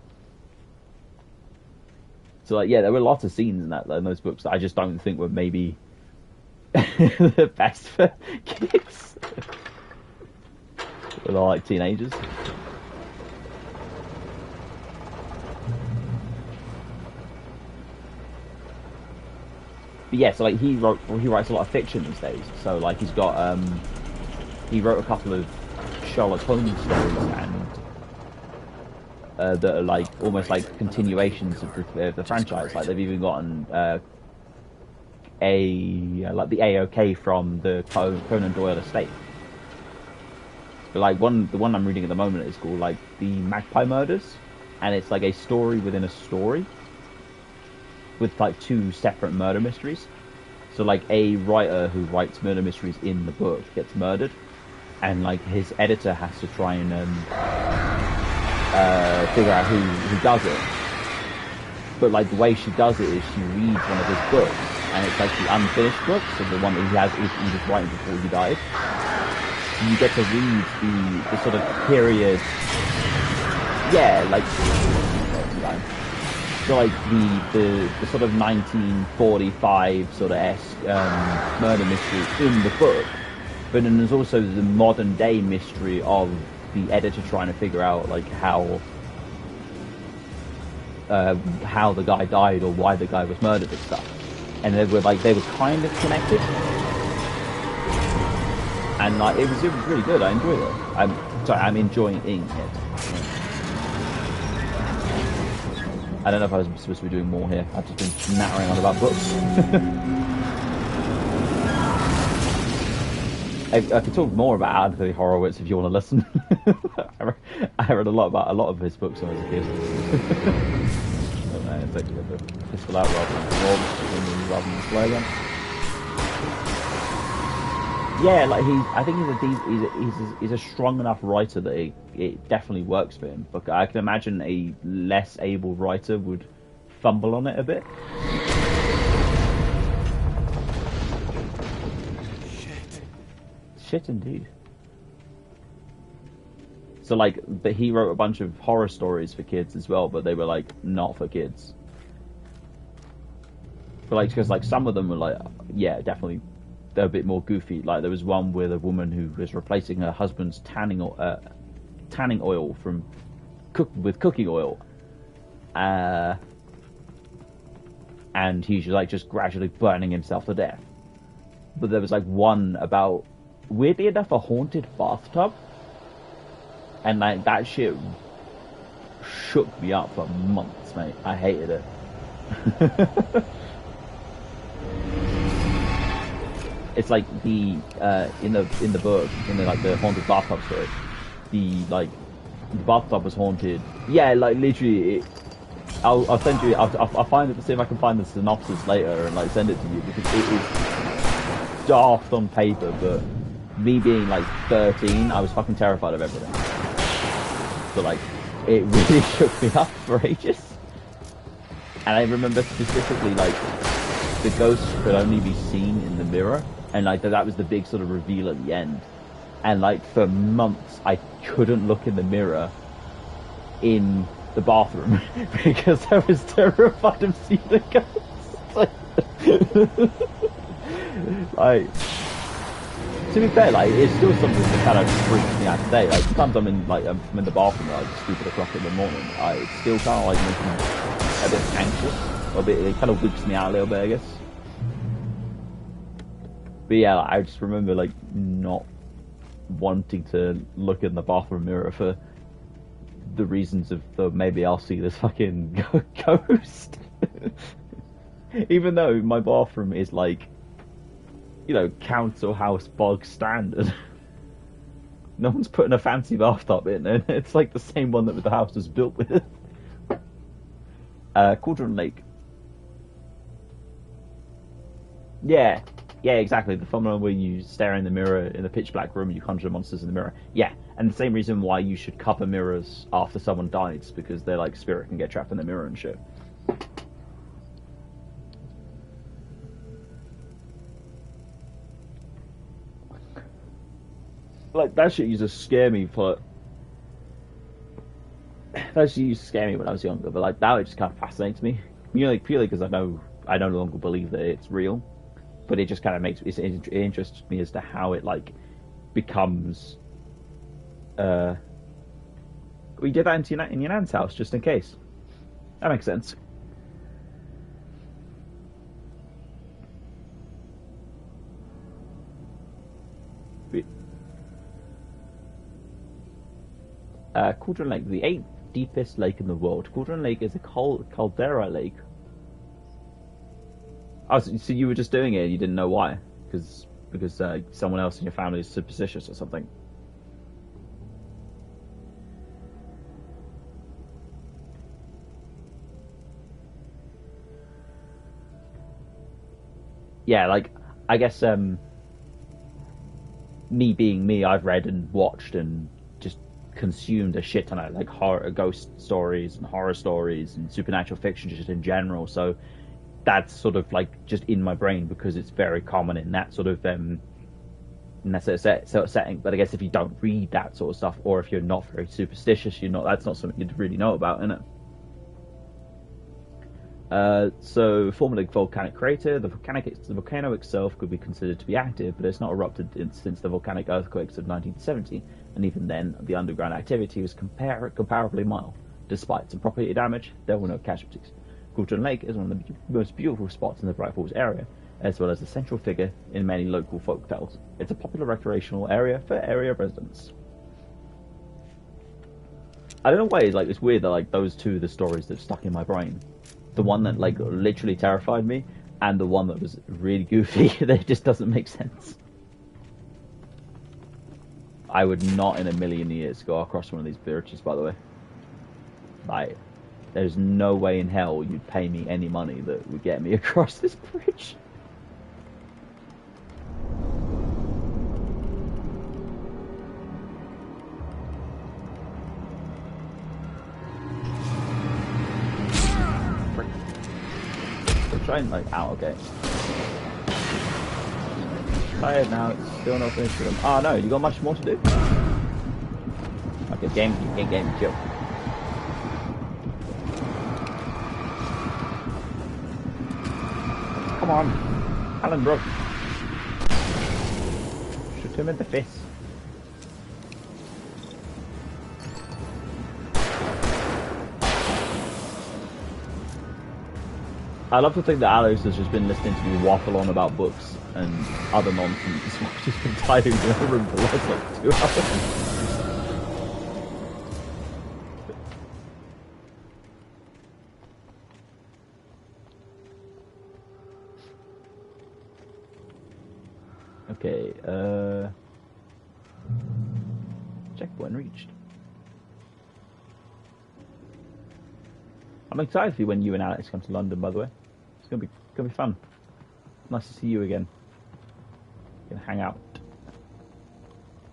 Speaker 2: So like, yeah, there were lots of scenes in those books that I just don't think were maybe the best for kids. They're like teenagers. But yeah, so like he writes a lot of fiction these days. So like he wrote a couple of Sherlock Holmes stories and that are like almost like continuations of the franchise. Like they've even gotten like the AOK from the Conan Doyle estate. But like the one I'm reading at the moment is called like the Magpie Murders, and it's like a story within a story with like two separate murder mysteries. So like a writer who writes murder mysteries in the book gets murdered, and like his editor has to try and figure out who does it. But like the way she does it is she reads one of his books, and it's like the unfinished book, so the one that he was writing before he died. And you get to read the sort of period, yeah, like so like the sort of 1945 sort of esque murder mystery in the book, but then there's also the modern day mystery of the editor trying to figure out like how the guy died or why the guy was murdered and stuff. And they were kind of connected, and like it was really good. I enjoyed it. I'm enjoying it. I don't know if I was supposed to be doing more here. I've just been nattering on about books. I could talk more about Anthony Horowitz if you want to listen. I read a lot of his books when I was a kid. It's like the pistol out rather than play again. Yeah, like I think he's a strong enough writer that it definitely works for him. But I can imagine a less able writer would fumble on it a bit. Shit indeed. So like, but he wrote a bunch of horror stories for kids as well, but they were like not for kids. But like, because like some of them were like, yeah, definitely. They're a bit more goofy. Like there was one with a woman who was replacing her husband's tanning oil with cooking oil, and he's like just gradually burning himself to death. But there was like one about, weirdly enough, a haunted bathtub, and like that shit shook me up for months, mate. I hated it. It's like the in the book, in the like the haunted bathtub story, the bathtub was haunted. Yeah, like literally. I'll send you. I'll find it to see if I can find the synopsis later and like send it to you, because it is daft on paper, but me being like 13, I was fucking terrified of everything. So like, it really shook me up for ages. And I remember specifically like the ghost could only be seen in the mirror. And like that was the big sort of reveal at the end. And like for months I couldn't look in the mirror in the bathroom because I was terrified of seeing the ghost. Like, to be fair, like it's still something that kind of freaks me out today. Like sometimes I'm in the bathroom at like stupid o'clock in the morning. It still kind of like makes me a bit anxious. It kind of whips me out a little bit, I guess. But yeah, like, I just remember like not wanting to look in the bathroom mirror for the reasons of maybe I'll see this fucking ghost. Even though my bathroom is like, you know, council house bog standard. No one's putting a fancy bathtub in, and it's like the same one that the house was built with. Cauldron Lake. Yeah, exactly. The phenomenon where you stare in the mirror in the pitch black room and you conjure monsters in the mirror. Yeah, and the same reason why you should cover mirrors after someone dies, because their like spirit can get trapped in the mirror and shit. Like that shit used to scare me for. That shit used to scare me when I was younger, but like now it just kind of fascinates me. You know, like purely because I no longer believe that it's real. But it just kind of it interests me as to how it like becomes. We did that in your nan's house just in case. That makes sense. Cauldron Lake, the 8th deepest lake in the world. Cauldron Lake is a caldera lake. Oh, so you were just doing it and you didn't know why? Because someone else in your family is superstitious or something? Yeah, like, I guess, me being me, I've read and watched and just consumed a shit ton of, like, ghost stories and horror stories and supernatural fiction just in general, so that's sort of like just in my brain because it's very common in that sort of setting. But I guess if you don't read that sort of stuff, or if you're not very superstitious, that's not something you'd really know about, innit? So, formerly volcanic crater, the volcano itself could be considered to be active, but it's not erupted since the volcanic earthquakes of 1970, and even then, the underground activity was comparably mild. Despite some property damage, there were no casualties. Cauldron Lake is one of the most beautiful spots in the Bright Falls area, as well as a central figure in many local folk tales. It's a popular recreational area for area residents. I don't know why it's weird that like those two are the stories that stuck in my brain. The one that like literally terrified me, and the one that was really goofy that just doesn't make sense. I would not in a million years go across one of these bridges, by the way. Like, there's no way in hell you'd pay me any money that would get me across this bridge. We're trying like okay. Tired now, it's still not finished with them. Oh no, you got much more to do? Okay, game, chill. Come on, Alan Brooke. Shoot him in the face. I love to think that Alex has just been listening to me waffle on about books and other nonsense. I've just been tidying the room for the last like 2 hours. Okay, checkpoint reached. I'm excited for you when you and Alex come to London, by the way. It's gonna be fun. Nice to see you again. We can hang out.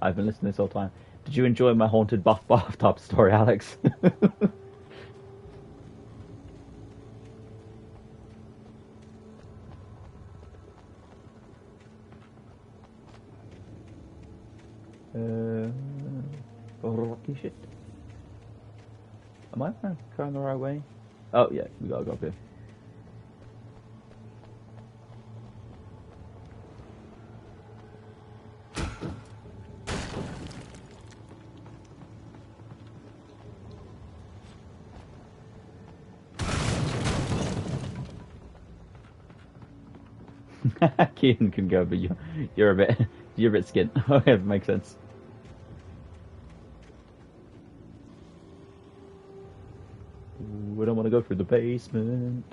Speaker 2: I've been listening this whole time. Did you enjoy my haunted bathtub story, Alex? Rocky shit. Am I going the right way? Oh yeah, we gotta go up here. Keaton can go, but you're a bit skint. Okay, makes sense. We don't want to go through the basement.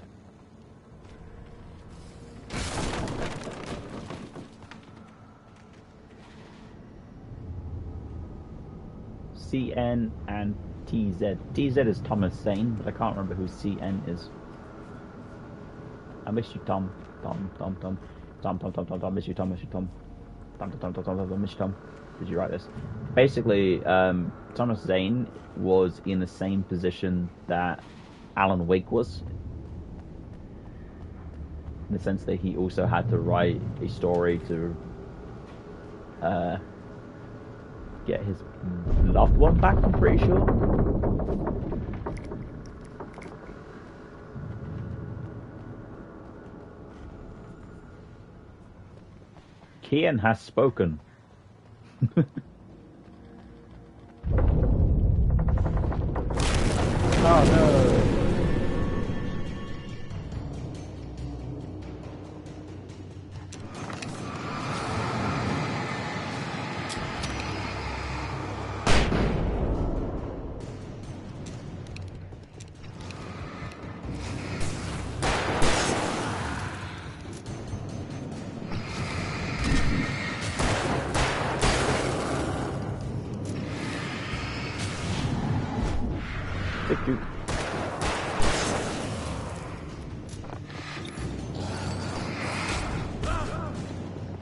Speaker 2: CN and TZ. TZ is Thomas Zane, but I can't remember who CN is. I miss you, Tom. Tom. Miss you, Tom. Miss you, Tom. Miss you, Tom. Did you write this? Basically, Thomas Zane was in the same position that Alan Wake was, in the sense that he also had to write a story to get his loved one back, I'm pretty sure. Kian has spoken. Oh no.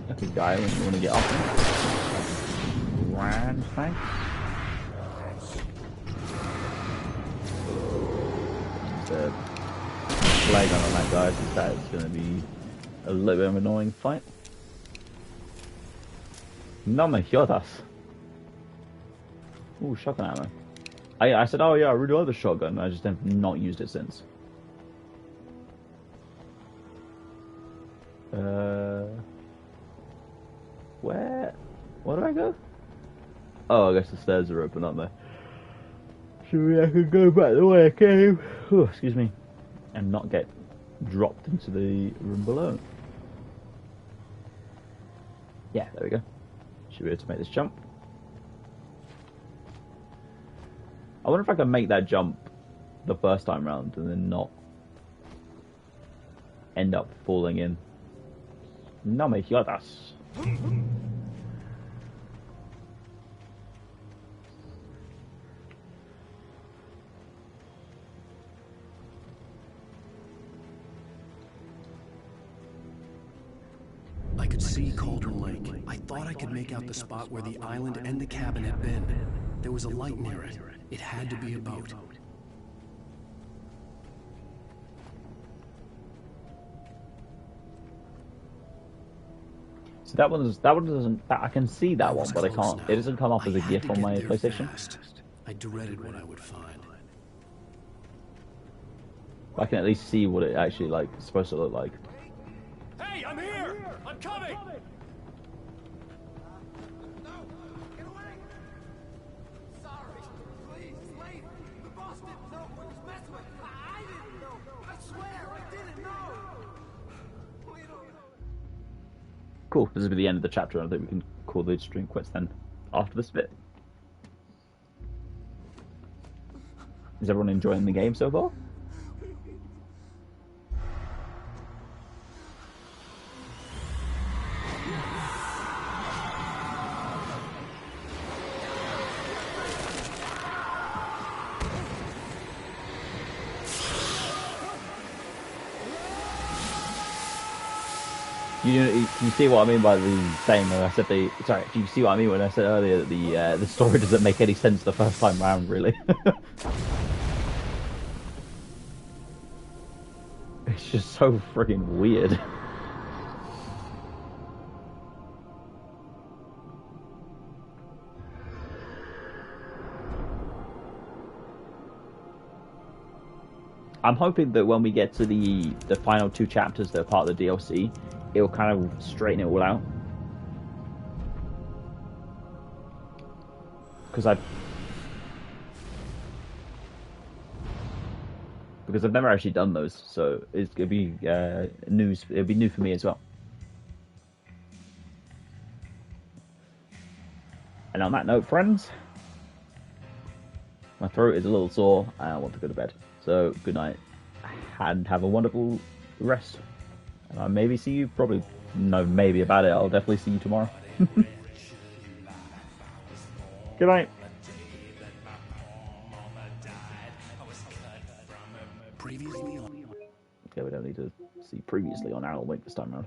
Speaker 2: I could die when you want to get off him. Grand thanks. The flag on that guy, because that is going to be a little bit of an annoying fight. No me jodas. Ooh, shotgun ammo. I said, oh yeah, I really love the shotgun. I just have not used it since. Where do I go? Oh, I guess the stairs are open, aren't they? So I can go back the way I came. Oh, excuse me. And not get dropped into the room below. Yeah, there we go. Should be able to make this jump. I wonder if I can make that jump the first time round and then not end up falling in. No me jodas.
Speaker 1: I could see Cauldron Lake. I thought I could make out the spot where the island and the cabin had been. There was a light near it. It had to be a boat.
Speaker 2: So that one doesn't. I can see that one, but I can't. It doesn't come up as a GIF on my PlayStation.
Speaker 1: I dreaded what I would find.
Speaker 2: I can at least see what it actually is supposed to look like.
Speaker 5: Hey, I'm here! I'm coming!
Speaker 2: Cool, this will be the end of the chapter. I think we can call the stream quits then after this bit. Is everyone enjoying the game so far? You see what I mean by the saying when I said do you see what I mean when I said earlier that the story doesn't make any sense the first time round, really? It's just so friggin' weird. I'm hoping that when we get to the final two chapters that are part of the DLC, it'll kind of straighten it all out. Because I've never actually done those, so it's gonna be news. It'll be new for me as well. And on that note, friends, my throat is a little sore and I want to go to bed. So good night and have a wonderful rest. And I'll maybe see you, probably, no, maybe about it, I'll definitely see you tomorrow. Good night.
Speaker 1: Previously on...
Speaker 2: Okay, we don't need to see previously on Alan Wake this time around.